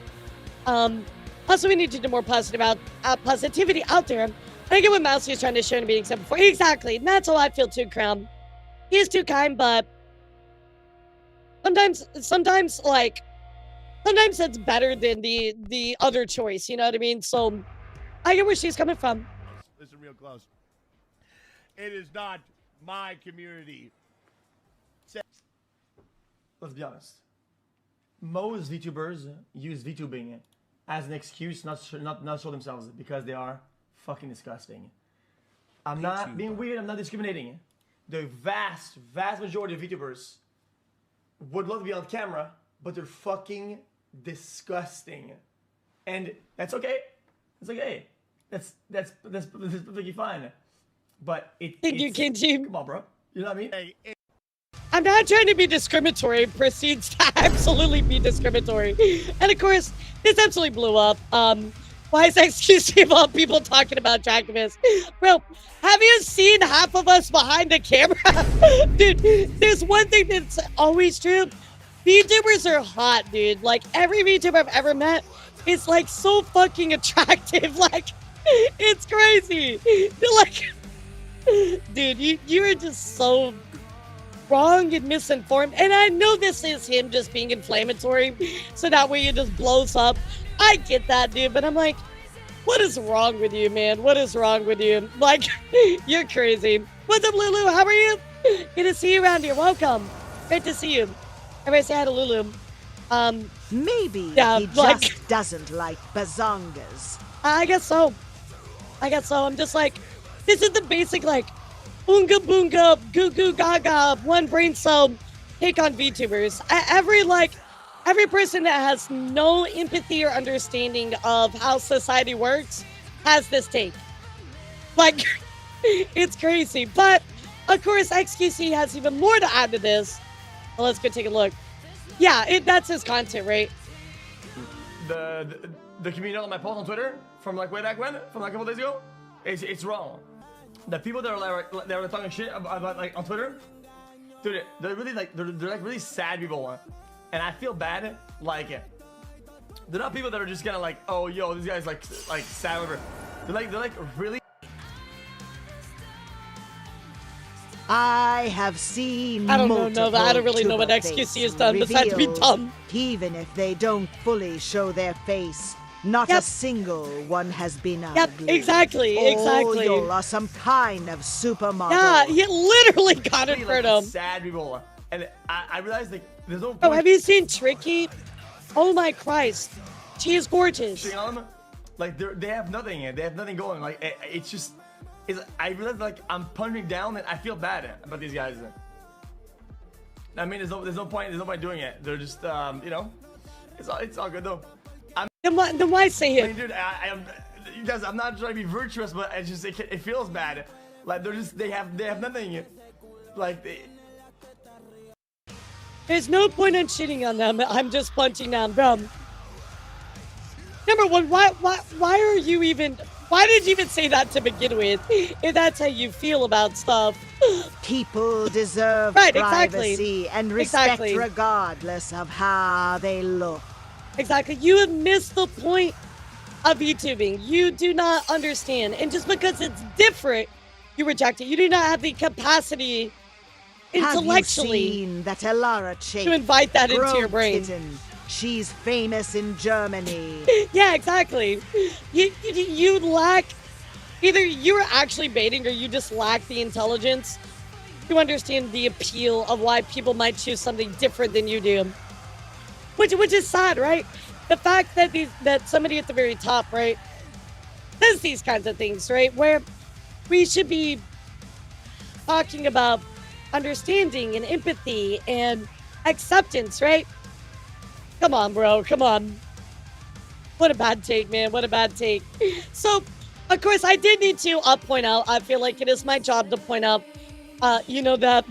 Also, we need to do more positivity out there. And again, with Mouse, he's trying to show and be accepted for. Exactly, and that's how I feel too, Crown. He is too kind, but sometimes it's better than the other choice. You know what I mean? So I get where she's coming from. Listen real close. It is not my community. Let's be honest. Most VTubers use VTubing as an excuse not show themselves because they are fucking disgusting. I'm not being weird. I'm not discriminating. The vast majority of VTubers would love to be on camera, but they're fucking disgusting, and that's okay. It's okay. That's perfectly fine. But come on, bro. You know what I mean? I'm not trying to be discriminatory. It proceeds to absolutely be discriminatory. And of course, this absolutely blew up. Why is XQC about people talking about attractiveness? Bro, have you seen half of us behind the camera? Dude, there's one thing that's always true. VTubers are hot, dude. Like, every VTuber I've ever met is, like, so fucking attractive. Like, it's crazy. You're like, dude, you are just so wrong and misinformed. And I know this is him just being inflammatory, so that way it just blows up. I get that, dude, but I'm like, what is wrong with you, man? What is wrong with you? Like, you're crazy. What's up, Lulu? How are you? Good to see you around here. Welcome. Great to see you. Everybody say hi to Lulu. Maybe he just doesn't like bazongas. I guess so. I'm just like, this is the basic, like, oonga boonga, goo goo gaga, one brain cell take on VTubers. Every person that has no empathy or understanding of how society works has this take. Like, it's crazy. But, of course, XQC has even more to add to this. Well, let's go take a look. Yeah, that's his content, right? The community on my post on Twitter from like way back when, from like a couple days ago, it's wrong. The people that are talking shit about like on Twitter, dude, they're really like they're like really sad people, and I feel bad. Like, they're not people that are just gonna like, oh yo, this guy's like sad over. They're like really. I have seen I don't know, multiple I don't really know what tuber XQC has faces done besides be revealed, dumb. Even if they don't fully show their face, not a single one has been ugly. exactly, exactly. All y'all are some kind of supermodel. Yeah, he literally got it for them. Sad people, and I realized like there's no point. Oh, have you seen Tricky? Oh my Christ, she is gorgeous. Like they have nothing. They have nothing going. Like it's just. I realize like I'm punching down and I feel bad about these guys. I mean, there's no point doing it. They're just you know, it's all good though. Then why say it? I mean, dude, you guys, I'm not trying to be virtuous, but it's just it feels bad. Like they have nothing. Like there's no point in shitting on them. I'm just punching down them. Number one, why are you even? Why did you even say that to begin with? If that's how you feel about stuff. People deserve privacy and respect regardless of how they look. Exactly. You have missed the point of YouTubing. You do not understand. And just because it's different, you reject it. You do not have the capacity intellectually have you seen that elara chick to invite that into your brain. Kitten? She's famous in Germany. Yeah, exactly. You lack, either you're actually baiting or you just lack the intelligence to understand the appeal of why people might choose something different than you do. Which is sad, right? The fact that that somebody at the very top, right, says these kinds of things, right? Where we should be talking about understanding and empathy and acceptance, right? Come on, bro. Come on. What a bad take, man. What a bad take. So, of course, I did need to point out, I feel like it is my job to point out, you know, that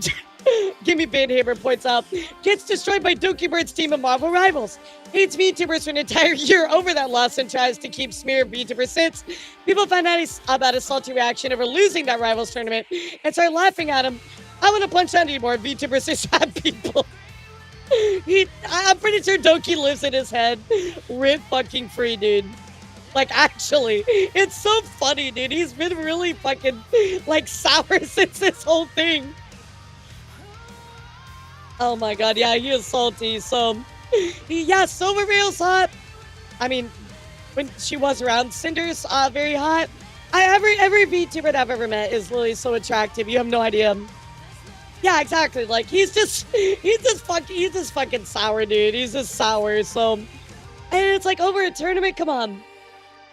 Gimme Bandhammer points out, gets destroyed by Doki Bird's team of Marvel rivals. Hates VTubers for an entire year over that loss and tries to keep smear VTubers since. People found out about his salty reaction over losing that rivals tournament and started laughing at him. I want to punch down anymore. VTubers are sad people. I'm pretty sure Doki lives in his head. Rip fucking free, dude. Like, actually, it's so funny, dude. He's been really fucking, like, sour since this whole thing. Oh my god, yeah, he is salty. So, yeah, Silver Veil's hot. I mean, when she was around, Cinder's very hot. Every VTuber I've ever met is literally so attractive. You have no idea. Yeah, exactly. Like, he's just fucking sour, dude. He's just sour. So, and it's like over a tournament. Come on,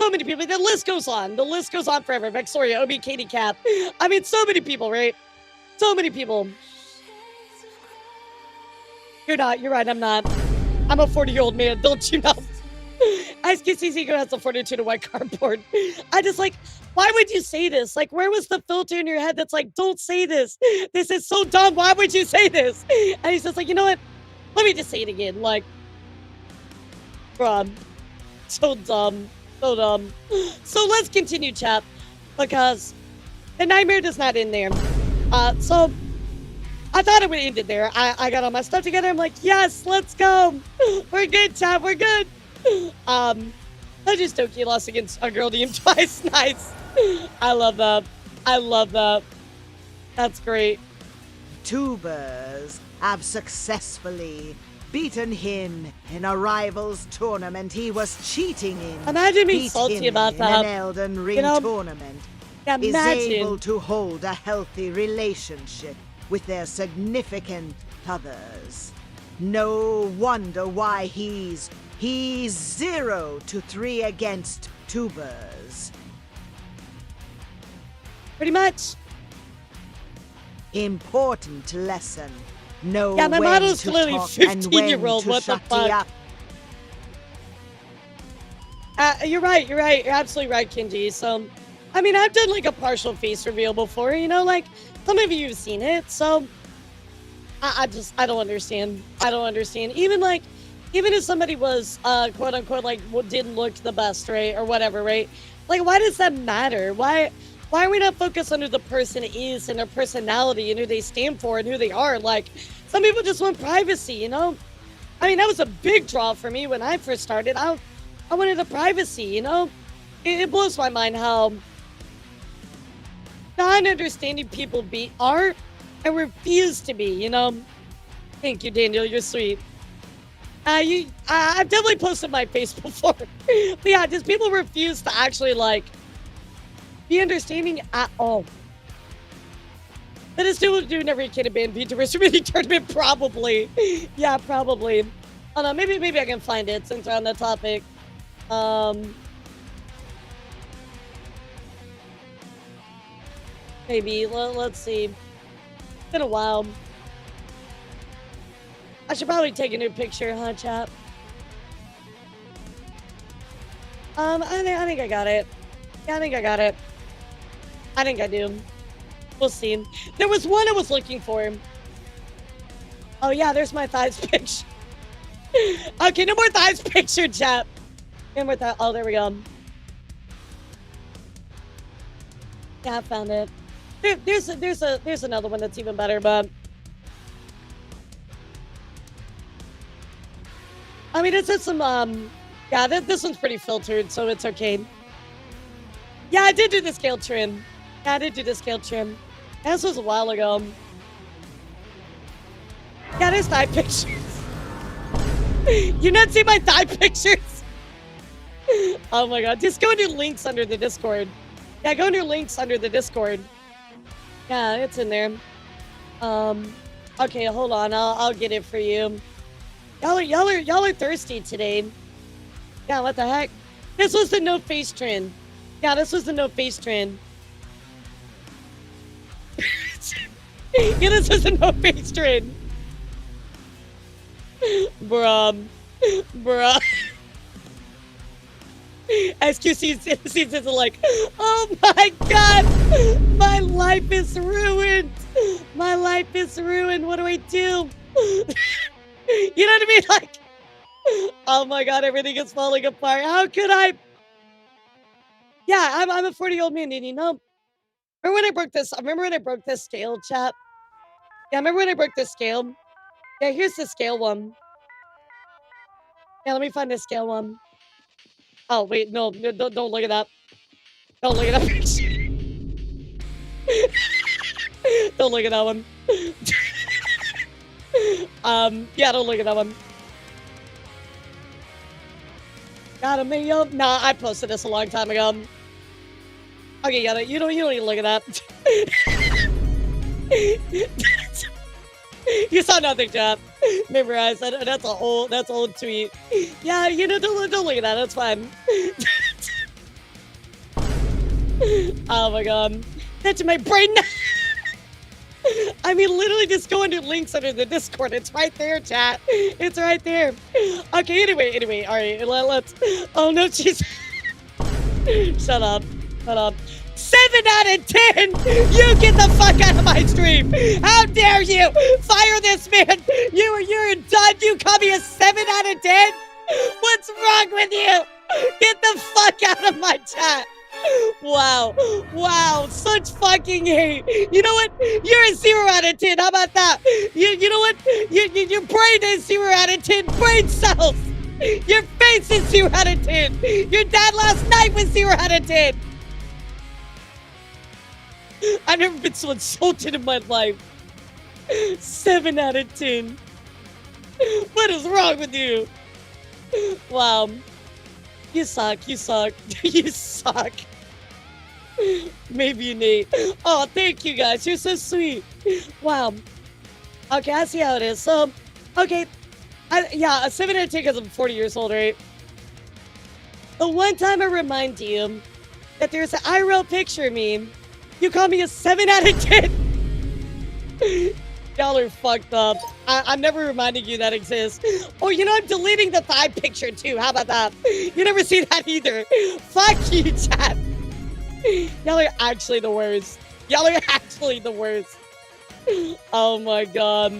so many people. The list goes on. The list goes on forever. Vexoria, OB, Katie, Cap. I mean, so many people, right? So many people. You're not. You're right. I'm not. I'm a 40-year-old man. Don't you know? SQCC has a 42 to white cardboard. I just like. Why would you say this? Like, where was the filter in your head that's like, don't say this. This is so dumb. Why would you say this? And he's just like, you know what? Let me just say it again. Like, bruh. So dumb. So dumb. So let's continue, chat. Because the nightmare does not end there. So I thought it would end it there. I got all my stuff together. I'm like, yes, let's go. We're good, chat. We're good. I just Doki lost against a girl named twice. Nice. I love that. I love that. That's great. Tubers have successfully beaten him in a rivals tournament he was cheating in. Imagine being salty about that. An Elden Ring tournament. Imagine. Is able to hold a healthy relationship with their significant others. No wonder why he's 0-3 against tubers. Pretty much. Important lesson. Know yeah, my when model's to clearly talk and 15-year-old. when What to the shut ya fuck? You're right. You're right. You're absolutely right, Kenji. So, I mean, I've done like a partial face reveal before. You know, like some of you have seen it. So, I don't understand. I don't understand. Even if somebody was quote unquote like didn't look the best, right, or whatever, right? Like, why does that matter? Why are we not focused on who the person is and their personality and who they stand for and who they are? Like, some people just want privacy, you know? I mean, that was a big draw for me when I first started. I wanted the privacy, you know? It blows my mind how non-understanding people are and refuse to be, you know? Thank you, Daniel. You're sweet. I've definitely posted my face before. But yeah, just people refuse to actually, like, be understanding at all. That is still doing every kid ban VTubers community tournament, probably. Yeah, probably. I don't know, maybe I can find it since we're on the topic. Maybe, let's see. It's been a while. I should probably take a new picture, huh, chat? I think I got it. Yeah, I think I got it. I think I do. We'll see. There was one I was looking for. Oh yeah, there's my thighs picture. Okay, no more thighs picture, chat. No more thighs. Oh, there we go. Yeah, I found it. There's another one that's even better, but I mean, it's some yeah, this one's pretty filtered, so it's okay. Yeah, I did do the scale trim. Yeah, I did do the scale trim. This was a while ago. Yeah, there's thigh pictures. You not see my thigh pictures? Oh my god. Just go into links under the Discord. Yeah, go into links under the Discord. Yeah, it's in there. Okay, hold on. I'll get it for you. Y'all are thirsty today. Yeah, what the heck? This was the no face trend. Yeah, this was the no face trend. Yeah, this was the no face trend. Bruh. SQC is like, oh my god, my life is ruined. My life is ruined. What do I do? You know what I mean? Like, oh my god, everything is falling apart. How could I? Yeah, I'm a 40-year-old man, and you know, remember when I broke this? Remember when I broke this scale, chat? Yeah, remember when I broke this scale? Yeah, here's the scale one. Yeah, let me find the scale one. Oh wait, no, don't look at that. Don't look at that picture. Don't look at that one. Yeah, don't look at that one. Got him, yo. Nah, I posted this a long time ago. Okay, got it. You don't even look at that. You saw nothing, chat. Memorize that. That's a old tweet. Yeah, you know, don't look at that. That's fine. Oh my god, that's in my brain. I mean, literally just go into links under the Discord. It's right there, chat. It's right there. Okay, anyway. All right, let's... Oh, no, she's... Shut up. 7 out of 10! You get the fuck out of my stream! How dare you! Fire this man! You're done! You call me a 7 out of 10? What's wrong with you? Get the fuck out of my chat! Wow, such fucking hate. You know what? You're a 0 out of 10. How about that? You know what? Your brain is 0 out of 10. Brain cells. Your face is 0 out of 10. Your dad last night was 0 out of 10. I've never been so insulted in my life. 7 out of 10. What is wrong with you? Wow. You suck. You suck. Maybe Nate. Oh, thank you guys. You're so sweet. Wow. Okay, I see how it is. So, okay. Yeah, a 7 out of 10 because I'm 40 years old, right? The one time I remind you that there's an IRL picture of me, you call me a 7 out of 10. Y'all are fucked up. I'm never reminding you that exists. Oh, you know, I'm deleting the thigh picture too. How about that? You never see that either. Fuck you, chat. Y'all are actually the worst. Oh my god.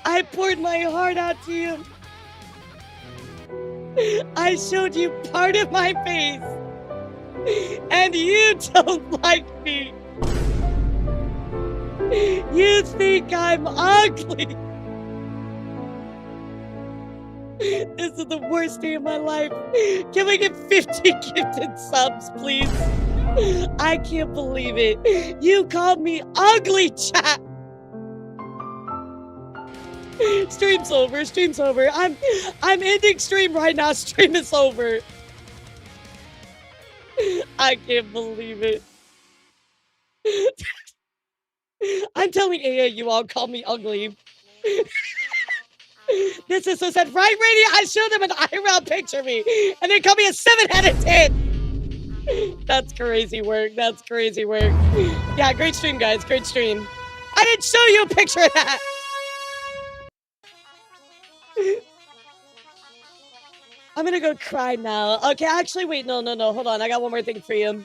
I poured my heart out to you. I showed you part of my face. And you don't like me. You think I'm ugly. This is the worst day of my life. Can we get 50 gifted subs, please? I can't believe it. You called me ugly, chat. Stream's over. Stream's over. I'm ending stream right now. Stream is over. I can't believe it. I'm telling Aya you all call me ugly. This is so sad. Right, Radio? I showed them an IRL picture of me, and they call me a 7 out of 10. That's crazy work. That's crazy work. Yeah, great stream, guys. Great stream. I didn't show you a picture of that. I'm gonna go cry now. Okay, actually, wait. No. Hold on. I got one more thing for you.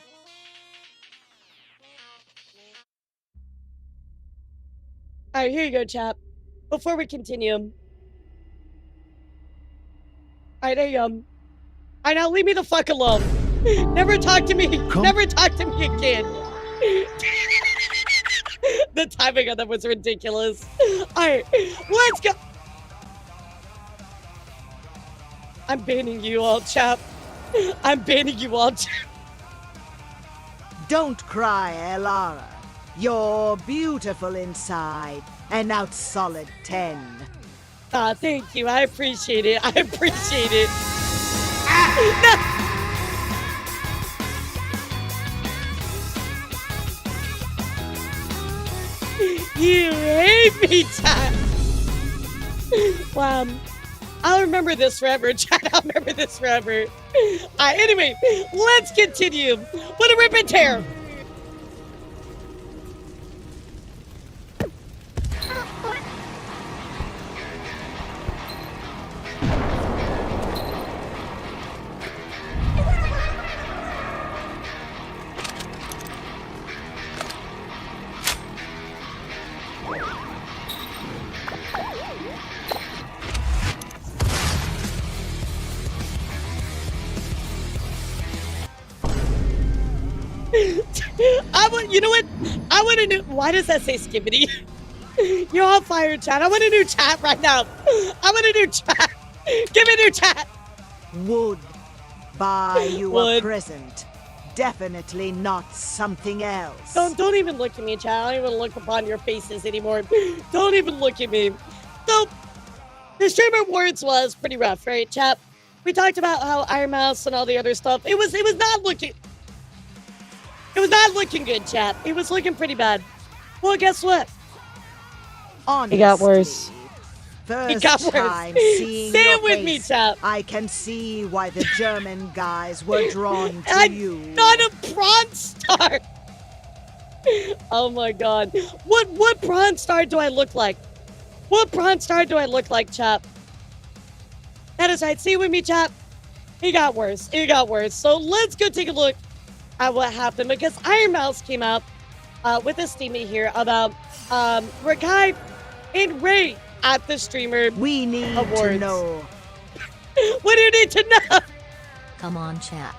All right, here you go, chap. Before we continue. All right, there you go. All right, now leave me the fuck alone. Never talk to me. Never talk to me again. The timing of that was ridiculous. All right, let's go. I'm banning you all, chap. I'm banning you all, chap. Don't cry, Elara. You're beautiful inside, and out solid 10. Ah, thank you. I appreciate it. I appreciate it. Ah, no. You hate me, chat. Wow. I'll remember this forever, chat. I'll remember this forever. Anyway, let's continue. What a rip and tear. You know what? I want a new. Why does that say skibbity? You're all fired, chat. I want a new chat right now. I want a new chat. Give me a new chat. Would buy you a present. Definitely not something else. Don't even look at me, chat. I don't even look upon your faces anymore. Don't even look at me. So, the Streamer Awards was pretty rough, right, chat? We talked about how Ironmouse and all the other stuff. It was not looking. It was not looking good, chat. It was looking pretty bad. Well, guess what? Honestly, it got worse. First it got worse. time seeing Say your it with face, me, chat. I can see why the German guys were drawn to you. Not a Bronze Star. Oh my god. What Bronze Star do I look like? What Bronze Star do I look like, chat? That is right. See it with me, chat. It got worse. It got worse. So let's go take a look at what happened, because Ironmouse came out with a statement here about Rakai and Ray at the Streamer We need Awards. to know. What do you need to know? Come on, chat.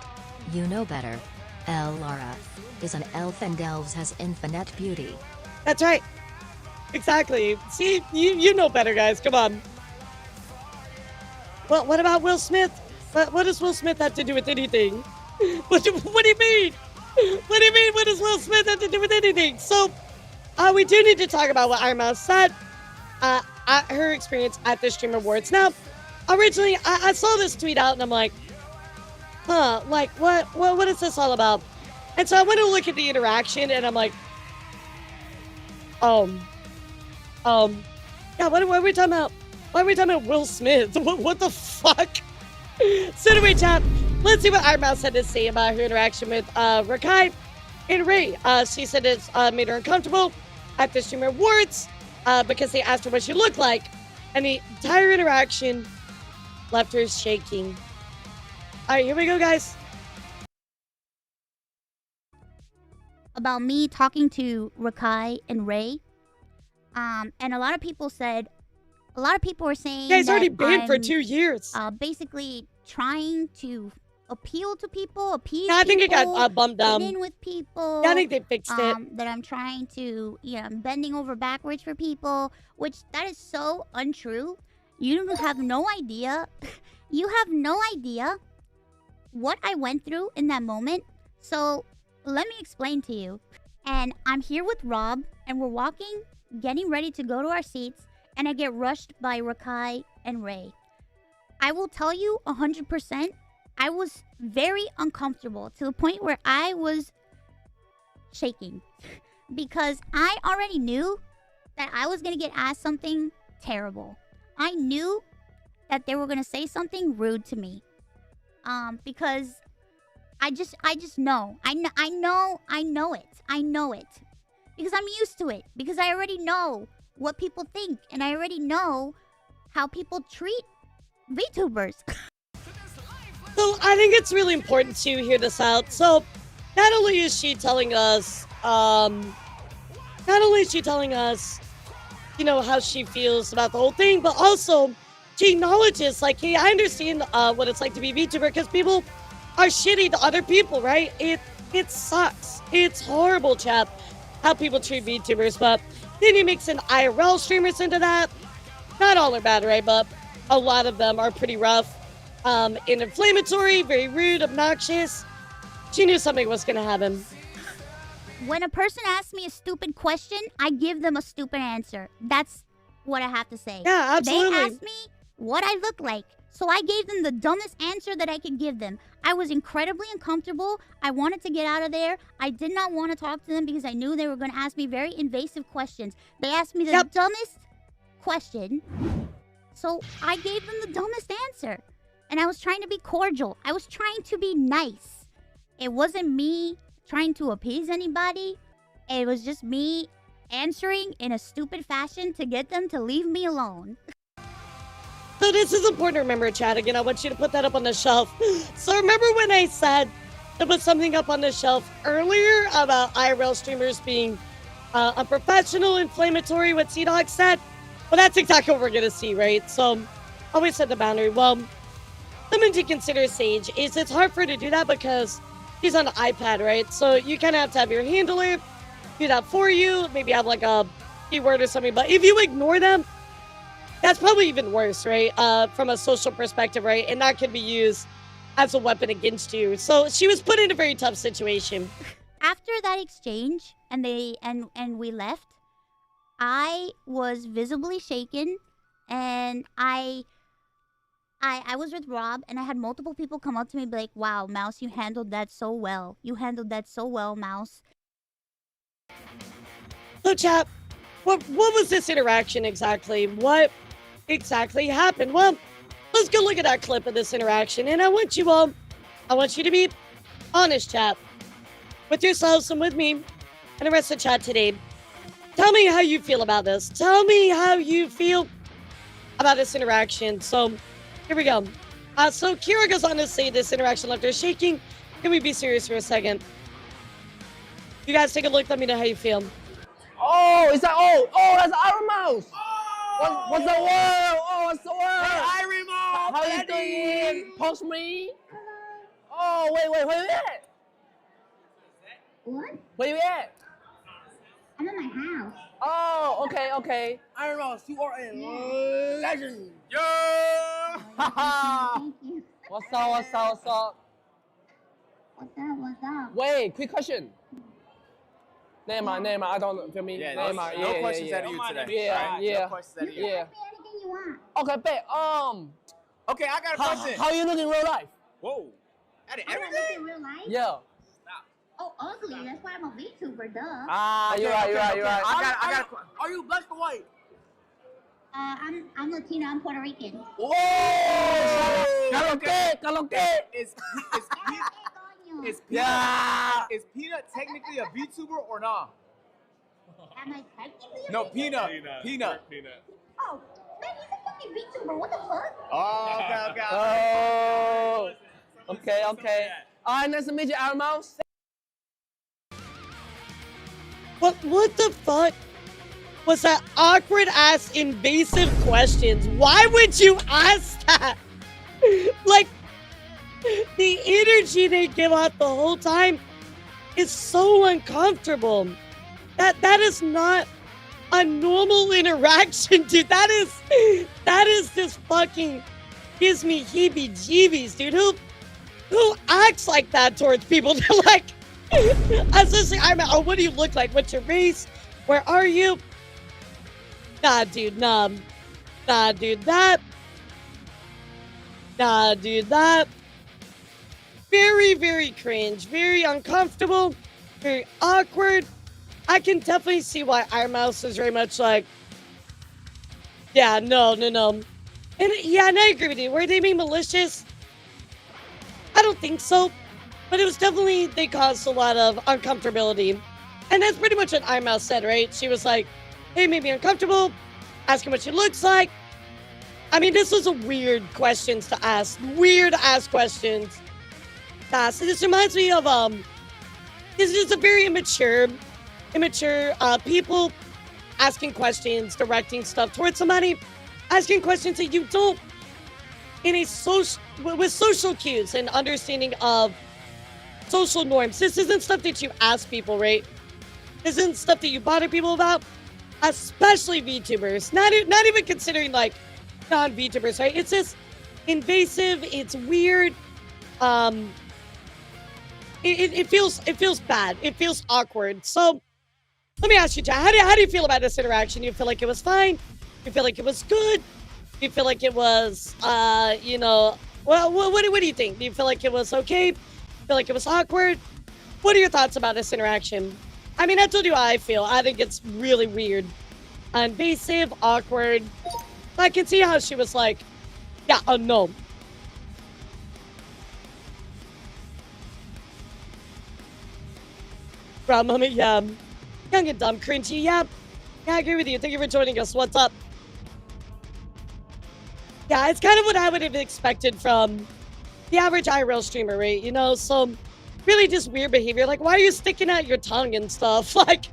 You know better. Elara is an elf and elves has infinite beauty. That's right. Exactly. See, you know better, guys. Come on. Well, what about Will Smith? What does Will Smith have to do with anything? What do you mean? What do you mean? What does Will Smith have to do with anything? So, we do need to talk about what Ironmouse said at her experience at the Streamer Awards. Now, originally, I saw this tweet out, and I'm like, huh, like, what is this all about? And so I went to look at the interaction, and I'm like, yeah, what are we talking about? Why are we talking about Will Smith? What the fuck? So anyway, chat, let's see what Ironmouse had to say about her interaction with Rakai and Ray. She said it's made her uncomfortable at the Streamer Awards because they asked her what she looked like, and the entire interaction left her shaking. All right, here we go, guys. About me talking to Rakai and Ray, and a lot of people were saying, yeah, he's already banned for 2 years. Basically trying to appeal to people, appease I think it people, got bumped down. fit in with people. Yeah, I think they fixed it. That I'm trying to, I'm bending over backwards for people, which that is so untrue. You have no idea. You have no idea what I went through in that moment. So let me explain to you. And I'm here with Rob, and we're walking, getting ready to go to our seats, and I get rushed by Rakai and Ray. I will tell you 100%, I was very uncomfortable to the point where I was shaking because I already knew that I was going to get asked something terrible. I knew that they were going to say something rude to me. Because I just know. I know it. Because I'm used to it. Because I already know what people think, and I already know how people treat VTubers. So I think it's really important to hear this out. So not only is she telling us, how she feels about the whole thing, but also she acknowledges, like, hey, I understand what it's like to be a VTuber because people are shitty to other people, right? It sucks. It's horrible, chap, how people treat VTubers. But then you mix in IRL streamers into that. Not all are bad, right? But a lot of them are pretty rough, and inflammatory, very rude, obnoxious. She knew something was going to happen. When a person asks me a stupid question, I give them a stupid answer. That's what I have to say. Yeah, absolutely. They asked me what I look like, so I gave them the dumbest answer that I could give them. I was incredibly uncomfortable. I wanted to get out of there. I did not want to talk to them because I knew they were going to ask me very invasive questions. They asked me the dumbest question, so I gave them the dumbest answer. And I was trying to be cordial. I was trying to be nice. It wasn't me trying to appease anybody. It was just me answering in a stupid fashion to get them to leave me alone. So this is important to remember, chat. Again, I want you to put that up on the shelf. So remember when I said to put something up on the shelf earlier about IRL streamers being unprofessional, inflammatory, what C-Dog said? Well, that's exactly what we're going to see, right? So always set the boundary. Well, something to consider, Sage, is it's hard for her to do that because she's on an iPad, right? So you kind of have to have your handler do that for you. Maybe have like a keyword or something. But if you ignore them, that's probably even worse, right? From a social perspective, right? And that can be used as a weapon against you. So she was put in a very tough situation. After that exchange and we left, I was visibly shaken, and I was with Rob, and I had multiple people come up to me and be like, wow, Mouse, you handled that so well. You handled that so well, Mouse. So, chat, what was this interaction exactly? What exactly happened? Well, let's go look at that clip of this interaction, and I want you to be honest, chat, with yourselves and with me and the rest of the chat today. Tell me how you feel about this. Tell me how you feel about this interaction. So, here we go. So Kira goes on to say this interaction left her shaking. Can we be serious for a second? You guys take a look. Let me know how you feel. Oh, is that that's Ironmouse. What's the word? Oh, what's the word? Hey, Ironmouse. How you doing? Post me. Oh, wait, where you at? What? Where you at? I'm at my house. Oh, okay. Ironmouse, you are a legend. Yo! Thank you. What's up? What's up? Wait, quick question. Neymar, I don't feel me. Yeah, Neymar, no questions out of you today. Yeah. No questions out of you. Yeah. Anything you want. Okay, bet. Okay, I got a question. How you look in real life? Whoa. That is I don't look everything? in real life. Yeah. Oh, ugly. That's why I'm a VTuber, duh. You're right. I got a question. Are you black or white? I'm Latino. I'm Puerto Rican. Whoa! Caloque. Is Peanut technically a VTuber or not? Am I technically a No, VTuber? Peanut. Oh, man, he's a fucking VTuber. What the fuck? Oh, okay. Okay. Alright, nice to meet you, Ironmouse. What the fuck was that awkward ass invasive questions? Why would you ask that? Like, the energy they give out the whole time is so uncomfortable. That is not a normal interaction, dude. That is just fucking gives me heebie-jeebies, dude. Who acts like that towards people? They're like, especially, what do you look like? What's your race? Where are you? Nah, dude, nah. Nah, dude, that. Nah, dude, that. Very, very cringe. Very uncomfortable. Very awkward. I can definitely see why Ironmouse is very much like, yeah, no. And yeah, and I agree with you. Were they being malicious? I don't think so. But it was definitely, they caused a lot of uncomfortability. And that's pretty much what Ironmouse said, right? She was like, hey, made me uncomfortable. Asking what she looks like. I mean, this was a weird questions to ask. Weird ass questions to ask. So this reminds me of, this is a very immature people asking questions, directing stuff towards somebody, asking questions that you don't, with social cues and understanding of social norms. This isn't stuff that you ask people, right? This isn't stuff that you bother people about, especially VTubers. Not even considering like non-VTubers, right? It's just invasive. It's weird. It feels bad. It feels awkward. So let me ask you, Chad, how do you feel about this interaction? Do you feel like it was fine? Do you feel like it was good? Do you feel like it was, what do you think? Do you feel like it was okay? Feel like it was awkward? What are your thoughts about this interaction? I mean, I told you how I feel. I think it's really weird. Invasive, awkward. I can see how she was like, yeah, no. Brown moment, yeah. Young and dumb, cringy, yeah. Yeah, I agree with you. Thank you for joining us. What's up? Yeah, it's kind of what I would have expected from the average IRL streamer, right? You know, so really just weird behavior. Like, why are you sticking out your tongue and stuff? Like,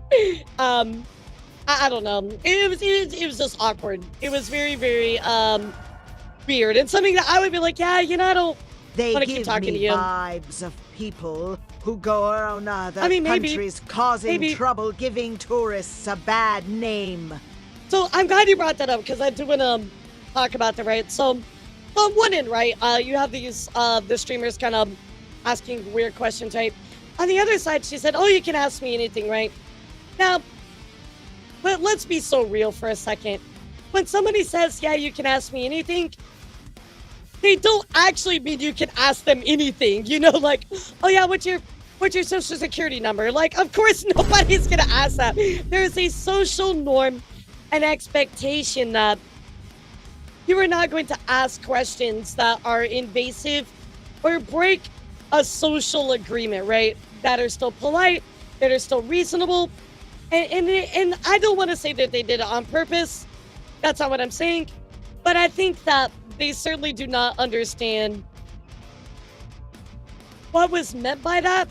I don't know. It was just awkward. It was very, very weird. And something that I would be like, yeah, you know, I don't want to keep talking to you. They give me vibes of people who go around other maybe, countries causing trouble, giving tourists a bad name. So I'm glad you brought that up because I do want to talk about that, right? So on one end, right, you have these the streamers kind of asking weird questions, right? On the other side, she said, oh, you can ask me anything, right? Now, but let's be so real for a second. When somebody says, yeah, you can ask me anything, they don't actually mean you can ask them anything. You know, like, oh yeah, what's your social security number? Like, of course nobody's gonna ask that. There's a social norm and expectation that you are not going to ask questions that are invasive or break a social agreement, right? That are still polite, that are still reasonable. And I don't want to say that they did it on purpose. That's not what I'm saying. But I think that they certainly do not understand what was meant by that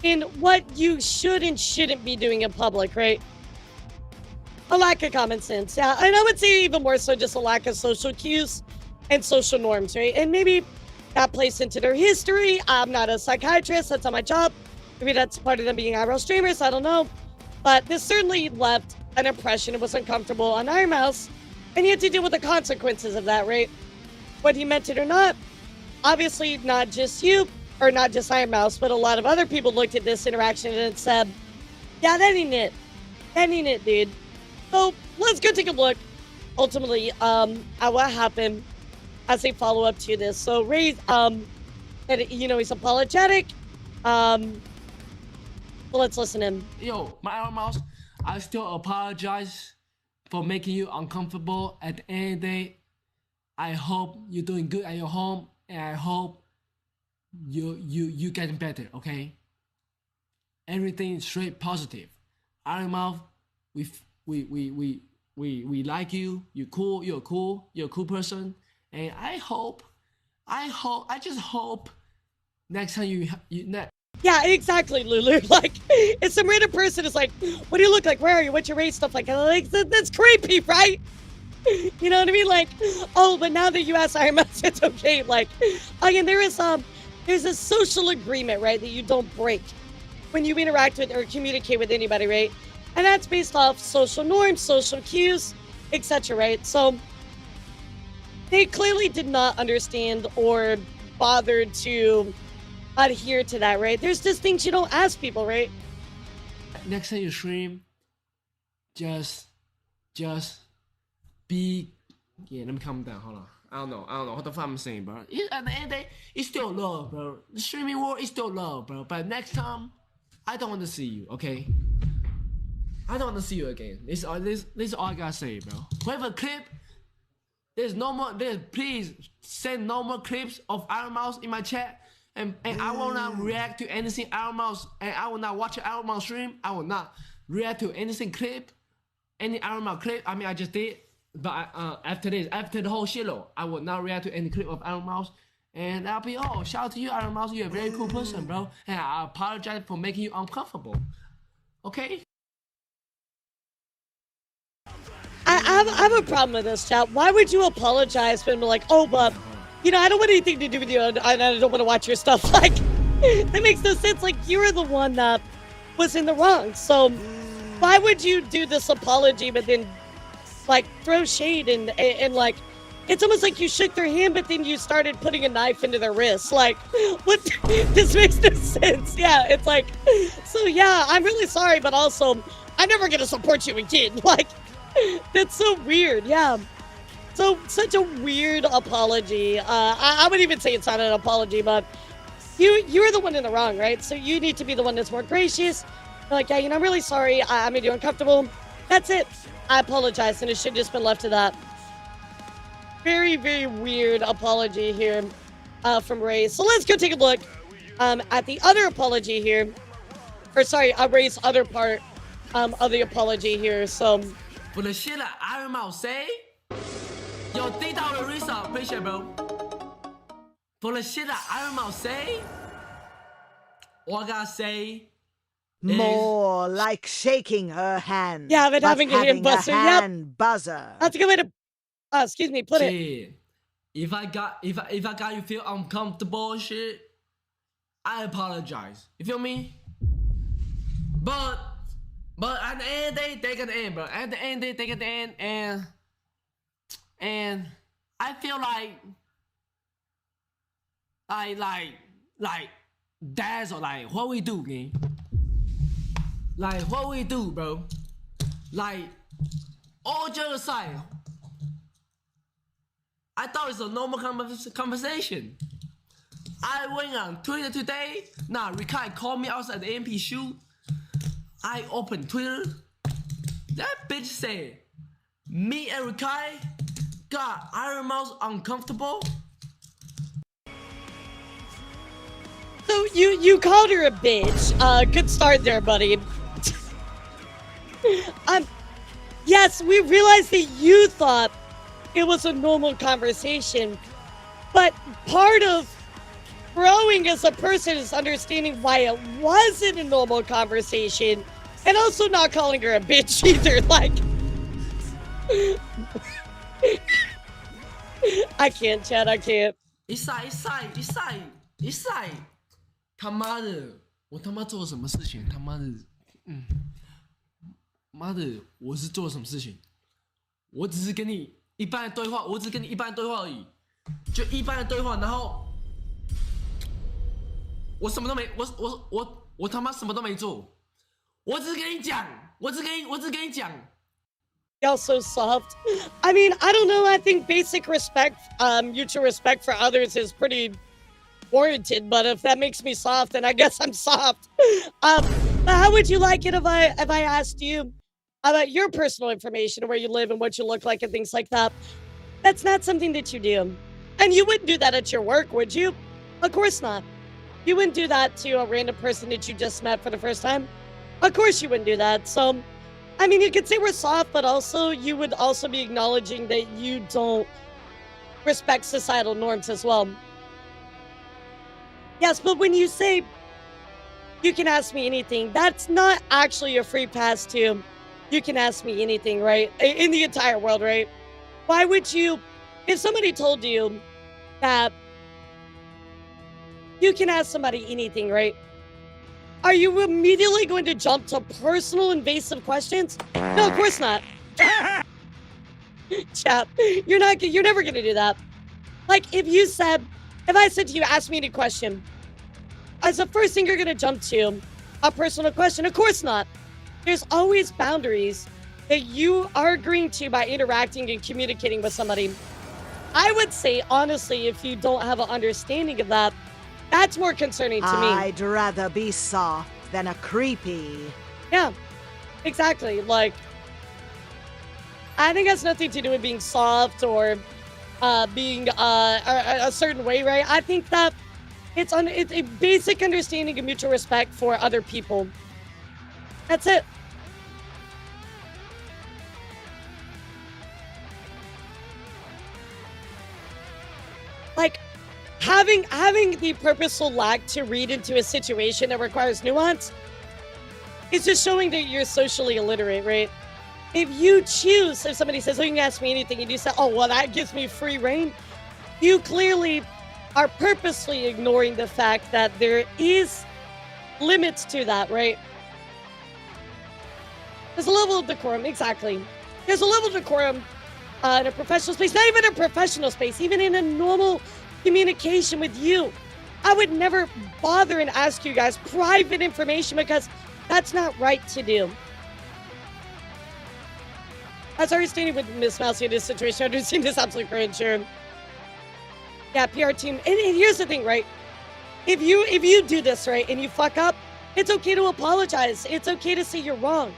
and what you should and shouldn't be doing in public, right? A lack of common sense, yeah. And I would say even more so just a lack of social cues and social norms, right? And maybe that plays into their history. I'm not a psychiatrist. That's not my job. Maybe that's part of them being IRL streamers. I don't know. But this certainly left an impression. It was uncomfortable on Ironmouse. And he had to deal with the consequences of that, right? Whether he meant it or not. Obviously, not just you, or not just Ironmouse, but a lot of other people looked at this interaction and said, yeah, that ain't it. That ain't it, dude. So let's go take a look, ultimately, at what happened as a follow-up to this. So Ray, he's apologetic. So let's listen to him. Yo, my Ironmouse, I still apologize for making you uncomfortable. At the end of the day, I hope you're doing good at your home, and I hope you getting better. Okay. Everything is straight positive. Ironmouse, we like you. You're cool. You're a cool person, and I just hope next time you Yeah, exactly, Lulu. Like, if some random person is like, what do you look like? Where are you? What's your race? Stuff like that. Like, that's creepy, right? You know what I mean? Like, oh, but now that you ask Ironmouse, it's okay. Like, again, there's a social agreement, right, that you don't break when you interact with or communicate with anybody, right? And that's based off social norms, social cues, etc., right? So they clearly did not understand or bothered to adhere to that, right? There's just things you don't ask people, right? Next time you stream, just be. Yeah, let me calm down. Hold on. I don't know what the fuck I'm saying, bro. At the end of the day, it's still love, bro. The streaming world is still love, bro. But next time, I don't want to see you, okay? I don't want to see you again. This is all I gotta say, bro. Whoever clip, there's no more. Please send no more clips of Ironmouse in my chat, and I will not react to anything Ironmouse, and I will not watch an Ironmouse stream. I will not react to anything clip, any Ironmouse clip. I mean, I just did, but after the whole shitload, I will not react to any clip of Ironmouse. And I'll be, oh, shout out to you, Ironmouse. You're a very cool person, bro. And I apologize for making you uncomfortable. Okay? I have a problem with this, chat. Why would you apologize when like, oh, but, you know, I don't want anything to do with you, and I don't want to watch your stuff. Like, that makes no sense. Like, you were the one that was in the wrong. So why would you do this apology, but then, like, throw shade and like, it's almost like you shook their hand, but then you started putting a knife into their wrist. Like, what? This makes no sense. Yeah, it's like, so yeah, I'm really sorry, but also, I'm never going to support you again. Like, that's so weird. Yeah. So, such a weird apology. I would even say it's not an apology, but you're the one in the wrong, right? So you need to be the one that's more gracious. Like, yeah, you know, I'm really sorry. I made you uncomfortable. That's it. I apologize, and it should have just been left to that. Very, very weird apology here from Ray. So let's go take a look at the other apology here. Or sorry, Ray's other part of the apology here. So for the shit that Ironmouse say, yo, $3 resale, appreciate, bro. For the shit that Ironmouse say, all I gotta say more like shaking her hand. Yeah, but having a hand buzzer. Hand buzzer. That's a good way to excuse me, put it. If I got you feel uncomfortable and shit, I apologize. You feel me? But at the end of the day, they got the end, bro. At the end of the day, they got the end, and I feel like that's all, like what we do, gang. Like what we do, bro. Like all jokes aside, I thought it's a normal conversation. I went on Twitter today. Nah, Rikai called me outside the MP shoot. I opened Twitter. That bitch said, me and Rikai got Ironmouse uncomfortable. So you called her a bitch. Good start there, buddy. Yes, we realized that you thought it was a normal conversation, but part of growing as a person is understanding why it wasn't a normal conversation, and also not calling her a bitch either. Like, I can't, Chad. I can't. It's like 他妈的，我他妈做了什么事情？他妈的，妈的，我是做了什么事情？我只是跟你一般的对话，我只是跟你一般的对话而已，就一般的对话，然后我什么都没，我他妈什么都没做，我只是跟你讲，我只跟你讲。Y'all so soft. I mean, I don't know. I think basic respect, mutual respect for others is pretty warranted, but if that makes me soft, then I guess I'm soft. But how would you like it if I asked you about your personal information, where you live and what you look like and things like that? That's not something that you do. And you wouldn't do that at your work, would you? Of course not. You wouldn't do that to a random person that you just met for the first time. Of course you wouldn't do that. So, I mean, you could say we're soft, but also you would also be acknowledging that you don't respect societal norms as well. Yes, but when you say you can ask me anything, that's not actually a free pass to you can ask me anything, right? In the entire world, right? Why would you, if somebody told you that you can ask somebody anything, right? Are you immediately going to jump to personal invasive questions? No, of course not. Chap, you're never gonna do that. Like, if I said to you, ask me any question, as the first thing you're gonna jump to a personal question? Of course not. There's always boundaries that you are agreeing to by interacting and communicating with somebody. I would say, honestly, if you don't have an understanding of that, that's more concerning to me. I'd rather be soft than a creepy. Yeah, exactly. Like, I think it has nothing to do with being soft or being a certain way, right? I think that it's a basic understanding of mutual respect for other people. That's it. Like, having the purposeful lack to read into a situation that requires nuance is just showing that you're socially illiterate, right? If you choose, if somebody says, oh, you can ask me anything, and you say, oh, well, that gives me free reign, you clearly are purposely ignoring the fact that there is limits to that, right? There's a level of decorum, exactly. There's a level of decorum in a professional space, not even a professional space, even in a normal communication with you. I would never bother and ask you guys private information because that's not right to do. I was already standing with Miss Mousy in this situation. I've just seen this absolute cringe here. Yeah, PR team. And here's the thing, right? If you do this, right, and you fuck up, it's okay to apologize. It's okay to say you're wrong.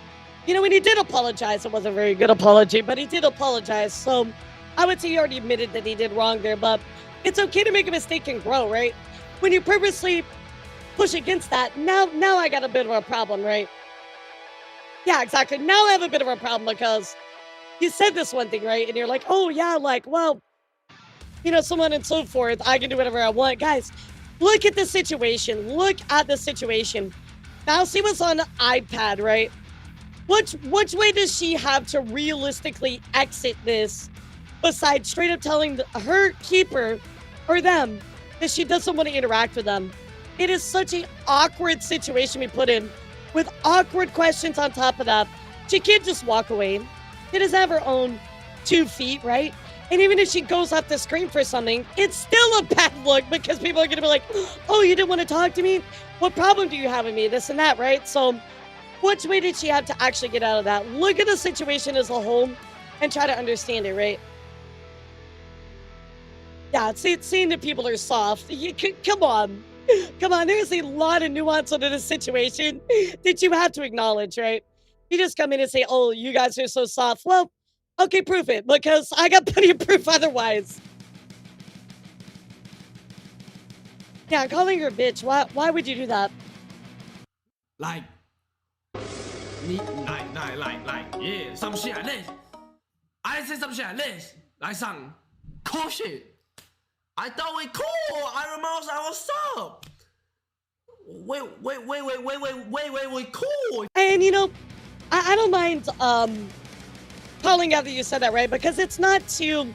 You know, when he did apologize, it wasn't a very good apology, but he did apologize. So I would say he already admitted that he did wrong there, but it's okay to make a mistake and grow, right? When you purposely push against that, now I got a bit of a problem, right? Yeah, exactly. Now I have a bit of a problem because you said this one thing, right? And you're like, oh, yeah, like, well, you know, so on and so forth. I can do whatever I want. Guys, look at the situation. Look at the situation. Mousy was on the iPad, right? Which way does she have to realistically exit this besides straight up telling her keeper or them that she doesn't want to interact with them? It is such an awkward situation we put in with awkward questions on top of that. She can't just walk away. She doesn't have her own 2 feet, right? And even if she goes off the screen for something, it's still a bad look because people are going to be like, oh, you didn't want to talk to me? What problem do you have with me? This and that, right? So which way did she have to actually get out of that? Look at the situation as a whole and try to understand it, right? Yeah, seeing that people are soft. Come on. Come on, there's a lot of nuance into this situation that you have to acknowledge, right? You just come in and say, oh, you guys are so soft. Well, okay, prove it, because I got plenty of proof otherwise. Yeah, calling her a bitch. Why would you do that? Like, yeah, some shit like this. I say some shit like this. Like some cool shit. I thought we cool. Ironmouse, what's up? Wait, cool. And you know, I don't mind calling out that you said that, right? Because it's not to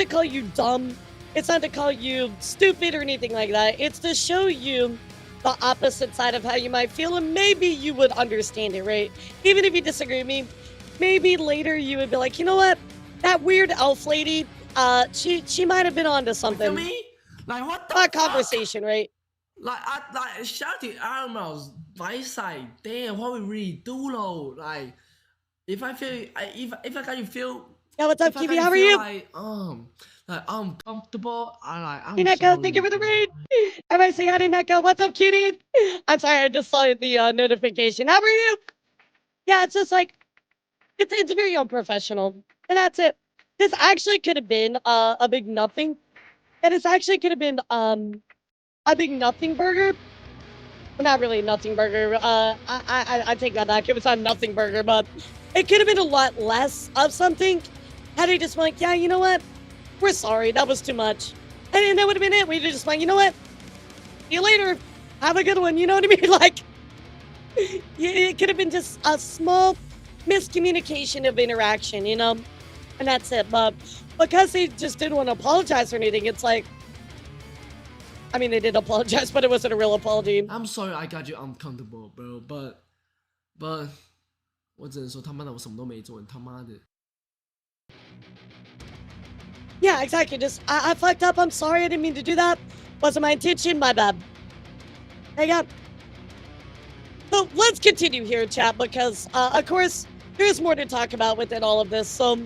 call you dumb. It's not to call you stupid or anything like that. It's to show you the opposite side of how you might feel, and maybe you would understand it, right? Even if you disagree with me, maybe later you would be like, you know what? That weird elf lady, she might have been onto something. Me? Like what the fuck? Conversation, right? Like I shouted Ironmouse my side. Damn, what we really do though? Like if I feel if I can feel. Yeah, what's up, Kiwi? How are you? Like I'm comfortable. I'm hey, Neko, thank you for the raid. Everybody say hi to Neko. What's up, cutie? I'm sorry, I just saw the notification. How are you? Yeah, it's just like, it's very unprofessional. And that's it. This actually could have been a big nothing. And this actually could have been a big nothing burger. Well, not really a nothing burger. I take that back. It was a nothing burger, but it could have been a lot less of something. Had they just been like, yeah, you know what? We're sorry, that was too much. And that would have been it. We'd just like, you know what? See you later. Have a good one. You know what I mean? Like, it could have been just a small miscommunication of interaction, you know? And that's it. But because they just didn't want to apologize or anything, it's like, I mean, they did apologize, but it wasn't a real apology. I'm sorry I got you uncomfortable, bro. But 我只能说他妈的我什么都没做，你他妈的。 Yeah, exactly. Just, I fucked up. I'm sorry. I didn't mean to do that. Wasn't my intention. My bad. There you go. So let's continue here, chat, because, of course, there's more to talk about within all of this. So,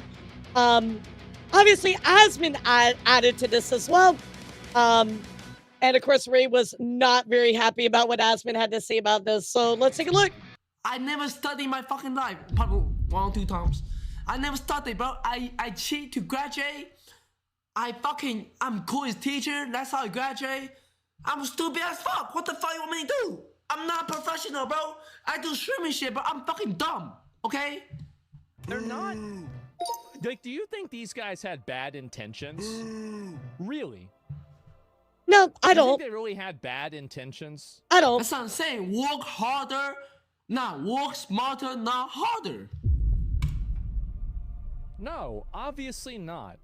obviously, Asmon added to this as well. And, of course, Ray was not very happy about what Asmon had to say about this. So let's take a look. I never studied my fucking life. Probably 1 or 2 times. I never studied, bro. I cheat to graduate. I'm coolest teacher. That's how I graduate. I'm stupid as fuck. What the fuck you want me to do? I'm not professional, bro. I do streaming shit, but I'm fucking dumb. Okay? They're not. Like, do you think these guys had bad intentions? Really? No, I don't. Do you think they really had bad intentions? I don't. That's what I'm saying. Work harder. Work smarter, not harder. No, obviously not.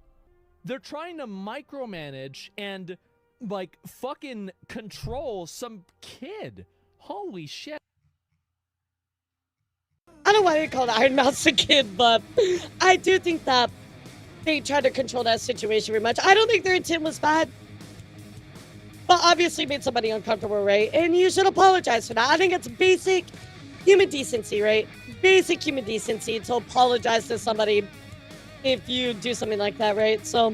They're trying to micromanage and, like, fucking control some kid. Holy shit. I don't know why they called Ironmouse a kid, but I do think that they tried to control that situation very much. I don't think their intent was bad, but obviously made somebody uncomfortable, right? And you should apologize for that. I think it's basic human decency, right? Basic human decency to apologize to somebody if you do something like that, right? So,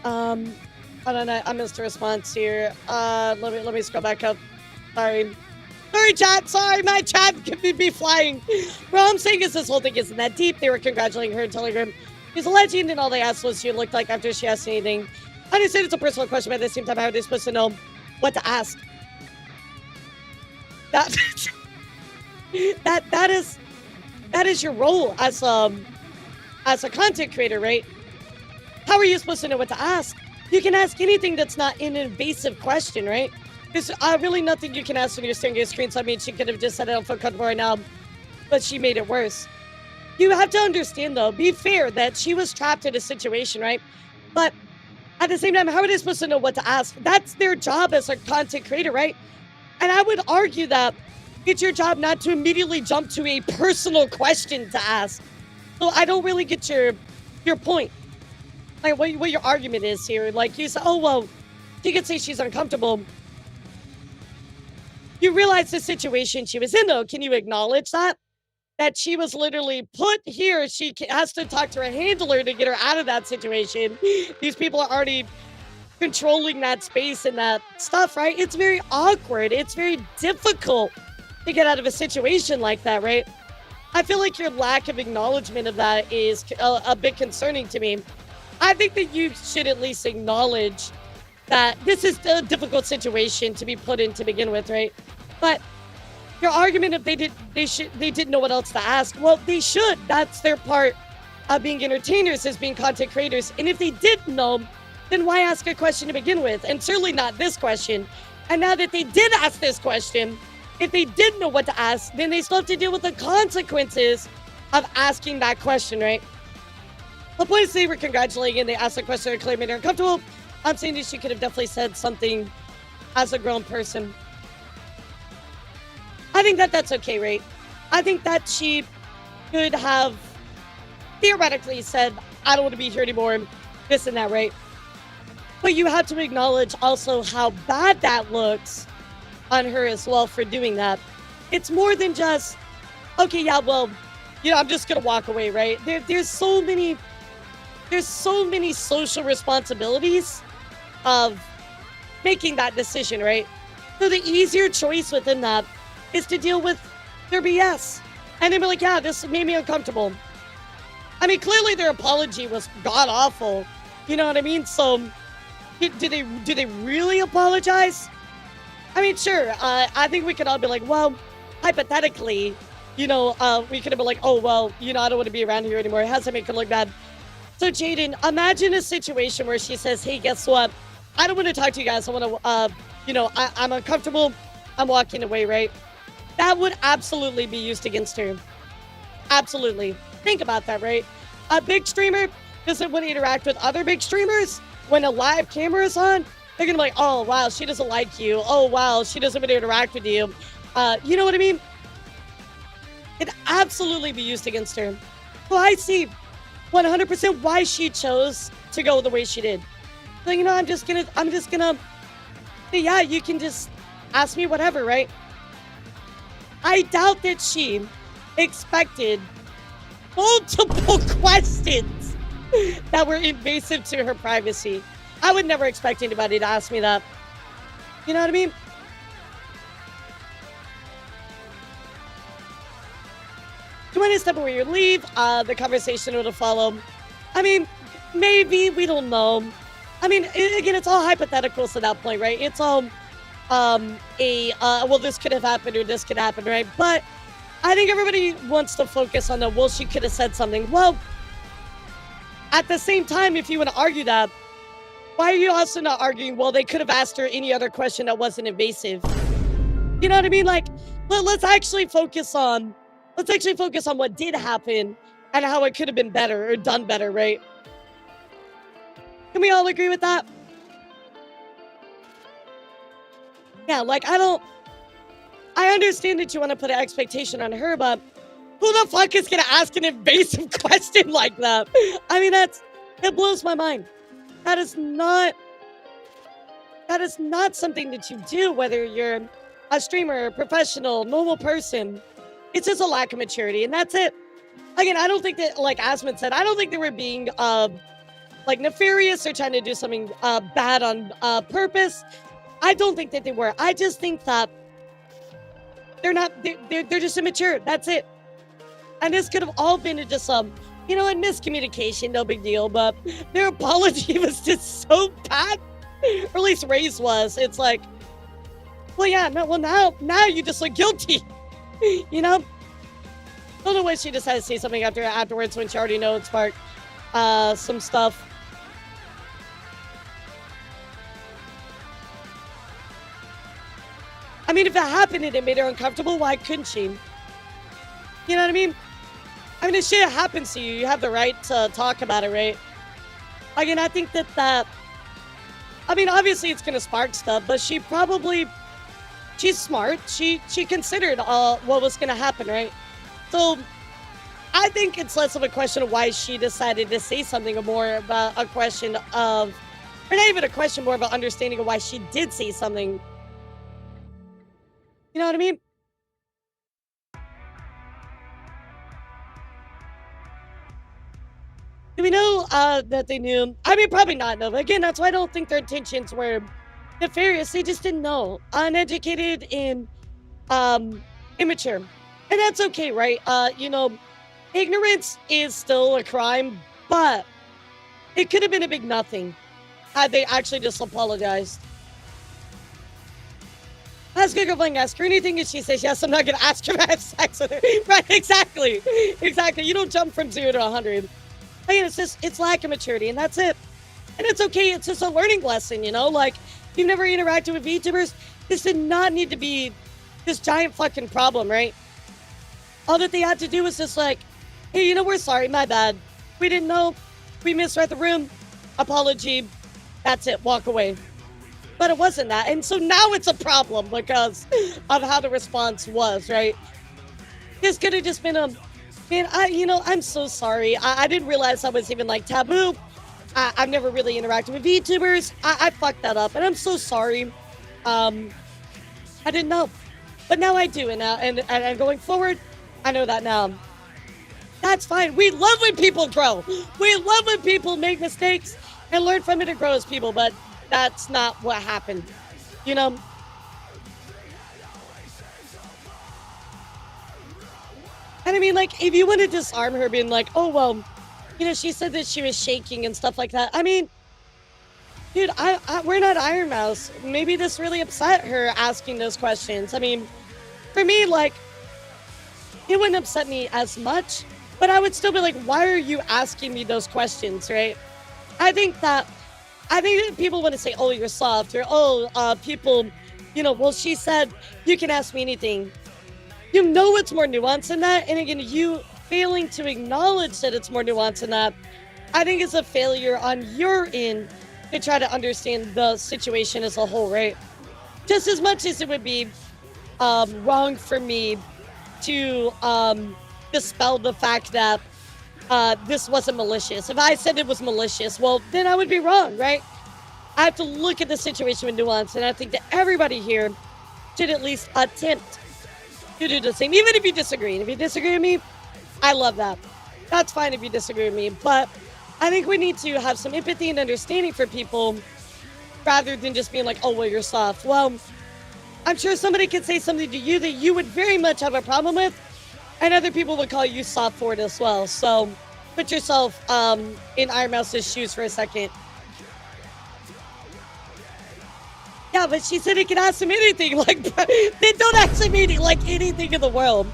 I don't know. I missed a response here. Let me scroll back up. Sorry, chat. Sorry, my chat could be flying. What I'm saying is this whole thing isn't that deep. They were congratulating her in Telegram. She's a legend, and all they asked was she looked like after she asked anything. I understand it's a personal question, but at the same time, how are they supposed to know what to ask? That is your role as a content creator, right? How are you supposed to know what to ask? You can ask anything that's not an invasive question, right? There's really nothing you can ask when you're staring at your screen. So I mean, she could have just said I don't feel comfortable right now, but she made it worse. You have to understand, though, be fair that she was trapped in a situation, right? But at the same time, how are they supposed to know what to ask? That's their job as a content creator, right? And I would argue that it's your job not to immediately jump to a personal question to ask. So I don't really get your point. Like what your argument is here. Like you say, oh, well, she could say she's uncomfortable. You realize the situation she was in, though. Can you acknowledge that? That she was literally put here. She has to talk to her handler to get her out of that situation. These people are already controlling that space and that stuff, right? It's very awkward. It's very difficult to get out of a situation like that, right? I feel like your lack of acknowledgement of that is a bit concerning to me. I think that you should at least acknowledge that this is a difficult situation to be put in to begin with, right? But your argument, if they didn't know what else to ask, well, they should. That's their part of being entertainers, is being content creators. And if they didn't know, then why ask a question to begin with? And certainly not this question. And now that they did ask this question, if they didn't know what to ask, then they still have to deal with the consequences of asking that question, right? The point is they were congratulating and they asked the question and claiming they're uncomfortable. I'm saying that she could have definitely said something as a grown person. I think that that's okay, right? I think that she could have theoretically said, I don't want to be here anymore, this and that, right? But you have to acknowledge also how bad that looks on her as well for doing that. It's more than just, okay, yeah, well, you know, I'm just going to walk away, right? There's so many social responsibilities of making that decision, right? So the easier choice within that is to deal with their BS. And then be like, yeah, this made me uncomfortable. I mean, clearly their apology was god-awful. You know what I mean? So, do they really apologize? I mean, sure, I think we could all be like, well, hypothetically, you know, we could have been like, oh, well, you know, I don't want to be around here anymore. It has to make it look bad. So, Jaden, imagine a situation where she says, hey, guess what? I don't want to talk to you guys. I want to, you know, I'm uncomfortable. I'm walking away, right? That would absolutely be used against her. Absolutely. Think about that, right? a big streamer doesn't want to interact with other big streamers when a live camera is on, they're gonna be like, oh wow, she doesn't like you. Oh wow, she doesn't want to interact with you. You know what I mean? It'd absolutely be used against her. Well, I see 100% why she chose to go the way she did. So, you know, I'm just gonna, yeah, you can just ask me whatever, right? I doubt that she expected multiple questions that were invasive to her privacy. I would never expect anybody to ask me that. You know what I mean? Do you want to step away or leave? The conversation would follow. I mean, maybe, we don't know. I mean, again, it's all hypotheticals to that point, right? It's all, well, this could have happened or this could happen, right? But I think everybody wants to focus on the, well, she could have said something. Well, at the same time, if you want to argue that, why are you also not arguing, well, they could have asked her any other question that wasn't invasive? You know what I mean? Like, let's actually focus on what did happen and how it could have been better or done better, right? Can we all agree with that? Yeah, like, I understand that you want to put an expectation on her, but who the fuck is going to ask an invasive question like that? I mean, it blows my mind. That is not something that you do, whether you're a streamer, a professional, normal person. It's just a lack of maturity, and that's it. Again, I don't think that, like Asmund said, I don't think they were being like nefarious or trying to do something bad on purpose. I don't think that they were. I just think that they're just immature. That's it. And this could have all been just you know, a miscommunication, no big deal, but their apology was just so bad. Or at least Ray's was. It's like, well, yeah, no, well, now you just look guilty. You know? I don't know why she decided to say something afterwards when she already knows it sparked some stuff. I mean, if it happened and it made her uncomfortable, why couldn't she? You know what I mean? I mean, if shit happens to you, you have the right to talk about it, right? Again, I think that I mean, obviously it's gonna spark stuff, but she's smart. She considered what was gonna happen, right? So I think it's less of a question of why she decided to say something, or more about a question of, or not even a question, more of an understanding of why she did say something. You know what I mean? Do we know that they knew? I mean, probably not, no. But again, that's why I don't think their intentions were nefarious. They just didn't know. Uneducated and immature. And that's okay, right? You know, ignorance is still a crime, but it could have been a big nothing had they actually just apologized. Ask a girlfriend, ask her anything, and she says, yes, I'm not going to ask her to have sex with her. Right, exactly. Exactly. You don't jump from 0 to 100. Again, it's lack of maturity, and that's it. And it's okay. It's just a learning lesson, you know? Like, you've never interacted with VTubers. This did not need to be this giant fucking problem, right? All that they had to do was just like, hey, you know, we're sorry, my bad. We didn't know. We misread the room. Apology. That's it. Walk away. But it wasn't that. And so now it's a problem because of how the response was, right? This could have just been a, man, I'm so sorry. I didn't realize that was even like taboo. I've never really interacted with VTubers. I fucked that up and I'm so sorry. I didn't know. But now I do. And going forward, I know that now. That's fine. We love when people grow. We love when people make mistakes and learn from it and grow as people, but that's not what happened, you know? And I mean, like, if you want to disarm her being like, oh, well, you know, she said that she was shaking and stuff like that. I mean, dude, we're not Ironmouse. Maybe this really upset her asking those questions. I mean, for me, like, it wouldn't upset me as much, but I would still be like, why are you asking me those questions, right? I think that people want to say, oh, you're soft, or, oh, people, you know, well, she said, you can ask me anything. You know it's more nuanced than that, and again, failing to acknowledge that it's more nuanced than that, I think is a failure on your end to try to understand the situation as a whole, right? Just as much as it would be wrong for me to dispel the fact that this wasn't malicious. If I said it was malicious, well, then I would be wrong, right? I have to look at the situation with nuance, and I think that everybody here should at least attempt to do the same, even if you disagree. And if you disagree with me, I love that. That's fine if you disagree with me, but I think we need to have some empathy and understanding for people rather than just being like, oh, well, you're soft. Well, I'm sure somebody could say something to you that you would very much have a problem with, and other people would call you soft for it as well. So put yourself in Ironmouse's shoes for a second. Yeah, but she said it can ask him anything. Like, they don't ask him anything, like anything in the world.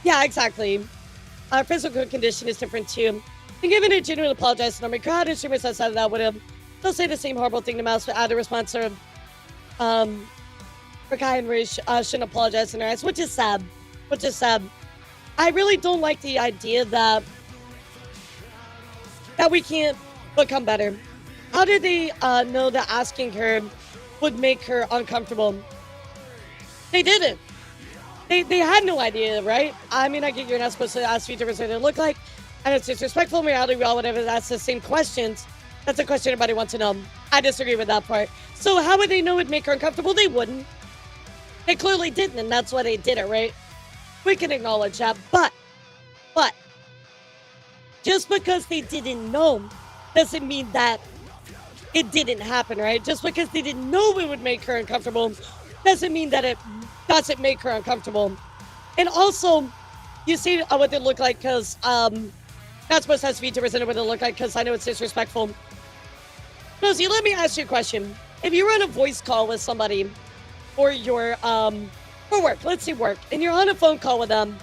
Yeah, exactly. Our physical condition is different too. And given a genuine apologize to normal crowd, and streamers outside of that would have, they'll say the same horrible thing to Mouse, but add a response of, Rakai and Rish shouldn't apologize in their eyes, which is sad. Which is sad. I really don't like the idea that we can't become better. How did they know that asking her would make her uncomfortable? They didn't. They had no idea, right? I mean, I get you're not supposed to ask VTubers what they look like, and it's disrespectful in reality. We all would ever ask the same questions. That's a question everybody wants to know. I disagree with that part. So how would they know it'd make her uncomfortable? They wouldn't. They clearly didn't, and that's why they did it, right? We can acknowledge that, but just because they didn't know doesn't mean that it didn't happen, right? Just because they didn't know it would make her uncomfortable doesn't mean that it doesn't make her uncomfortable. And also, you see what they look like because not supposed to ask VTubers and what they look like because I know it's disrespectful. Nosy, let me ask you a question. If you were on a voice call with somebody or you're for work, let's say work, and you're on a phone call with them,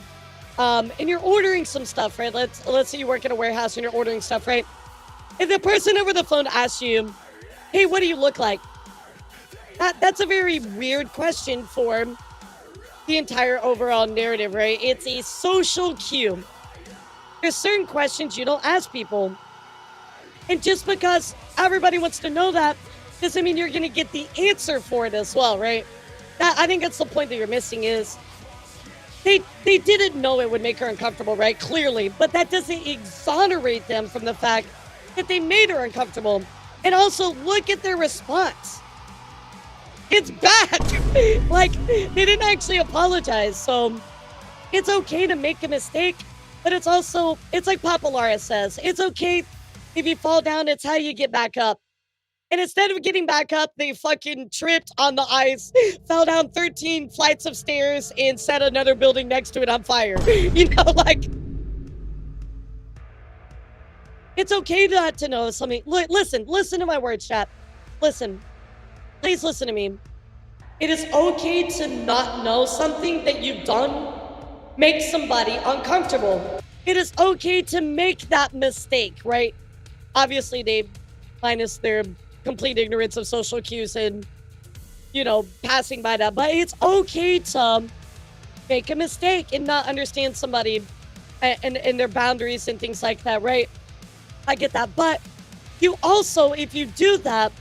and you're ordering some stuff, right? Let's say you work in a warehouse and you're ordering stuff, right? If the person over the phone asks you, hey, what do you look like? That's a very weird question for the entire overall narrative, right? It's a social cue. There's certain questions you don't ask people. And just because everybody wants to know that doesn't mean you're going to get the answer for it as well, right? I think that's the point that you're missing is they didn't know it would make her uncomfortable, right? Clearly. But that doesn't exonerate them from the fact that they made her uncomfortable. And also, look at their response. It's bad. Like, they didn't actually apologize. So, it's okay to make a mistake. But it's also, it's like Papa Lara says. It's okay if you fall down. It's how you get back up. And instead of getting back up, they fucking tripped on the ice, fell down 13 flights of stairs, and set another building next to it on fire. You know, like... It's okay not to know something. Listen to my words, chat. Listen. Please listen to me. It is okay to not know something that you've done makes somebody uncomfortable. It is okay to make that mistake, right? Obviously, they minus their complete ignorance of social cues and, you know, passing by that. But it's okay to make a mistake and not understand somebody and their boundaries and things like that, right? I get that, but you also, if you do that,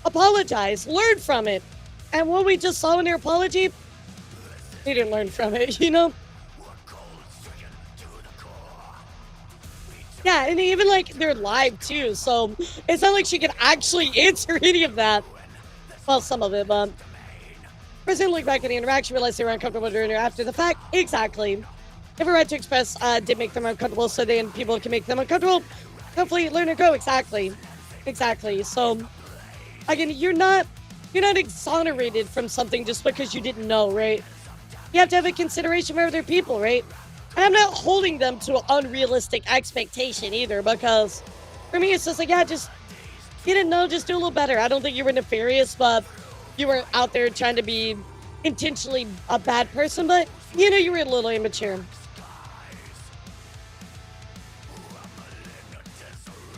apologize, learn from it. And what we just saw in their apology, they didn't learn from it, you know? Yeah, and even like they're live too, so it's not like she could actually answer any of that. Well, some of it, but person look back at the interaction, realize they were uncomfortable during or after the fact. Exactly. If a right to express did make them uncomfortable, so then people can make them uncomfortable. Hopefully, learn and grow. Exactly. So, again, you're not exonerated from something just because you didn't know, right? You have to have a consideration for other people, right? And I'm not holding them to an unrealistic expectation either, because for me, it's just like, yeah, just you didn't know, just do a little better. I don't think you were nefarious, but you were out there trying to be intentionally a bad person, but you know, you were a little immature.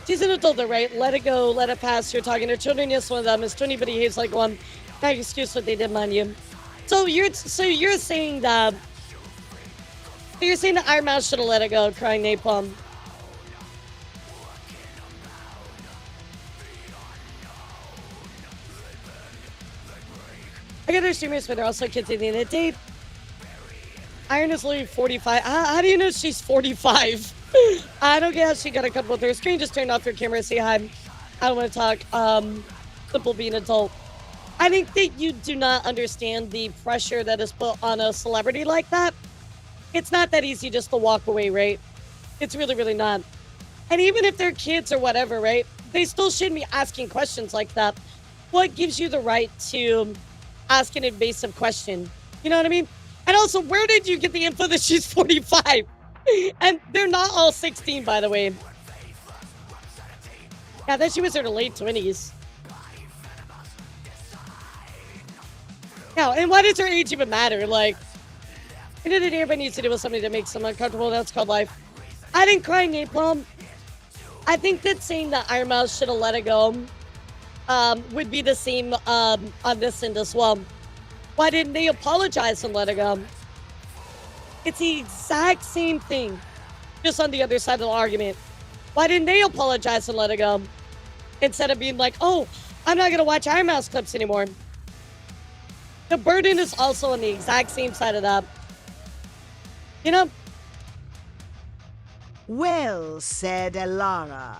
She's an adult though, right? Let it go, let it pass. You're talking to children. Yes, one of them is 20, but he hates like one. Not excuse what they did, mind you. So you're saying that So you're saying that Ironmouse should have let it go, crying napalm. I got other streamers, but they're also kids at the end of the day. Iron is literally 45. How do you know she's 45? I don't get how she got a couple with her screen. Just turn off your camera, say hi. I don't want to talk. Simple being adult. I think that you do not understand the pressure that is put on a celebrity like that. It's not that easy just to walk away, right? It's really, really not. And even if they're kids or whatever, right? They still shouldn't be asking questions like that. What gives you the right to ask an invasive question? You know what I mean? And also, where did you get the info that she's 45? And they're not all 16, by the way. Yeah, that she was in her late 20s. Yeah, and why does her age even matter? Like, end of the day, everybody needs to deal with something that makes them uncomfortable. That's called life. I didn't cry napalm. I think that saying that Ironmouse should have let it go would be the same on this end as well. Why didn't they apologize and let it go? It's the exact same thing, just on the other side of the argument. Why didn't they apologize and let it go? Instead of being like, oh, I'm not going to watch Ironmouse clips anymore. The burden is also on the exact same side of that. You know? Well said, Elara.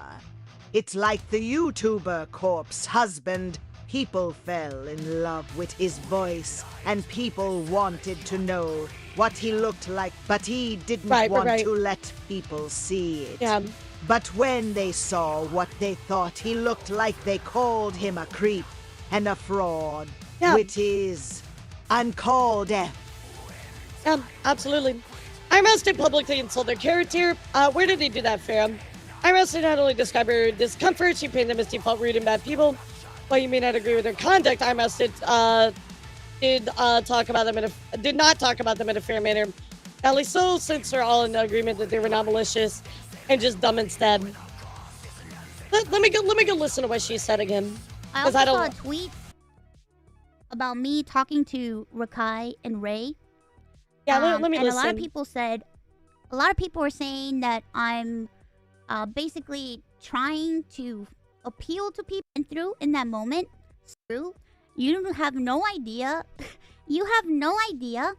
It's like the YouTuber corpse husband. People fell in love with his voice, and people wanted to know what he looked like, but he didn't want to let people see it. Yeah. But when they saw what they thought he looked like, they called him a creep and a fraud, which is uncalled F. Yeah, absolutely. Ironmouse did publicly insult their character. Where did they do that, fam? Ironmouse did not only describe her discomfort, she painted them as default rude and bad people. While you may not agree with their conduct, Ironmouse did not talk about them in a fair manner. At least so, since they're all in agreement that they were not malicious and just dumb instead. Let me go listen to what she said again. I also saw a tweet about me talking to Rakai and Ray. Yeah, let me and listen. A lot of people were saying that I'm basically trying to appeal to people and through in that moment. You have no idea. You have no idea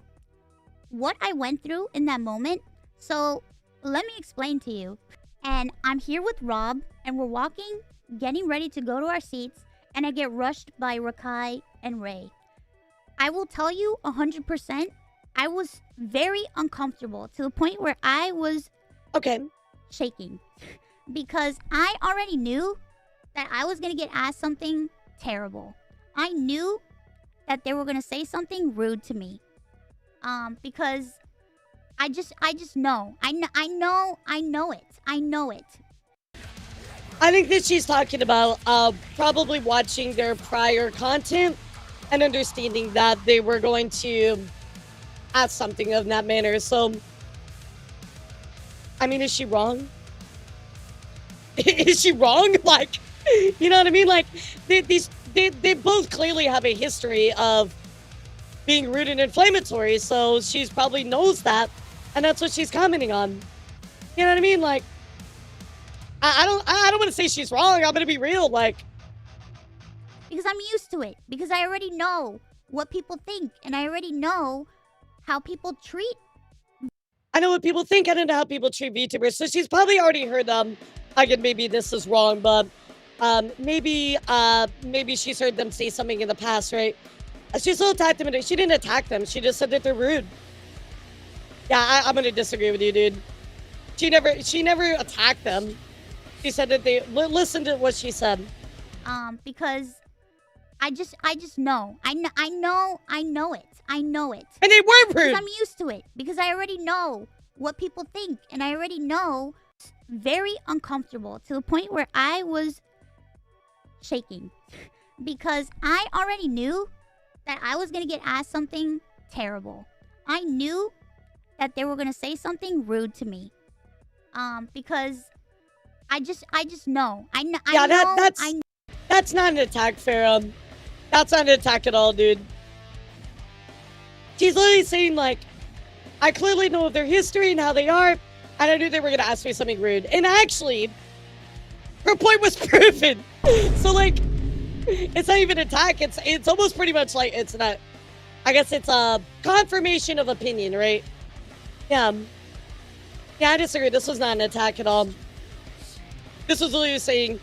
what I went through in that moment. So let me explain to you. And I'm here with Rob, and we're walking, getting ready to go to our seats, and I get rushed by Rakai and Ray. I will tell you 100%, I was very uncomfortable to the point where I was shaking because I already knew that I was going to get asked something terrible. I knew that they were going to say something rude to me. Because I just know. I know it. I think that she's talking about probably watching their prior content and understanding that they were going to ask something of that manner. So, I mean, is she wrong? Is she wrong? Like, you know what I mean? Like, they both clearly have a history of being rude and inflammatory, so she's probably knows that, and that's what she's commenting on. You know what I mean? Like, I don't want to say she's wrong. I'm gonna be real, like, because I'm used to it. Because I already know what people think, and I already know how people treat. I know what people think. I don't know how people treat VTubers, so she's probably already heard them. Again, maybe this is wrong, but maybe she's heard them say something in the past, right? She still attacked them. She didn't attack them. She just said that they're rude. Yeah, I'm gonna disagree with you, dude. She never attacked them. She said that they listen to what she said. Because I just know. I know it. And they were rude. Because I'm used to it. Because I already know what people think, and I already know. Very uncomfortable to the point where I was shaking because I already knew that I was gonna get asked something terrible. I knew that they were gonna say something rude to me. Because I just know. I know. That's not an attack, Farah. That's not an attack at all, dude. She's literally saying, like, I clearly know of their history and how they are, and I knew they were gonna ask me something rude. And actually, her point was proven. So like, it's not even an attack. It's almost pretty much like it's not. I guess it's a confirmation of opinion, right? Yeah. Yeah, I disagree. This was not an attack at all. This was literally saying,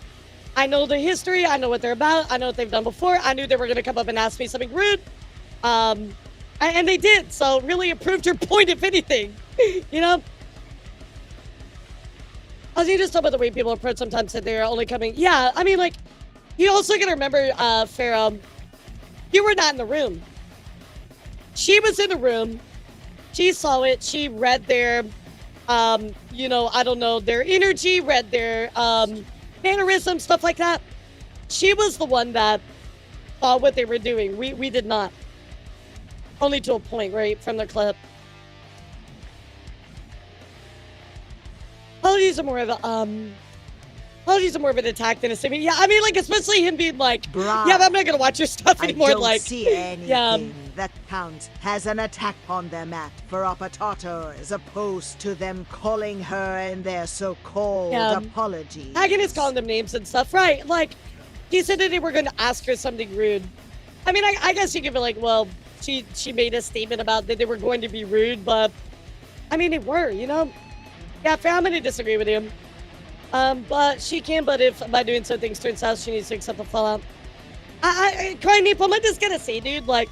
I know the history. I know what they're about. I know what they've done before. I knew they were going to come up and ask me something rude. And they did. So really it proved her point, if anything. You know? I was just talk about the way people approach sometimes that they're only coming. Yeah, I mean, like, you also got to remember, Pharaoh, you were not in the room. She was in the room. She saw it. She read their, you know, I don't know, their energy, read their mannerisms, stuff like that. She was the one that saw what they were doing. We did not. Only to a point, right, from the clip. Apologies are more of a, apologies are more of an attack than a statement. Yeah, I mean, like, especially him being like, Bruh, yeah, but I'm not gonna watch your stuff anymore. I don't like, see anything yeah, that counts as an attack on their mat for a potato, as opposed to them calling her and their so-called apologies. Hagen is calling them names and stuff, right? Like, he said that they were going to ask her something rude. I mean, I guess you could be like, well, she made a statement about that they were going to be rude, but I mean, they were, you know? Yeah, fair, I'm going to disagree with him. But she can, but if by doing so things turns out she needs to accept the fallout. Crying Nip, I'm just gonna say, dude, like,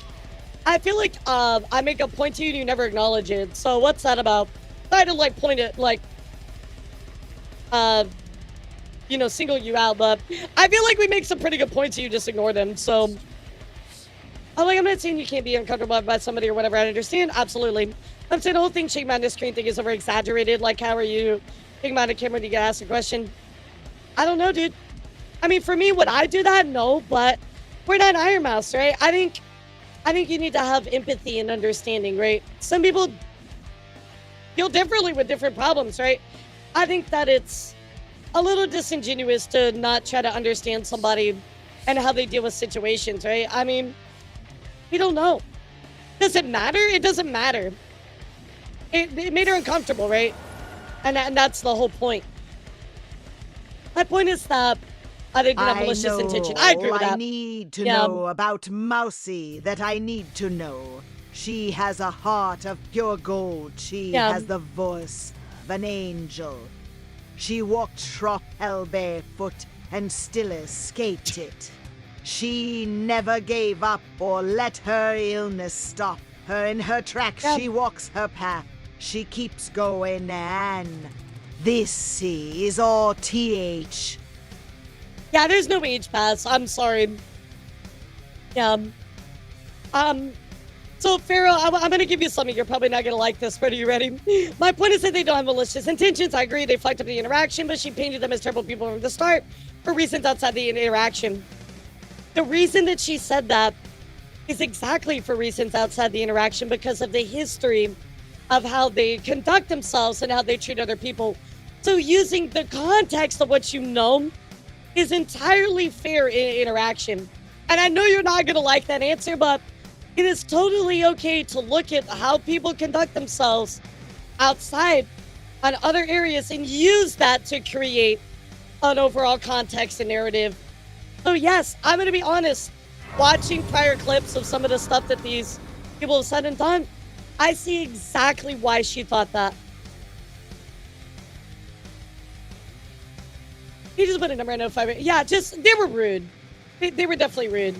I feel like I make a point to you and you never acknowledge it. So what's that about? Try to like point it like you know, single you out, but I feel like we make some pretty good points and you just ignore them. So I'm not saying you can't be uncomfortable by somebody or whatever. I understand, absolutely. I'm saying the whole thing shaking behind the screen thing is over exaggerated. Like, how are you shaking behind a camera when you get asked a question? I don't know, dude. I mean, for me, would I do that? No, but we're not Ironmouse, right? I think you need to have empathy and understanding, right? Some people feel differently with different problems, right? I think that it's a little disingenuous to not try to understand somebody and how they deal with situations, right? I mean, we don't know. Does it matter? It doesn't matter. It made her uncomfortable, right? And that's the whole point. My point is that I didn't have malicious intention. I agree with that. I need to know about Mousy that I need to know. She has a heart of pure gold. She has the voice of an angel. She walked Shrop hell barefoot and still escaped it. She never gave up or let her illness stop her in her tracks. She walks her path. She keeps going, and this is all TH. Yeah, there's no age pass. I'm sorry. Yeah. So, Pharaoh, I'm going to give you something. You're probably not going to like this, but are you ready? My point is that they don't have malicious intentions. I agree they fucked up the interaction, but she painted them as terrible people from the start for reasons outside the interaction. The reason that she said that is exactly for reasons outside the interaction because of the history of how they conduct themselves and how they treat other people. So using the context of what you know is entirely fair in interaction. And I know you're not going to like that answer, but it is totally okay to look at how people conduct themselves outside on other areas and use that to create an overall context and narrative. So yes, I'm going to be honest. Watching prior clips of some of the stuff that these people have said and done, I see exactly why she thought that. He just put a number in 05. Yeah, just, they were rude. They were definitely rude.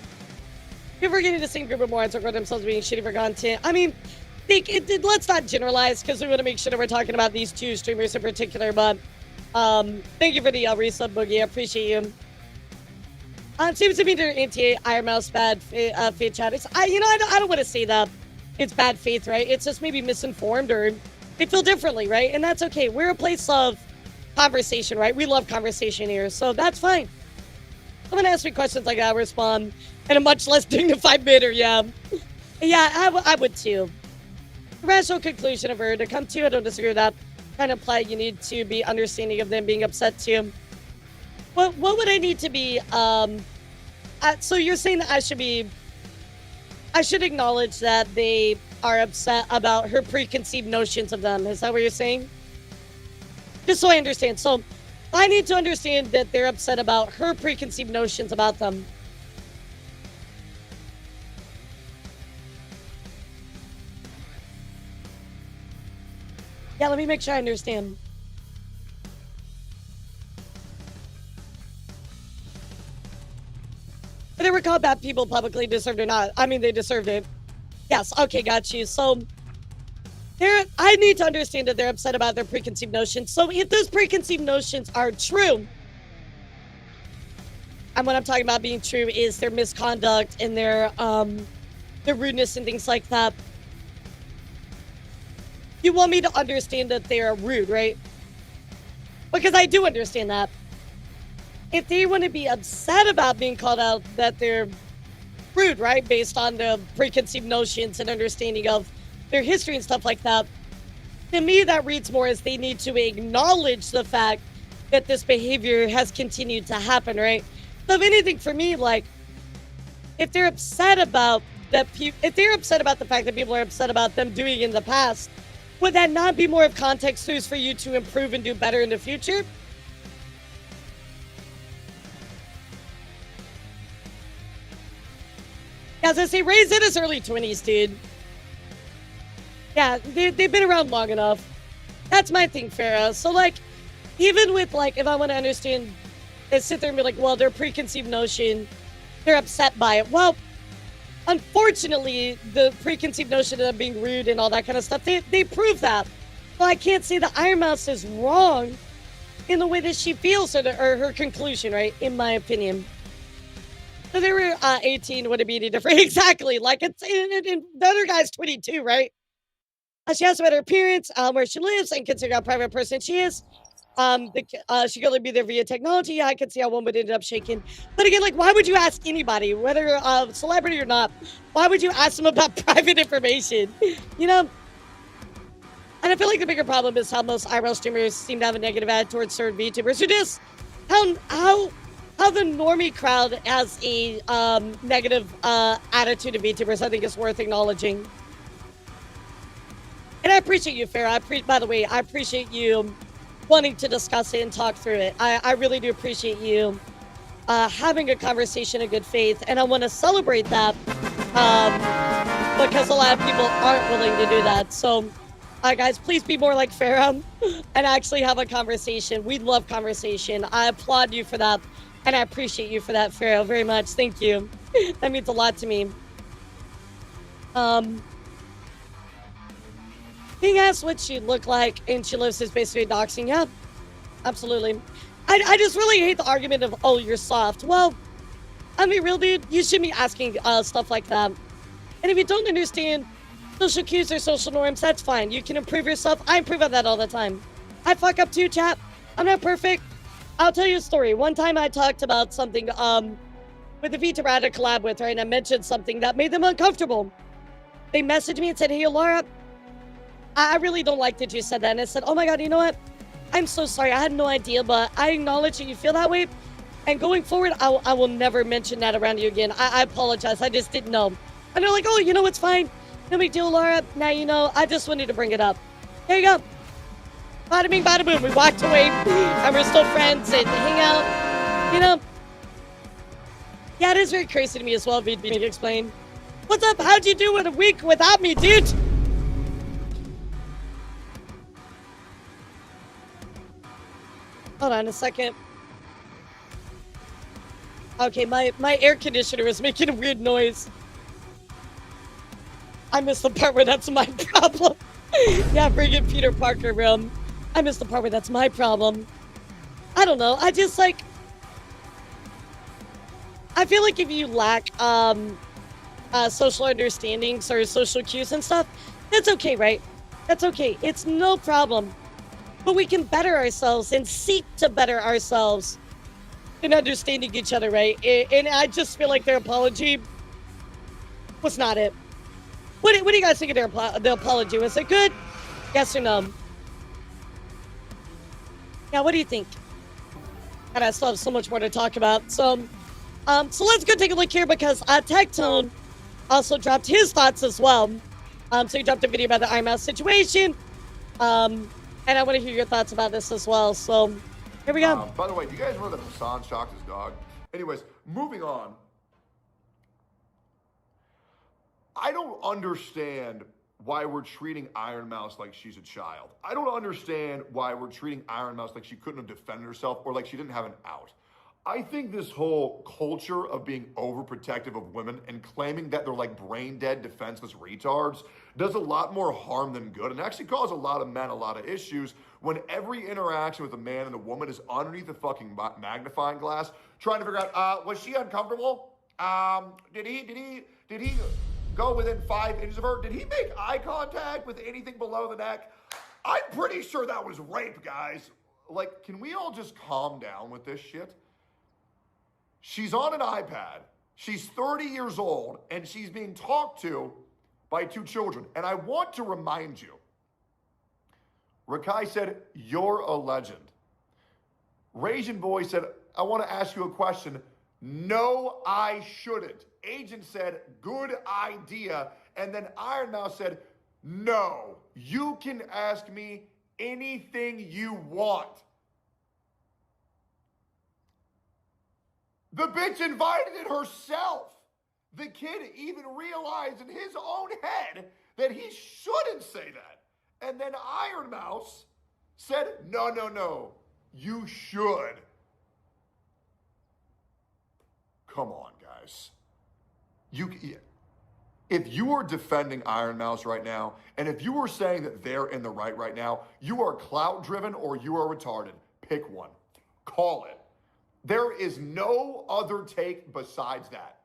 People are getting the same group of morons record themselves being shitty for content. I mean, let's not generalize because we want to make sure that we're talking about these two streamers in particular, but thank you for the resub, Boogie. I appreciate you. It seems to me they're anti-Ironmouse bad faith chat. I don't want to say that it's bad faith, right? It's just maybe misinformed or they feel differently, right? And that's okay. We're a place of conversation, right? We love conversation here, so that's fine. Someone ask me questions like that, I respond in a much less dignified manner, yeah. Yeah, I would too. The rational conclusion of her to come to, I don't disagree with that. Kind of imply you need to be understanding of them being upset too. What would I need to be, so you're saying that I should be I should acknowledge that they are upset about her preconceived notions of them. Is that what you're saying? Just so I understand. So I need to understand that they're upset about her preconceived notions about them. Yeah, let me make sure I understand. They were called bad people publicly, deserved or not. I mean, they deserved it. Yes, okay, got you. So, I need to understand that they're upset about their preconceived notions. So, if those preconceived notions are true, and what I'm talking about being true is their misconduct and their rudeness and things like that, you want me to understand that they are rude, right? Because I do understand that. If they want to be upset about being called out that they're rude, right? Based on the preconceived notions and understanding of their history and stuff like that. To me, that reads more as they need to acknowledge the fact that this behavior has continued to happen, right? So if anything, for me, like, if they're upset about that, if they're upset about the fact that people are upset about them doing it in the past, would that not be more of context clues for you to improve and do better in the future? As I say, Ray's in his early 20s, dude. Yeah, they've been around long enough. That's my thing, Farah. So, like, even with, like, if I want to understand, they sit there and be like, well, their preconceived notion, they're upset by it. Well, unfortunately, the preconceived notion of them being rude and all that kind of stuff, they prove that. So I can't say that Ironmouse is wrong in the way that she feels or her conclusion, right? In my opinion. So they were 18, would it be any different? Exactly. Like, it's the other guy's 22, right? She asks about her appearance, where she lives, and consider how private a person she is. She could only be there via technology. I can see how one would end up shaking. But again, like, why would you ask anybody, whether a celebrity or not? Why would you ask them about private information? You know? And I feel like the bigger problem is how most IRL streamers seem to have a negative attitude towards certain VTubers who just how the normie crowd has a negative attitude to VTubers, I think is worth acknowledging. And I appreciate you, Farah. By the way, I appreciate you wanting to discuss it and talk through it. I really do appreciate you having a conversation in good faith, and I want to celebrate that because a lot of people aren't willing to do that. So, guys, please be more like Farah and actually have a conversation. We love conversation. I applaud you for that, and I appreciate you for that, Farah, very much. Thank you. That means a lot to me. Being asked what she looked like and she lives is basically doxing. Yeah, absolutely. I just really hate the argument of, oh, you're soft. Well, I mean, real dude, you shouldn't be asking stuff like that. And if you don't understand social cues or social norms, that's fine. You can improve yourself. I improve on that all the time. I fuck up too, chat. I'm not perfect. I'll tell you a story. One time I talked about something with a VTuber I had to collab with, right? And I mentioned something that made them uncomfortable. They messaged me and said, hey, Elara, I really don't like that you said that. And I said, oh my God, you know what? I'm so sorry. I had no idea, but I acknowledge that you feel that way. And going forward, I will never mention that around you again. I apologize. I just didn't know. And they're like, oh, you know, it's fine. No big deal, Laura. Now you know. I just wanted to bring it up. There you go. Bada bing, bada boom. We walked away and we're still friends and hang out. You know? Yeah, it is very crazy to me as well, VB to explain. What's up? How'd you do in a week without me, dude? Hold on a second. Okay, my air conditioner is making a weird noise. I missed the part where that's my problem. Yeah, bring in Peter Parker room. I missed the part where that's my problem. I don't know. I just like... I feel like if you lack social understandings or social cues and stuff, that's okay, right? That's okay. It's no problem. But we can better ourselves and seek to better ourselves in understanding each other, right? And I just feel like their apology was not it. What do you guys think of the apology? Was it good? Yes or no? Yeah, what do you think? And I still have so much more to talk about. So let's go take a look here because Tech Tone also dropped his thoughts as well. So he dropped a video about the Ironmouse situation. And I want to hear your thoughts about this as well. So here we go. By the way, do you guys know that Hassan shocked his dog? Anyways, moving on. I don't understand why we're treating Ironmouse like she's a child. I don't understand why we're treating Ironmouse like she couldn't have defended herself or like she didn't have an out. I think this whole culture of being overprotective of women and claiming that they're like brain dead, defenseless retards does a lot more harm than good and actually causes a lot of men a lot of issues when every interaction with a man and a woman is underneath the fucking magnifying glass trying to figure out, was she uncomfortable? Did he go within 5 inches of her? Did he make eye contact with anything below the neck? I'm pretty sure that was rape, guys. Like, can we all just calm down with this shit? She's on an iPad. She's 30 years old, and she's being talked to by 2 children. And I want to remind you, Rakai said, you're a legend. Rasian Boy said, I want to ask you a question. No, I shouldn't. Agent said, good idea. And then Ironmouse said, no, you can ask me anything you want. The bitch invited it herself. The kid even realized in his own head that he shouldn't say that. And then Ironmouse said, no, you should. Come on, guys. If you are defending Ironmouse right now, and if you are saying that they're in the right now, you are clout driven or you are retarded. Pick one. Call it. There is no other take besides that.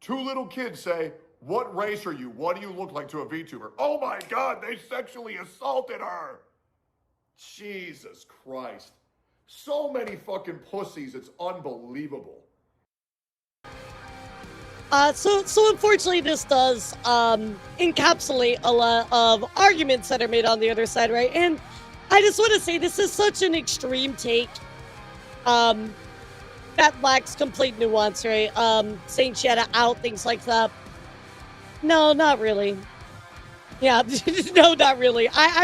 2 little kids say, what race are you? What do you look like to a VTuber? Oh my God, they sexually assaulted her. Jesus Christ. So many fucking pussies, it's unbelievable. So unfortunately, this does encapsulate a lot of arguments that are made on the other side, right? And I just want to say this is such an extreme take that lacks complete nuance, right? Saying she had to out, things like that. No, not really. Yeah, no, not really. I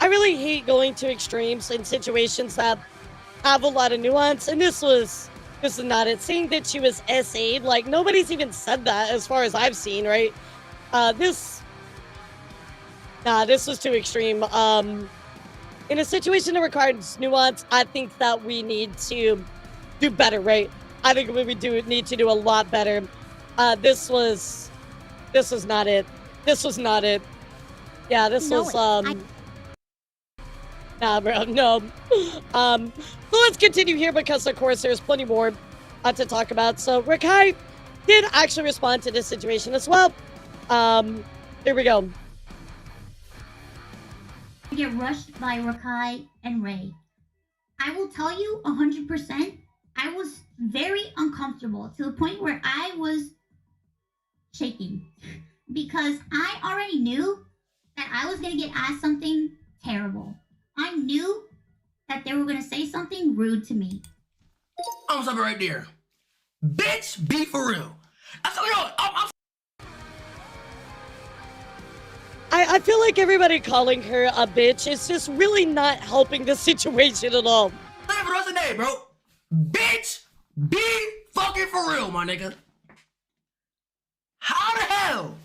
really hate going to extremes in situations that have a lot of nuance, and this is not it. Saying that she was SA'd, like, nobody's even said that as far as I've seen, right? This was too extreme. In a situation that requires nuance, I think that we need to do better, right? I think we need to do a lot better. This was not it. This was not it. Yeah, this was, nah, bro, no. So let's continue here because, of course, there's plenty more to talk about. So Rakai did actually respond to this situation as well. Here we go. Get rushed by Rakai and Ray. I will tell you 100%, I was very uncomfortable to the point where I was shaking because I already knew that I was going to get asked something terrible. I knew that they were going to say something rude to me. I'm something right there. Bitch, be for real. I feel like everybody calling her a bitch is just really not helping the situation at all. For the rest of the day, bro. Bitch, be fucking for real, my nigga. How the hell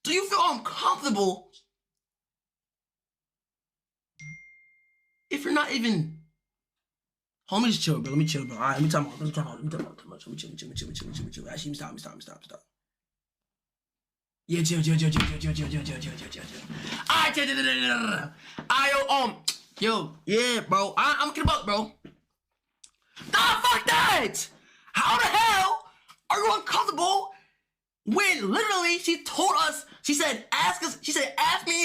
do you feel uncomfortable if you're not even... Hold me, just chill, bro. Let me chill, bro. All right, let me talk about. Let me chill. Actually, stop. Yeah, chill. All right, chill. Yeah, bro. I'm gonna buck, bro. Nah, fuck that. How the hell are you uncomfortable when literally she told us? She said, ask me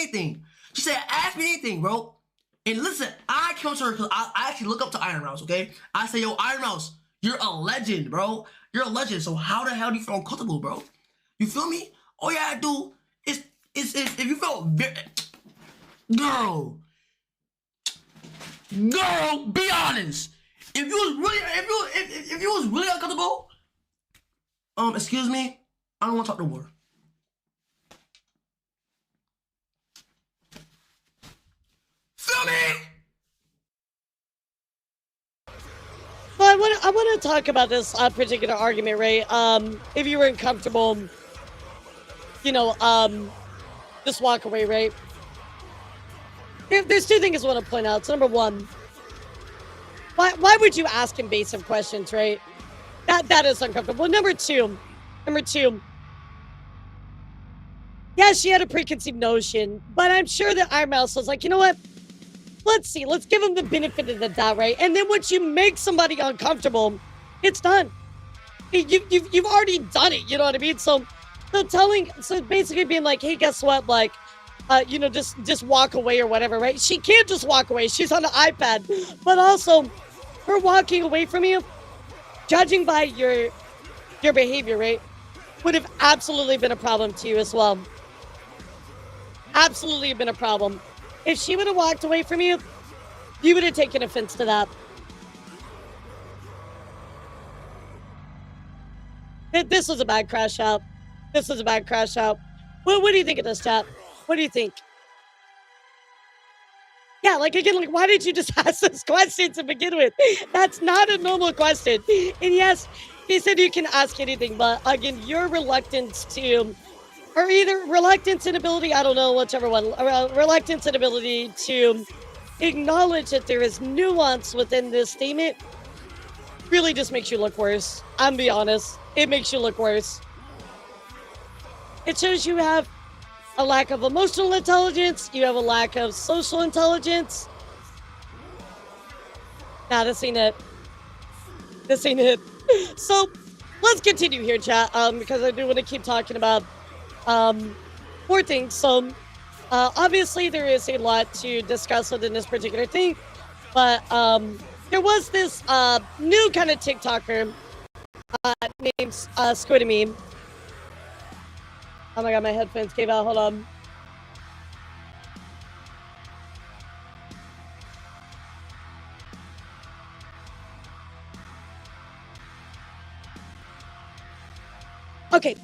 anything. She said, ask me anything, bro. And listen, I came to her because I actually look up to Ironmouse, okay? I say, yo, Ironmouse, you're a legend, bro. You're a legend. So how the hell do you feel uncomfortable, bro? You feel me? All you gotta do is if you feel girl, be honest. if you was really, if you was really uncomfortable, excuse me, I don't want to talk no more. Feel me? Well, I want to talk about this particular argument, right? If you were uncomfortable, you know, just walk away, right? There's two things I want to point out. So number one, why would you ask invasive questions, right? That is uncomfortable. Number two, yeah, she had a preconceived notion, but I'm sure that Ironmouse was like, you know what? Let's see. Let's give him the benefit of the doubt, right? And then once you make somebody uncomfortable, it's done. You've already done it. You know what I mean? So basically being like, hey, guess what? Like, you know, just walk away or whatever, right? She can't just walk away. She's on the iPad, but also her walking away from you, judging by your behavior, right, would have absolutely been a problem to you as well. Absolutely been a problem. If she would have walked away from you, you would have taken offense to that. This was a bad crash out. This was a bad crash out. What do you think of this, chat? What do you think? Yeah, like, again, like, why did you just ask this question to begin with? That's not a normal question. And yes, he said you can ask anything, but again, your reluctance to, or either reluctance and ability, I don't know, whichever one, reluctance and ability to acknowledge that there is nuance within this statement really just makes you look worse. I'm be honest. It makes you look worse. It shows you have a lack of emotional intelligence. You have a lack of social intelligence. Nah, this ain't it. This ain't it. So, let's continue here, chat, because I do want to keep talking about more things. So, obviously, there is a lot to discuss within this particular thing, but there was this new kind of TikToker named Squidamy. Oh my god, my headphones came out. Hold on. Okay.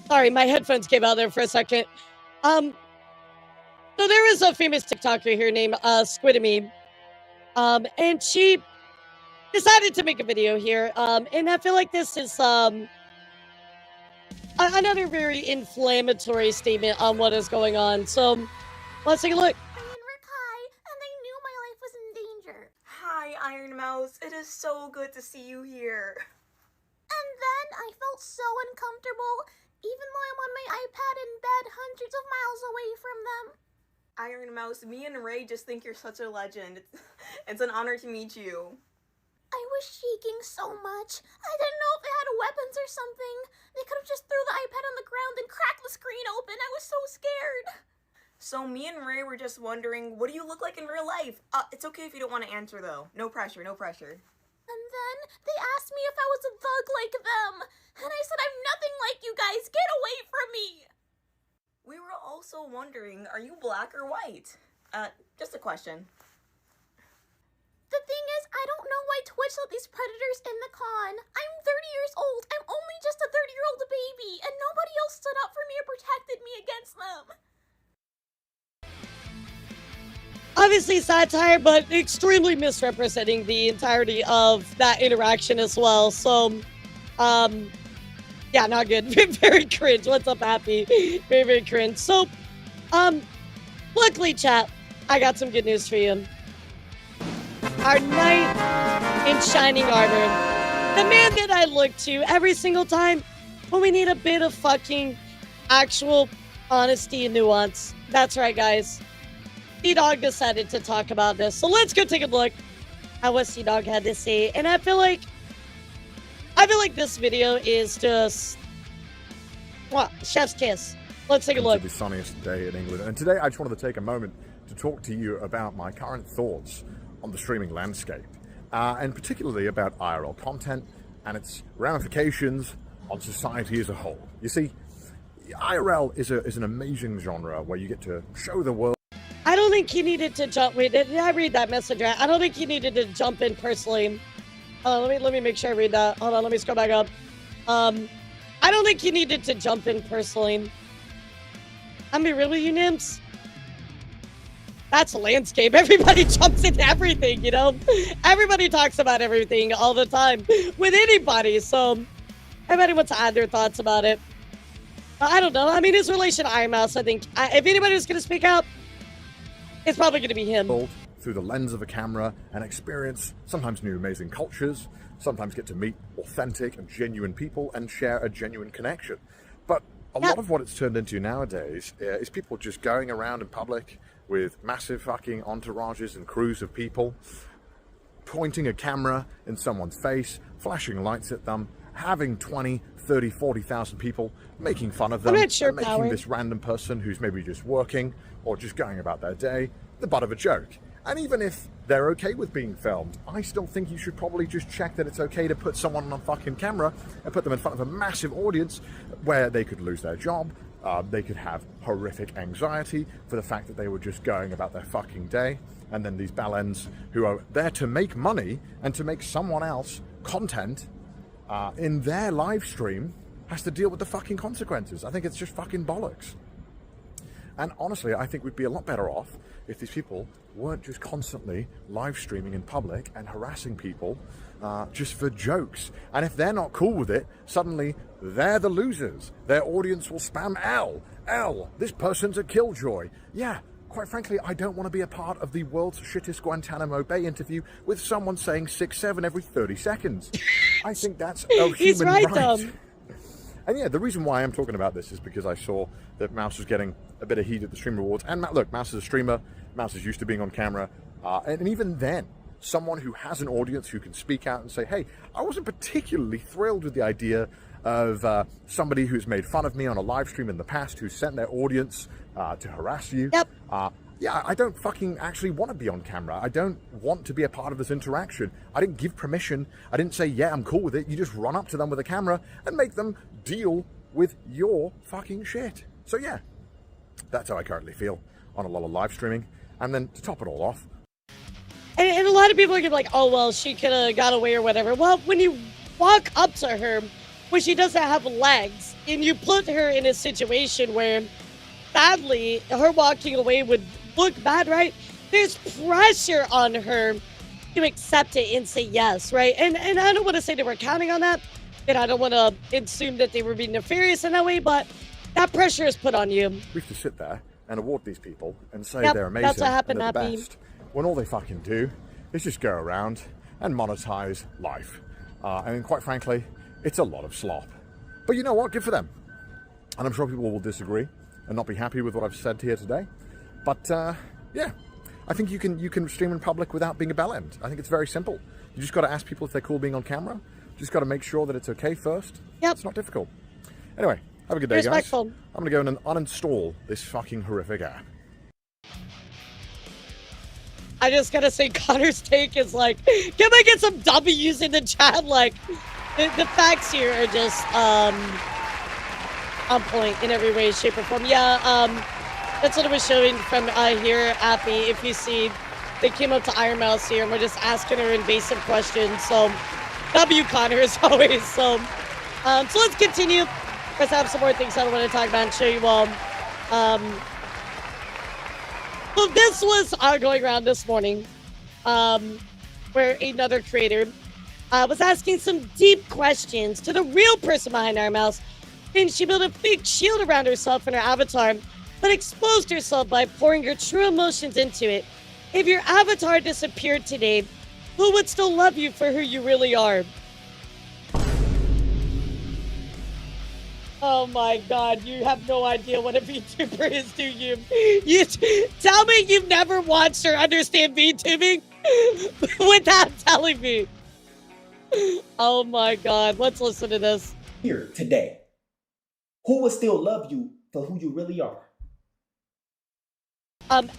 Sorry, my headphones came out there for a second. So there is a famous TikToker here named Squidamy. And she decided to make a video here. And I feel like this is another very inflammatory statement on what is going on. So let's take a look. Hi, Ironmouse. It is so good to see you here. And then I felt so uncomfortable, even though I'm on my iPad in bed hundreds of miles away from them. Ironmouse, me and Ray just think you're such a legend. It's an honor to meet you. I was shaking so much. I didn't know if they had weapons or something. They could have just threw the iPad on the ground and cracked the screen open. I was so scared. So me and Ray were just wondering, what do you look like in real life? It's okay if you don't want to answer though. No pressure, no pressure. And then they asked me if I was a thug like them. And I said, I'm nothing like you guys. Get away from me. We were also wondering, are you black or white? Just a question. The thing is, I don't know why Twitch let these predators in the con. I'm 30 years old. I'm only just a 30-year-old baby, and nobody else stood up for me or protected me against them. Obviously satire, but extremely misrepresenting the entirety of that interaction as well. So, yeah, not good. Very cringe. What's up, Happy? Very, very cringe. So, luckily, chat, I got some good news for you. Our knight in shining armor. The man that I look to every single time when we need a bit of fucking actual honesty and nuance. That's right, guys. C-Dog decided to talk about this. So let's go take a look at what C-Dog had to say. And I feel like this video is just, what, chef's kiss. Let's take a look. It's the sunniest day in England. And today I just wanted to take a moment to talk to you about my current thoughts on the streaming landscape. And particularly about IRL content and its ramifications on society as a whole. You see, IRL is an amazing genre where you get to show the world. I don't think he needed to jump. Wait, did I read that message right? I don't think he needed to jump in personally. Let me make sure I read that. Hold on, let me scroll back up. I don't think you needed to jump in personally. I mean, really, you nymphs? That's a landscape. Everybody jumps into everything, you know? Everybody talks about everything all the time with anybody, so everybody wants to add their thoughts about it. I don't know. I mean, his relation to Ironmouse, I think, if anybody was going to speak out, it's probably going to be him. Through the lens of a camera and experience sometimes new amazing cultures, sometimes get to meet authentic and genuine people and share a genuine connection. But a lot of what it's turned into nowadays is people just going around in public with massive fucking entourages and crews of people, pointing a camera in someone's face, flashing lights at them, having 20, 30, 40,000 people making fun of them, and making this random person who's maybe just working or just going about their day the butt of a joke. And even if they're okay with being filmed, I still think you should probably just check that it's okay to put someone on a fucking camera and put them in front of a massive audience where they could lose their job, they could have horrific anxiety for the fact that they were just going about their fucking day, and then these bellends who are there to make money and to make someone else content in their live stream has to deal with the fucking consequences. I think it's just fucking bollocks. And honestly, I think we'd be a lot better off if these people weren't just constantly live streaming in public and harassing people just for jokes. And if they're not cool with it, suddenly they're the losers. Their audience will spam L, this person's a killjoy. Yeah, quite frankly, I don't want to be a part of the world's shittest Guantanamo Bay interview with someone saying 6-7 every 30 seconds. I think that's a human right. And yeah, the reason why I'm talking about this is because I saw that Mouse was getting a bit of heat at the Stream Awards. And look, Mouse is a streamer. Mouse is used to being on camera. And even then, someone who has an audience who can speak out and say, hey, I wasn't particularly thrilled with the idea of somebody who's made fun of me on a live stream in the past, who sent their audience to harass you. Yep. Yeah, I don't fucking actually want to be on camera. I don't want to be a part of this interaction. I didn't give permission. I didn't say, yeah, I'm cool with it. You just run up to them with a camera and make them deal with your fucking shit. So yeah, that's how I currently feel on a lot of live streaming. And then to top it all off. And a lot of people are gonna be like, oh, well, she could have got away or whatever. Well, when you walk up to her when she doesn't have legs and you put her in a situation where sadly her walking away would look bad, right? There's pressure on her to accept it and say yes, right? And I don't want to say that we're counting on that, and I don't want to assume that they were being nefarious in that way, but that pressure is put on you. We have to sit there and award these people and say they're amazing, that's what happened, and they're the best, when all they fucking do is just go around and monetize life. And quite frankly, it's a lot of slop. But you know what? Good for them. And I'm sure people will disagree and not be happy with what I've said here today. But yeah, I think you can stream in public without being a bellend. I think it's very simple. You just got to ask people if they're cool being on camera. You just got to make sure that it's okay first. Yep. It's not difficult. Anyway, have a good day, guys. I'm going to go and uninstall this fucking horrific app. I just got to say, Connor's take is like, can I get some W's in the chat? Like, the facts here are just on point in every way, shape, or form. Yeah, that's what it was showing from here, Appy. If you see, they came up to Ironmouse here and we're just asking her invasive questions. So, W Connor as always. So let's continue. Let's have some more things I don't want to talk about and show you all. Well, this was going around this morning, where another creator was asking some deep questions to the real person behind Ironmouse. And she built a big shield around herself and her avatar, but exposed herself by pouring her true emotions into it. If your avatar disappeared today, who would still love you for who you really are? Oh my God, you have no idea what a VTuber is, do you? You tell me you've never watched or understand VTubing without telling me. Oh my God, let's listen to this. Here today, who would still love you for who you really are?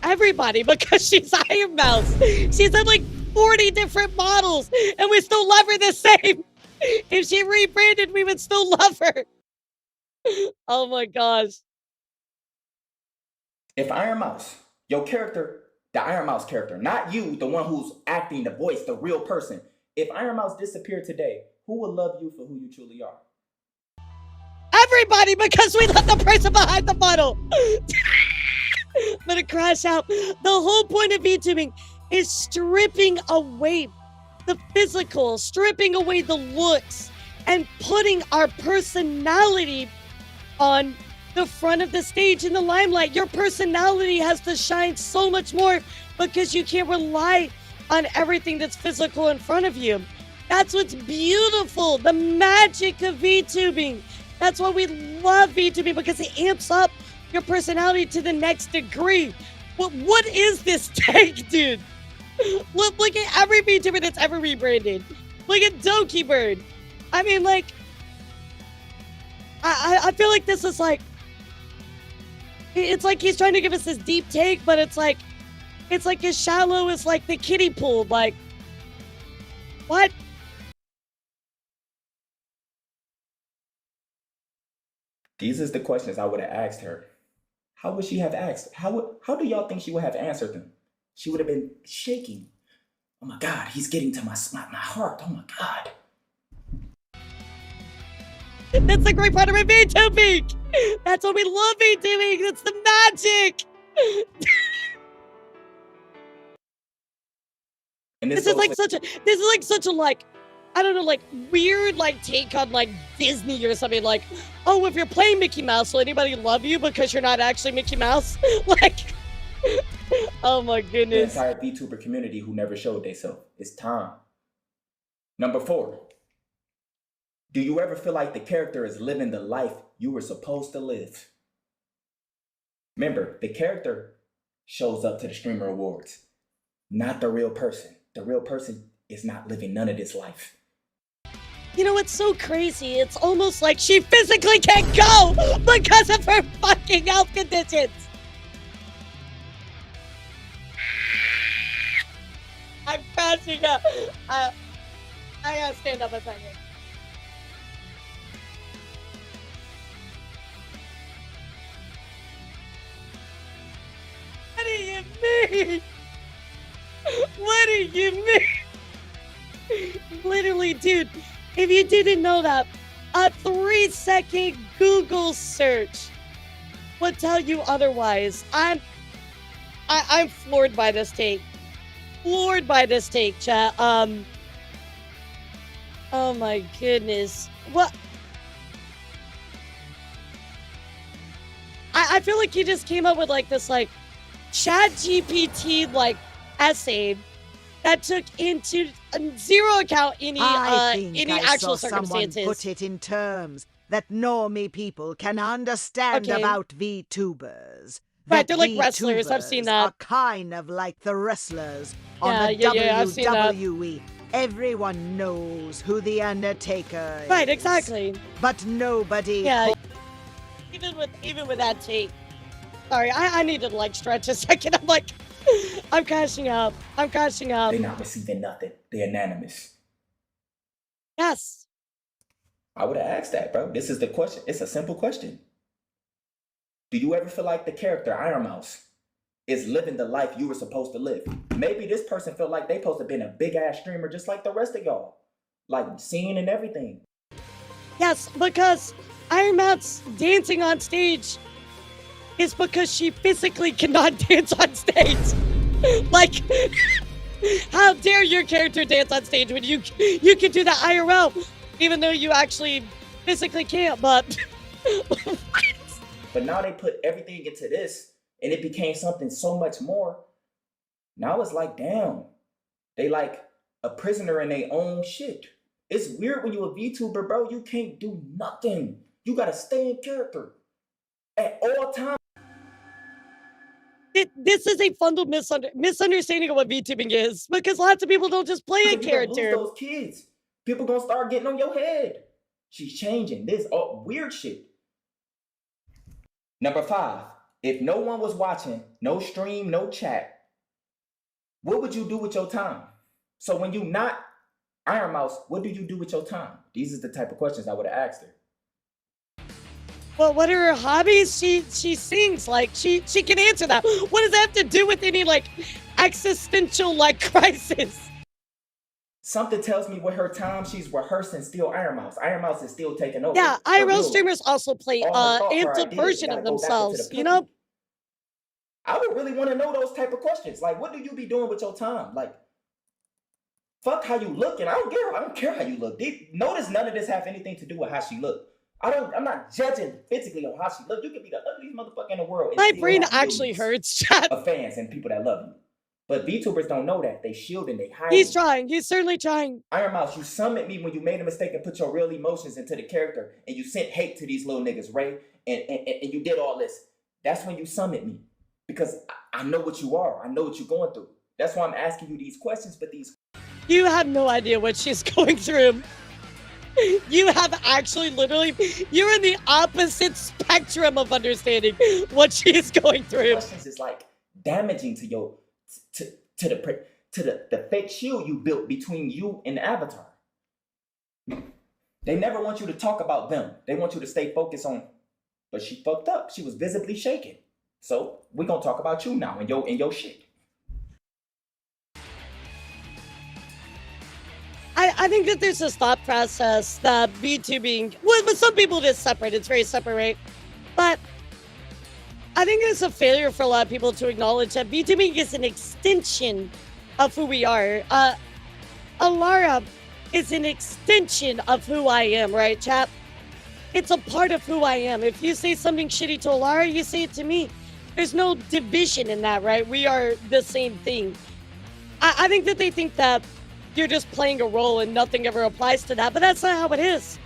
Everybody, because she's Ironmouse. She's had like 40 different models, and we still love her the same. If she rebranded, we would still love her. Oh my gosh. If Ironmouse, your character, the Ironmouse character, not you, the one who's acting the voice, the real person. If Ironmouse disappeared today, who would love you for who you truly are? Everybody, because we let the person behind the funnel. I'm gonna crash out. The whole point of VTubing is stripping away the physical, stripping away the looks, and putting our personality on the front of the stage in the limelight. Your personality has to shine so much more because you can't rely on everything that's physical in front of you. That's what's beautiful, the magic of VTubing. That's why we love VTubing, because it amps up your personality to the next degree. What is this take, dude? Look at every VTuber that's ever rebranded. Look at Donkey Bird. I mean, like, I feel like this is like, it's like he's trying to give us this deep take, but it's like as shallow as like the kiddie pool. Like, what? These is the questions I would have asked her. How would she have asked? How do y'all think she would have answered them? She would have been shaking. Oh my God, he's getting to my heart. Oh my God. That's the great part of VTubing. That's what we love VTubing. That's the magic. And This is like such a like, I don't know, like weird like take on like Disney or something. Like, oh, if you're playing Mickey Mouse, will anybody love you because you're not actually Mickey Mouse? Like, oh my The goodness. entire VTuber community who never showed themselves. It's time. Number 4. Do you ever feel like the character is living the life you were supposed to live? Remember, the character shows up to the streamer awards, not the real person. The real person is not living none of this life. You know what's so crazy? It's almost like she physically can't go because of her fucking health conditions. I'm crashing up. I gotta stand up a second. What do you mean? What do you mean? Literally, dude, if you didn't know that, a 3-second Google search would tell you otherwise. I'm floored by this take. Floored by this take, chat. Oh my goodness. What? I feel like you just came up with like this like Chat GPT like essay that took into zero account any actual circumstances. Someone put it in terms that normie people can understand about VTubers. Right, they're like wrestlers. I've seen that. Are kind of like the wrestlers on the I've seen that. WWE. Everyone knows who the Undertaker is. Right, exactly. But nobody. Yeah. Even with that take. Sorry, I need to like stretch a second. I'm like, I'm crashing up. I'm crashing up. They're not receiving nothing. They're anonymous. Yes. I would have asked that, bro. This is the question. It's a simple question. Do you ever feel like the character Ironmouse is living the life you were supposed to live? Maybe this person felt like they supposed to been a big ass streamer just like the rest of y'all. Like singing and everything. Yes, because Ironmouse dancing on stage is because she physically cannot dance on stage. Like, how dare your character dance on stage when you can do that IRL, even though you actually physically can't, but... But now they put everything into this, and it became something so much more. Now it's like, damn, they like a prisoner in their own shit. It's weird when you a VTuber, bro. You can't do nothing. You gotta stay in character at all times. This is a fundamental misunderstanding of what VTubing is, because lots of people don't just play a character. Those kids, people gonna start getting on your head. She's changing this weird shit. Number 5, if no one was watching, no stream, no chat, what would you do with your time? So when you not Ironmouse, what do you do with your time? These is the type of questions I would have asked her. Well, what are her hobbies? She sings. Like, she can answer that. What does that have to do with any, like, existential, like, crisis? Something tells me with her time, she's rehearsing still Ironmouse. Ironmouse is still taking over. Yeah, her IRL real streamers also play All her thoughts, her amped up ideas, version gotta of go back into themselves, the you know? I would really want to know those type of questions. Like, what do you be doing with your time? Like, fuck how you look, and I don't care how you look. Notice none of this have anything to do with how she look. I'm not judging physically on how she look. You could be the ugliest motherfucker in the world. My brain actually hurts, chat. Of fans and people that love you. But VTubers don't know that. They shield and they hide. He's trying. He's certainly trying. Ironmouse, you summoned me when you made a mistake and put your real emotions into the character, and you sent hate to these little niggas, Ray, and you did all this. That's when you summoned me. Because I know what you are. I know what you're going through. That's why I'm asking you these questions, but these... You have no idea what she's going through. You have actually literally... You're in the opposite spectrum of understanding what she is going through. Questions is like damaging to your... To the fake shield you built between you and the avatar. They never want you to talk about them. They want you to stay focused on... But she fucked up. She was visibly shaken. So we're gonna talk about you now and your shit. I think that there's this thought process that VTubing, well, but some people just separate. It's very separate. But I think it's a failure for a lot of people to acknowledge that VTubing is an extension of who we are. Elara is an extension of who I am, right, chap? It's a part of who I am. If you say something shitty to Elara, you say it to me. There's no division in that, right? We are the same thing. I think that they think that you're just playing a role and nothing ever applies to that, but that's not how it is.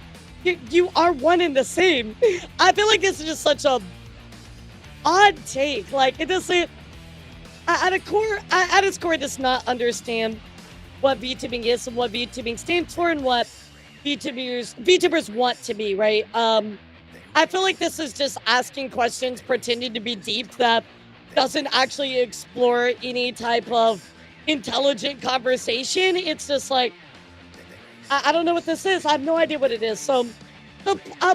You are one and the same. I feel like this is just such a odd take. Like, it doesn't, at its core, it does not understand what VTubing is and what VTubing stands for and what VTubers want to be, right? I feel like this is just asking questions, pretending to be deep that doesn't actually explore any type of intelligent conversation. It's just like, I don't know what this is. I have no idea what it is. So,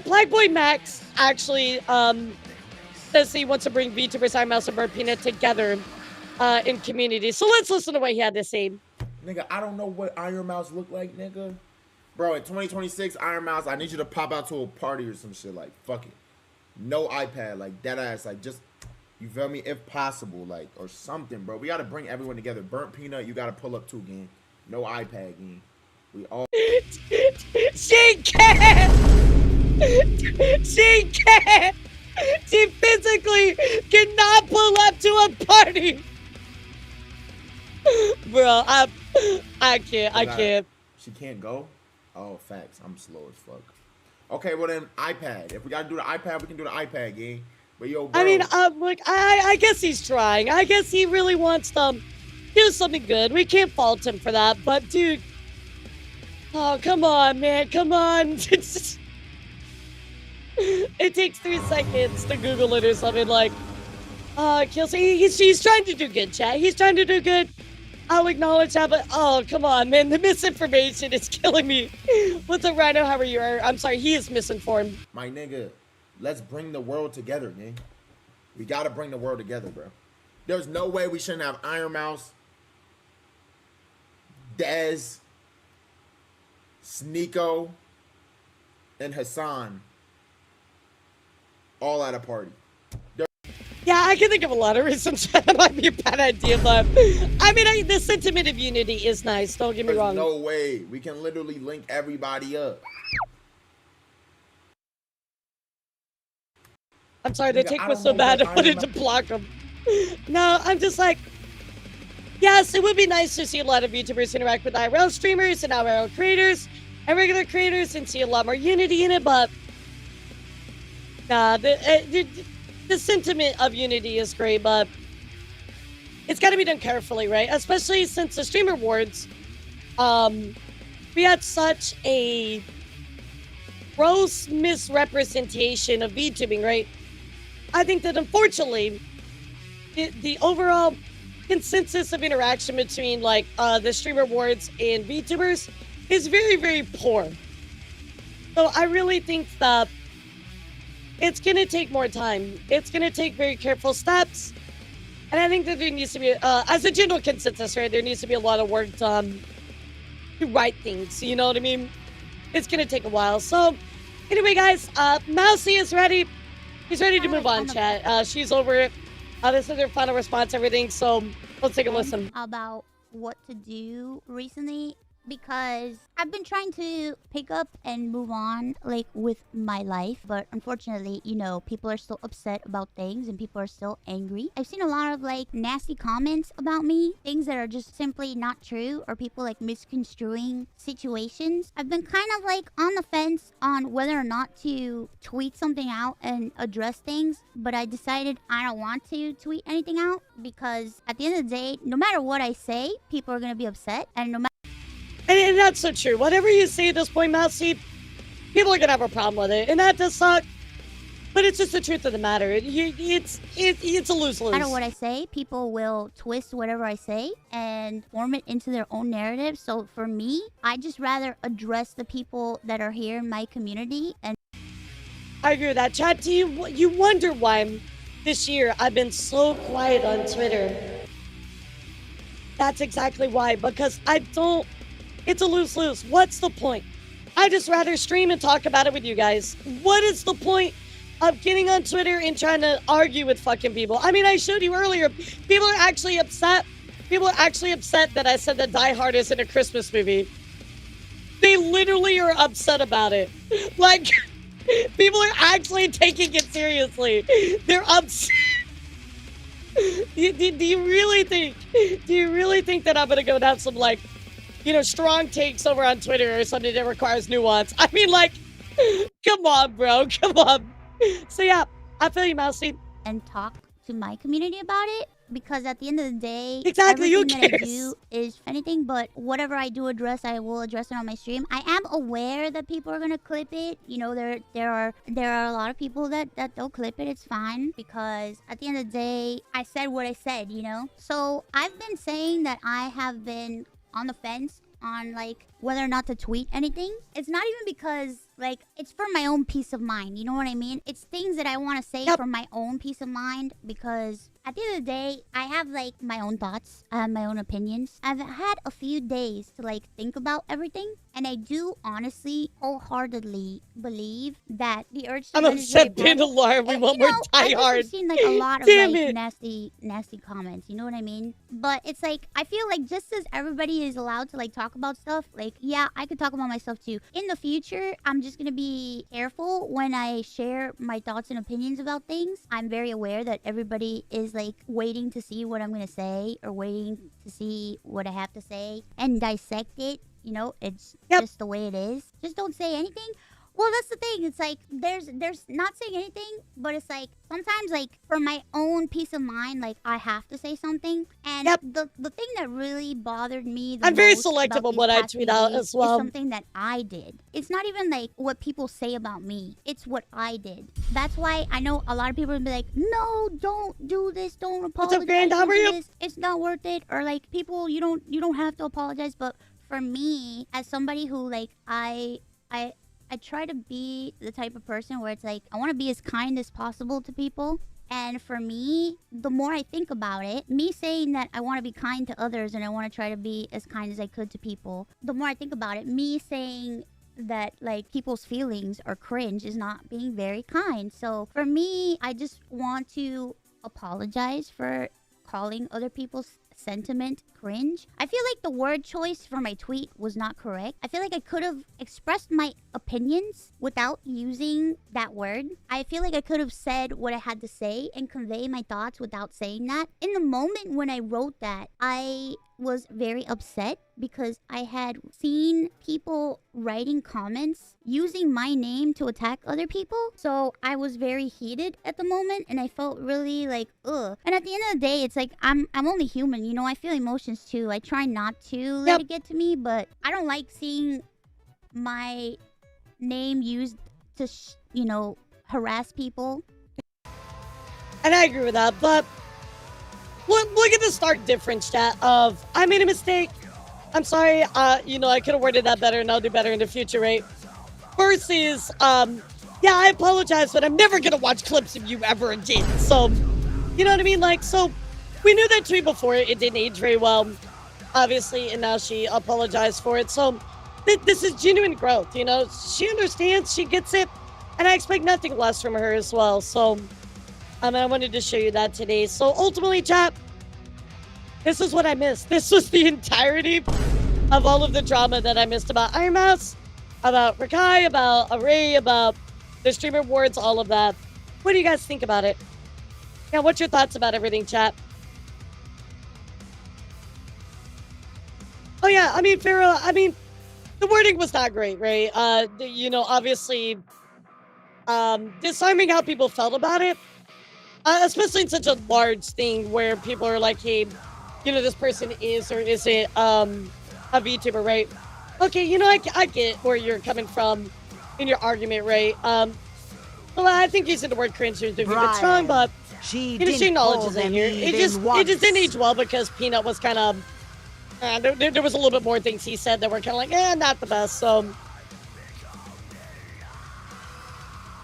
Black Boy Max actually says he wants to bring VTubers, Ironmouse, and Bird Peanut together in community. So let's listen to what he had to say. Nigga, I don't know what Ironmouse look like, nigga. Bro, in 2026, Ironmouse, I need you to pop out to a party or some shit. Like, fuck it. No iPad, like, dead ass. Like, just, you feel me? If possible, like, or something, bro. We gotta bring everyone together. Burnt Peanut, you gotta pull up too, gang. No iPad, gang. We all... She can't! She can't! She physically cannot pull up to a party! Bro, I can't. She can't go? Oh, facts. I'm slow as fuck. Okay, well then, iPad. If we gotta do the iPad, we can do the iPad, gang. But yo, bro. I mean, look, I guess he's trying. I guess he really wants to do something good. We can't fault him for that. But, dude, oh, come on, man. Come on. It takes 3 seconds to Google it or something. Like, Kelsey, he's trying to do good, chat. He's trying to do good. I'll acknowledge that, but oh, come on, man. The misinformation is killing me. What's up, Rhino? How are you? I'm sorry, he is misinformed. My nigga, let's bring the world together, gang. We gotta bring the world together, bro. There's no way we shouldn't have Ironmouse, Dez, Sneeko, and Hassan all at a party. Yeah, I can think of a lot of reasons that might be a bad idea, but I mean, the sentiment of unity is nice. Don't get me wrong. There's no way. We can literally link everybody up. I'm sorry, the take was so bad I wanted to block them. No, I'm just like, yes, it would be nice to see a lot of YouTubers interact with IRL streamers and IRL creators and regular creators and see a lot more unity in it, but nah, the sentiment of unity is great, but it's got to be done carefully, right? Especially since the Streamer Awards, we had such a gross misrepresentation of VTubing, right? I think that unfortunately, the overall consensus of interaction between like the Streamer Awards and VTubers is very, very poor. So I really think that it's going to take more time. It's going to take very careful steps. And I think that there needs to be, as a general consensus, right, there needs to be a lot of work done right things. You know what I mean? It's gonna take a while. So, anyway, guys, Mousy is ready. She's ready to move on, chat. She's over it. This is her final response, everything. So, let's take a listen. About what to do recently, because I've been trying to pick up and move on like with my life, but unfortunately, you know, people are still upset about things and people are still angry. I've seen a lot of like nasty comments about me, things that are just simply not true, or people like misconstruing situations. I've been kind of like on the fence on whether or not to tweet something out and address things, but I decided I don't want to tweet anything out, because at the end of the day, no matter what I say, people are going to be upset, and no matter. And that's so true. Whatever you say at this point, Mousy, people are gonna have a problem with it, and that does suck. But it's just the truth of the matter. It's a lose-lose. No matter what I say, people will twist whatever I say and form it into their own narrative. So for me, I just rather address the people that are here in my community. And I agree with that. Chat, do you wonder why this year I've been so quiet on Twitter? That's exactly why. Because I don't. It's a lose-lose. What's the point? I just rather stream and talk about it with you guys. What is the point of getting on Twitter and trying to argue with fucking people? I mean, I showed you earlier. People are actually upset. People are actually upset that I said that Die Hard isn't a Christmas movie. They literally are upset about it. Like, people are actually taking it seriously. They're upset. Do you really think that I'm gonna go down some, like, you know, strong takes over on Twitter or something that requires nuance? I mean, like, come on, bro. Come on. So, yeah, I feel you, Mousy. And talk to my community about it, because at the end of the day, exactly, everything that I do is anything, but whatever I do address, I will address it on my stream. I am aware that people are going to clip it. You know, there are a lot of people that don't clip it. It's fine, because at the end of the day, I said what I said, you know? So I've been saying that I have been on the fence on like whether or not to tweet anything. It's not even because like it's for my own peace of mind, you know what I mean? It's things that I want to say for my own peace of mind, because at the end of the day, I have like my own thoughts, I have my own opinions. I've had a few days to like think about everything, and I do honestly wholeheartedly believe that the urge to I'm upset, Bandalore. We want more Die Hard. I've seen like a lot of like nasty comments, you know what I mean? But it's like, I feel like just as everybody is allowed to like talk about stuff, like, yeah, I could talk about myself too. In the future, I'm just gonna be careful when I share my thoughts and opinions about things. I'm very aware that everybody is like waiting to see what I'm gonna say, or waiting to see what I have to say and dissect it. You know, it's just the way it is. Just don't say anything. Well, that's the thing. It's like there's not saying anything, but it's like sometimes like for my own peace of mind, like I have to say something. And the thing that really bothered me the I'm very most selective about on what these I past tweet few out days as well. is something that I did. It's not even like what people say about me. It's what I did. That's why I know a lot of people will be like, no, don't do this. Don't apologize. What's up, Grand? How are you? This. It's not worth it. Or like people, you don't have to apologize. But for me, as somebody who like I try to be the type of person where it's like, I want to be as kind as possible to people. And for me, the more I think about it, me saying that I want to be kind to others and I want to try to be as kind as I could to people, the more I think about it, me saying that like people's feelings are cringe is not being very kind. So for me, I just want to apologize for calling other people's sentiment cringe. I feel like the word choice for my tweet was not correct. I feel like I could have expressed my opinions without using that word. I feel like I could have said what I had to say and convey my thoughts without saying that. In the moment when I wrote that, I was very upset because I had seen people writing comments using my name to attack other people. So I was very heated at the moment and I felt really like, ugh. And at the end of the day, it's like, I'm only human, you know, I feel emotions too. I try not to let it get to me, but I don't like seeing my name used to, you know, harass people. And I agree with that, but look at the stark difference, chat, of I made a mistake. I'm sorry. You know, I could have worded that better and I'll do better in the future, right? Versus, yeah, I apologize, but I'm never going to watch clips of you ever again. So, you know what I mean? Like, so we knew that tweet before. It didn't age very well. obviously, and now she apologized for it. So this is genuine growth, you know? She understands, she gets it, and I expect nothing less from her as well. So I wanted to show you that today. So ultimately, chat, this is what I missed. This was the entirety of all of the drama that I missed about Ironmouse, about Rakai, about Array, about the Streamer Awards, all of that. What do you guys think about it? Yeah, what's your thoughts about everything, chat? Oh yeah, I mean, Farrah, I mean, the wording was not great, right? You know, obviously, disarming how people felt about it, especially in such a large thing where people are like, hey, you know, this person is or isn't a VTuber, right? Okay, you know, I get where you're coming from in your argument, right? Well, I think using the word cringe is a bit strong, but she acknowledges it here. It just didn't age well because Peanut was kind of there was a little bit more things he said that were kind of like, not the best. So, it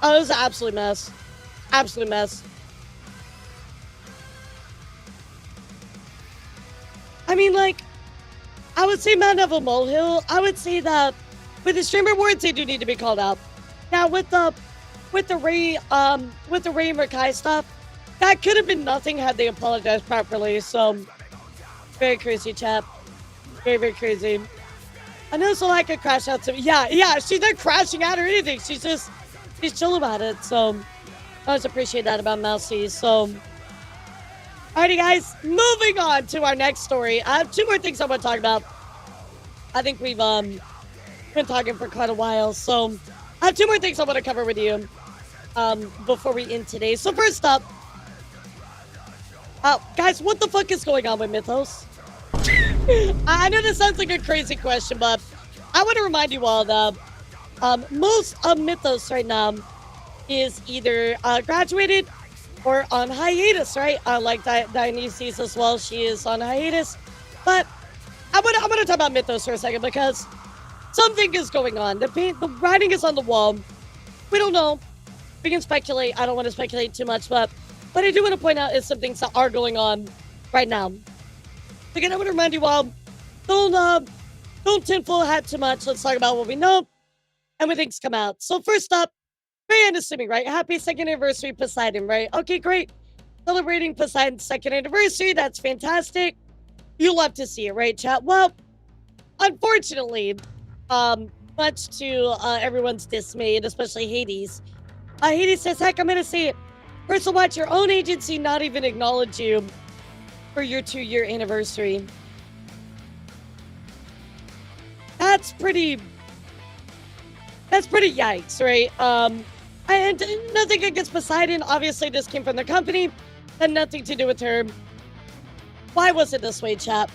was an absolute mess, absolute mess. I mean, like, I would say Mount Neville Molehill. I would say that with the Streamer Awards, they do need to be called out. Now, with the Ray and Rakai stuff, that could have been nothing had they apologized properly. So, very crazy, chat. Very, very crazy. I know Solaka could crash out to me. Yeah, she's not crashing out or anything. She's chill about it. So, I always appreciate that about Mousy. So, alrighty, guys, moving on to our next story. I have 2 more things I want to talk about. I think we've been talking for quite a while, so I have 2 more things I want to cover with you before we end today. So first up, guys, what the fuck is going on with Mythos? I know this sounds like a crazy question, but I want to remind you all that most of Mythos right now is either graduated or on hiatus, right? Like Dionysus as well, she is on hiatus. But I'm gonna talk about Mythos for a second because something is going on. The writing is on the wall. We don't know. We can speculate. I don't want to speculate too much, but I do want to point out is some things that are going on right now. Again, I want to remind you all, don't tinfoil hat too much. Let's talk about what we know and when things come out. So first up, very unassuming, right? Happy 2nd anniversary, Poseidon, right? Okay, great. Celebrating Poseidon's 2nd anniversary. That's fantastic. You love to see it, right, chat? Well, unfortunately, much to everyone's dismay, especially Hades, Hades says, heck, I'm going to say it. First, watch your own agency not even acknowledge you for your 2-year anniversary. That's pretty yikes, right? And nothing against Poseidon. Obviously, this came from the company. Had nothing to do with her. Why was it this way, chap?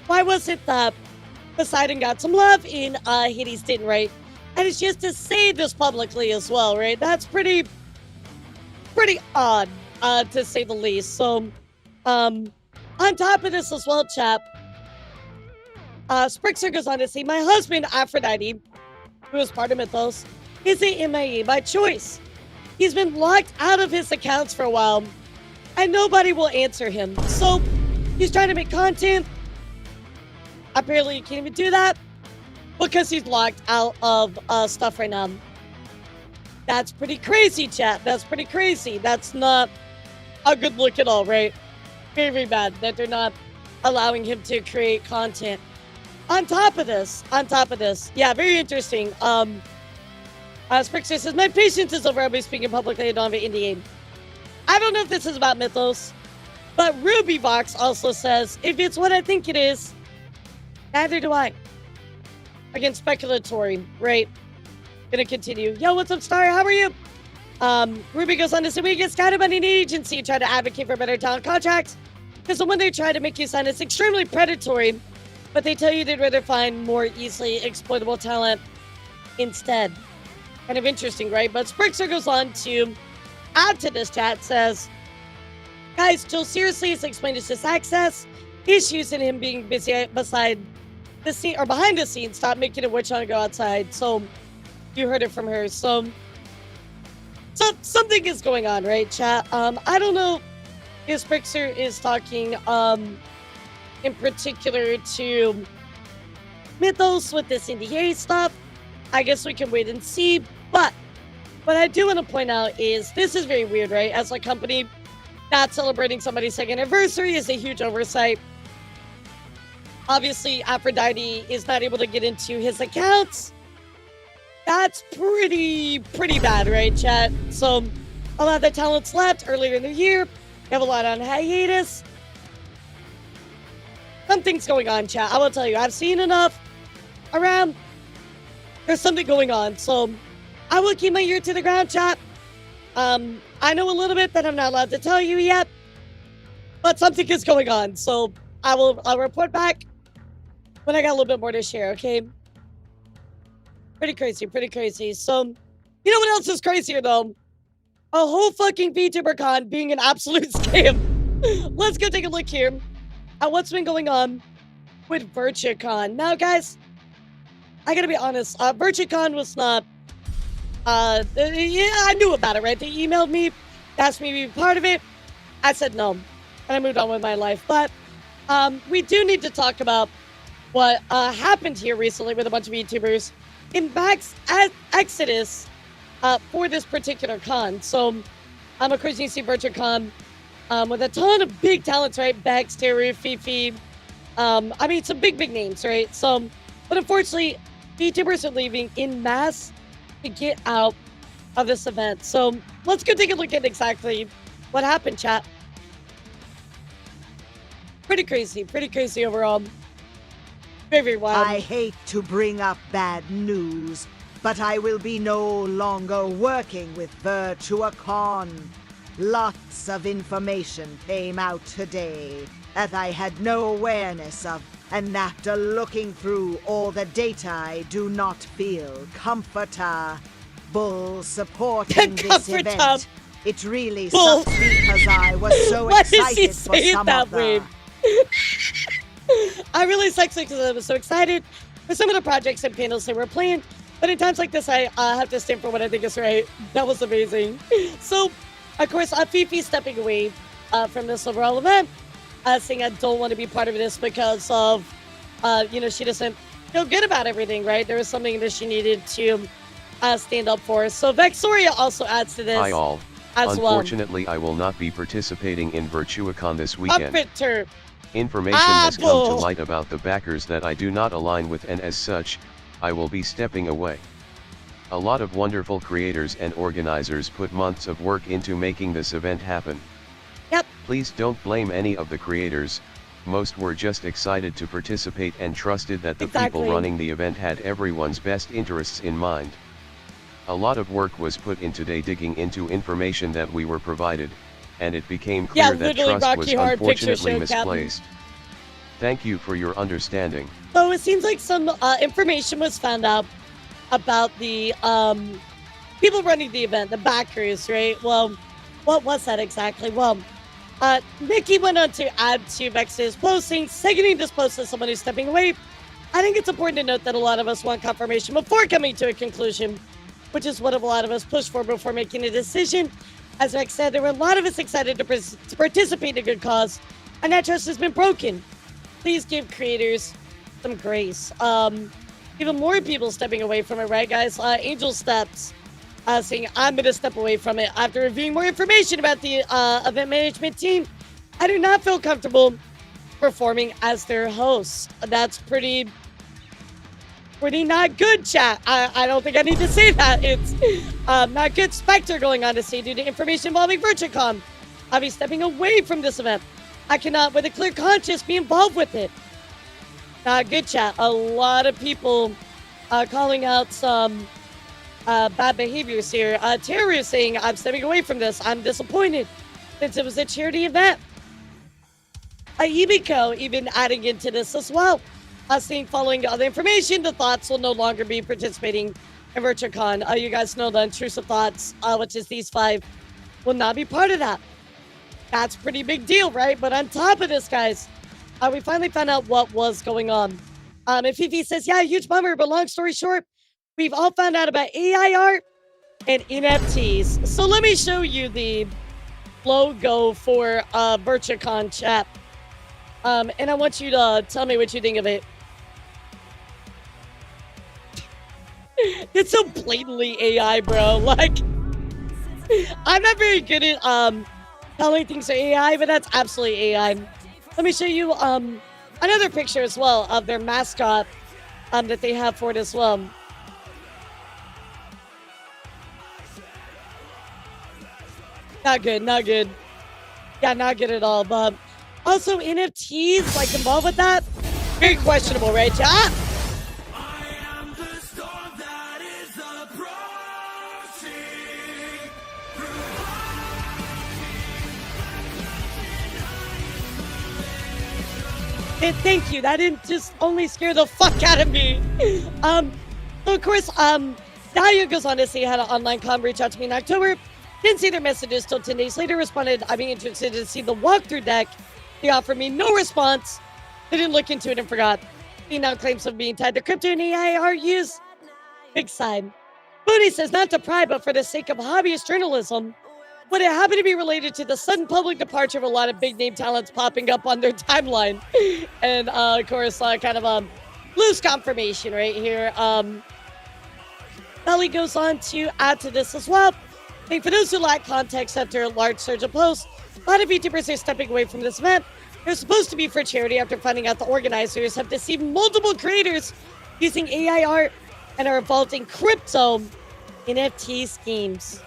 Why was it that Poseidon got some love and Hades didn't, right? And it's just to say this publicly as well, right? That's pretty odd, to say the least. So, on top of this as well, chap, Sprixer goes on to say, my husband, Aphrodite, who is part of Mythos, is a MIA by choice. He's been locked out of his accounts for a while, and nobody will answer him. So, he's trying to make content. Apparently, he can't even do that because he's locked out of stuff right now. That's pretty crazy, chat. That's pretty crazy. That's not a good look at all, right? Very, very bad that they're not allowing him to create content. On top of this, yeah, very interesting. Sprixer says, my patience is over. I'll be speaking publicly. I don't have an NDA. I don't know if this is about Mythos, but RubyVox also says, if it's what I think it is, neither do I. Again, speculatory, right? Gonna continue. Yo, what's up, Star? How are you? Ruby goes on to say, we get scouted by an agency try to advocate for better talent contracts because when they try to make you sign, it's extremely predatory, but they tell you they'd rather find more easily exploitable talent instead. Kind of interesting, right? But Sprixer goes on to add to this chat, says, guys, Jill seriously has explained his access issues and him being busy beside the scene or behind the scenes. Stop making a witch hunt go outside. So you heard it from her. So something is going on, right, chat? I don't know if Sprixer is talking in particular to Mythos with this NDA stuff. I guess we can wait and see. But what I do want to point out is this is very weird, right? As a company, not celebrating somebody's second anniversary is a huge oversight. Obviously, Aphrodite is not able to get into his accounts. That's pretty bad, right, chat? So a lot of the talents left earlier in the year. We have a lot on hiatus. Something's going on, chat. I will tell you, I've seen enough around. There's something going on. So I will keep my ear to the ground, chat. I know a little bit that I'm not allowed to tell you yet, but something is going on. So I'll report back when I got a little bit more to share, okay? Pretty crazy. So, you know what else is crazier, though? A whole fucking VTuberCon being an absolute scam. Let's go take a look here at what's been going on with Virtuacon. Now, guys, I gotta be honest. Virtuacon was not... yeah, I knew about it, right? They emailed me, asked me to be part of it. I said no, and I moved on with my life. But we do need to talk about what happened here recently with a bunch of YouTubers in Max Exodus for this particular con. So, of course, you see Virtuacon with a ton of big talents, right? Bex, Teru, Fifi. I mean, some big names, right? So, but unfortunately, YouTubers are leaving in mass to get out of this event. So, let's go take a look at exactly what happened, chat. Pretty crazy overall. Very wild. I hate to bring up bad news, but I will be no longer working with Virtuacon. Lots of information came out today that I had no awareness of, and after looking through all the data, I do not feel comfortable supporting this event. It really sucks because I was so excited for some of the... I really sucks because I was so excited for some of the projects and panels they were playing. But in times like this, I have to stand for what I think is right. That was amazing. So, of course, Fifi stepping away from this overall event, saying I don't want to be part of this because of, she doesn't feel good about everything, right? There was something that she needed to stand up for. So Vexoria also adds to this. Hi all. As Unfortunately, I will not be participating in Virtuacon this weekend. Upfitter. Information has come to light about the backers that I do not align with, and as such, I will be stepping away. A lot of wonderful creators and organizers put months of work into making this event happen. Yep. Please don't blame any of the creators, most were just excited to participate and trusted that the people running the event had everyone's best interests in mind. A lot of work was put in today digging into information that we were provided, and it became clear that trust was unfortunately misplaced. Thank you for your understanding. So it seems like some information was found out about the people running the event, the backers, right? Well, what was that exactly? Well, Nikki went on to add to Vex's posting, seconding this post as someone who's stepping away. I think it's important to note that a lot of us want confirmation before coming to a conclusion, which is what a lot of us push for before making a decision. As Vex said, there were a lot of us excited to participate in a good cause, and that trust has been broken. Please give creators some grace. Even more people stepping away from it, right, guys? Angel steps, saying, I'm going to step away from it. After reviewing more information about the event management team, I do not feel comfortable performing as their host. That's pretty not good, chat. I don't think I need to say that. It's not good. Spectre going on to say, due to information involving Virtuacon, I'll be stepping away from this event. I cannot, with a clear conscience, be involved with it. Not good, chat. A lot of people calling out some bad behaviors here. Terry is saying, I'm stepping away from this. I'm disappointed since it was a charity event. Ibiko even adding into this as well. Saying, following all the information, the Thoughts will no longer be participating in Virtuacon. You guys know the intrusive Thoughts, which is these 5, will not be part of that. That's a pretty big deal, right? But on top of this, guys, we finally found out what was going on. And Fifi says, yeah, huge bummer, but long story short, we've all found out about AI art and NFTs. So let me show you the logo for Virtuacon, chat. And I want you to tell me what you think of it. It's so blatantly AI, bro. Like, I'm not very good at telling things are AI, but that's absolutely AI. Let me show you another picture as well of their mascot that they have for it as well. Not good, not good. Yeah, not good at all. But also NFTs, like involved with that, very questionable, right? Ah! Thank you. That didn't just only scare the fuck out of me. So of course, Dahlia goes on to say had an online con reach out to me in October. Didn't see their messages till 10 days later. Responded, I'd be interested to see the walkthrough deck. They offered me no response. They didn't look into it and forgot. He now claims of being tied to crypto and AI art use. Big side. Booney says not to pry, but for the sake of hobbyist journalism, would it happen to be related to the sudden public departure of a lot of big name talents popping up on their timeline? And of course, kind of a loose confirmation right here. Belly goes on to add to this as well. Hey, for those who lack context after a large surge of posts, a lot of VTubers are stepping away from this event. They're supposed to be for charity after finding out the organizers have deceived multiple creators using AI art and are involved in crypto NFT schemes.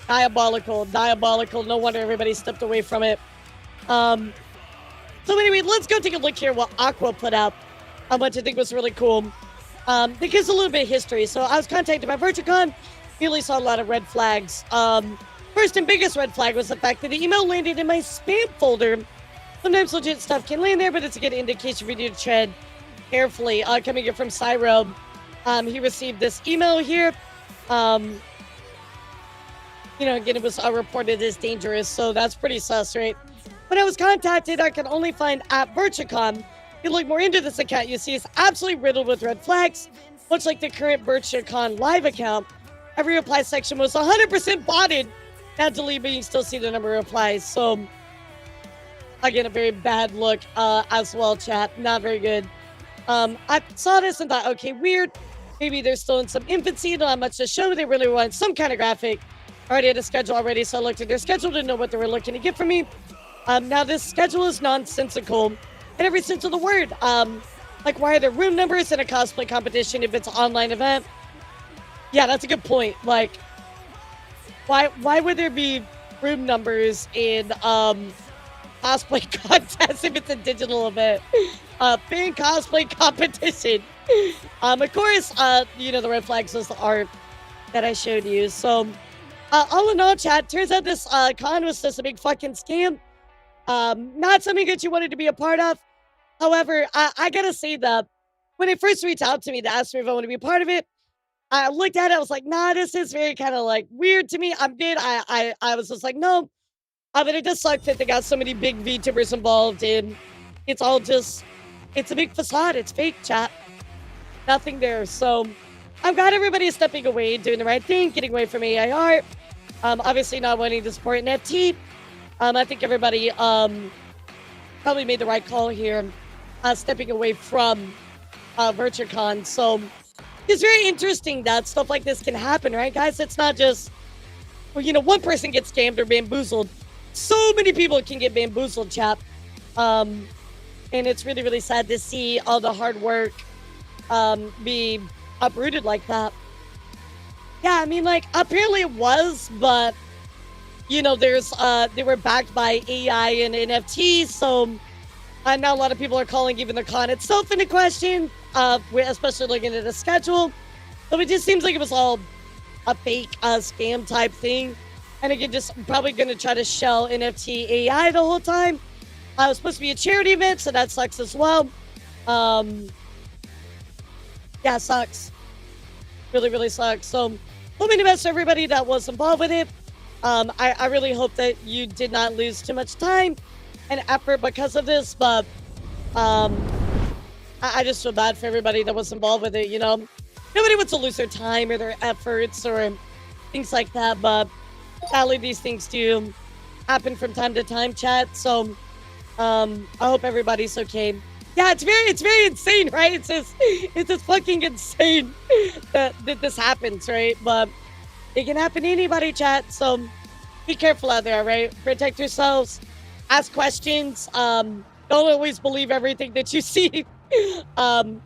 Diabolical, diabolical. No wonder everybody stepped away from it. So anyway, let's go take a look here what Aqua put up, which I think was really cool. It gives a little bit of history. So I was contacted by Virtuacon. Really saw a lot of red flags. First and biggest red flag was the fact that the email landed in my spam folder. Sometimes legit stuff can land there, but it's a good indication for you to tread carefully. Coming in from Cyro, he received this email here. You know, again, it was reported as dangerous, so that's pretty sus, right? When I was contacted, I could only find at Virtuacon. If you look more into this account, you see it's absolutely riddled with red flags, much like the current Virtuacon live account. Every reply section was 100% botted. Now delete, but you still see the number of replies. So, again, a very bad look as well, chat. Not very good. I saw this and thought, okay, weird. Maybe they're still in some infancy. Not much to show. They really want some kind of graphic. Already had a schedule already, so I looked at their schedule to know what they were looking to get from me. Now, this schedule is nonsensical in every sense of the word. Like, why are there room numbers in a cosplay competition if it's an online event? Yeah, that's a good point. Like, why would there be room numbers in cosplay contest if it's a digital event? Fan cosplay competition. Of course, you know, the red flags was the art that I showed you. So, all in all, chat, turns out this con was just a big fucking scam. Not something that you wanted to be a part of. However, I gotta say that when it first reached out to me to ask me if I want to be a part of it, I looked at it, I was like, nah, this is very kind of like weird to me. I'm good. I was just like, no. But it does suck that they got so many big VTubers involved, and it's all just, it's a big facade. It's fake, chat. Nothing there. So I've got everybody stepping away, doing the right thing, getting away from AI art. Obviously not wanting to support NFT. I think everybody probably made the right call here, stepping away from Virtuacon. So it's very interesting that stuff like this can happen, right, guys? It's not just, well, you know, one person gets scammed or bamboozled. So many people can get bamboozled, chap. And it's really, really sad to see all the hard work be uprooted like that. Yeah, I mean, like, apparently it was, but, you know, there's, they were backed by AI and NFTs, so now a lot of people are calling even the con itself into question, especially looking at the schedule. So it just seems like it was all a fake scam type thing. And again, just probably going to try to shell NFT AI the whole time. It was supposed to be a charity event, so that sucks as well. Yeah, sucks. Really, really sucks. So, hoping the best for everybody that was involved with it. I really hope that you did not lose too much time and effort because of this, but I just feel bad for everybody that was involved with it, you know? Nobody wants to lose their time or their efforts or things like that, but sadly these things do happen from time to time, chat. So I hope everybody's okay. Yeah, it's very insane, right? It's just fucking insane that this happens, right? But it can happen to anybody, chat. So be careful out there, right? Protect yourselves. Ask questions. Don't always believe everything that you see. Especially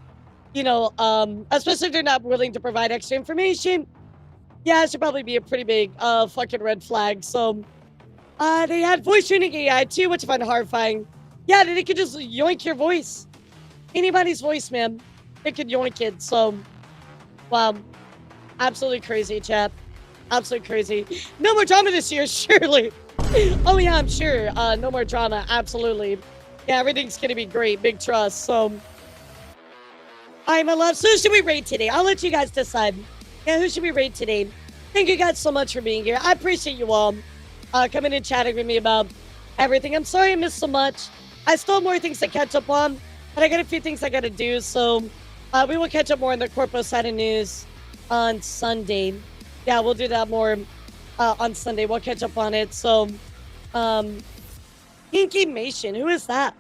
if they're not willing to provide extra information. Yeah, it should probably be a pretty big fucking red flag. So they had voice tuning AI too, which I find horrifying. Yeah, they could just yoink your voice. Anybody's voice, man. They could yoink it. So, wow. Absolutely crazy, chat. Absolutely crazy. No more drama this year, surely. Oh, yeah, I'm sure. No more drama. Absolutely. Yeah, everything's going to be great. Big trust. So, all right, my love. So, who should we rate today? I'll let you guys decide. Yeah, who should we rate today? Thank you guys so much for being here. I appreciate you all coming and chatting with me about everything. I'm sorry I missed so much. I still have more things to catch up on, but I got a few things I got to do. So, we will catch up more on the corpo side of news on Sunday. Yeah, we'll do that more on Sunday. We'll catch up on it. So, Kinky Mation, who is that?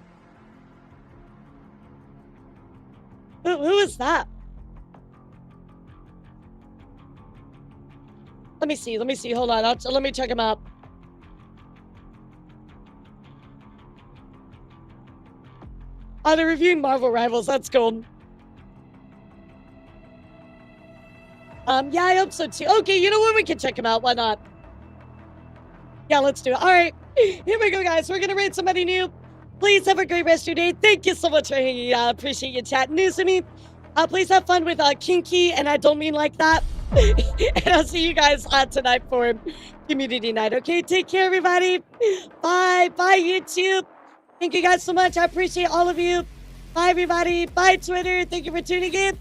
Who is that? Let me see. Hold on. Let me check him out. Oh, they're reviewing Marvel Rivals. That's cool. Yeah, I hope so too. Okay, you know what? We can check him out. Why not? Yeah, let's do it. All right. Here we go, guys. We're going to rate somebody new. Please have a great rest of your day. Thank you so much for hanging out. Appreciate you chatting news with me. Please have fun with Kinky, and I don't mean like that. And I'll see you guys tonight for Community Night. Okay, take care, everybody. Bye. Bye, YouTube. Thank you guys so much. I appreciate all of you. Bye, everybody. Bye, Twitter. Thank you for tuning in.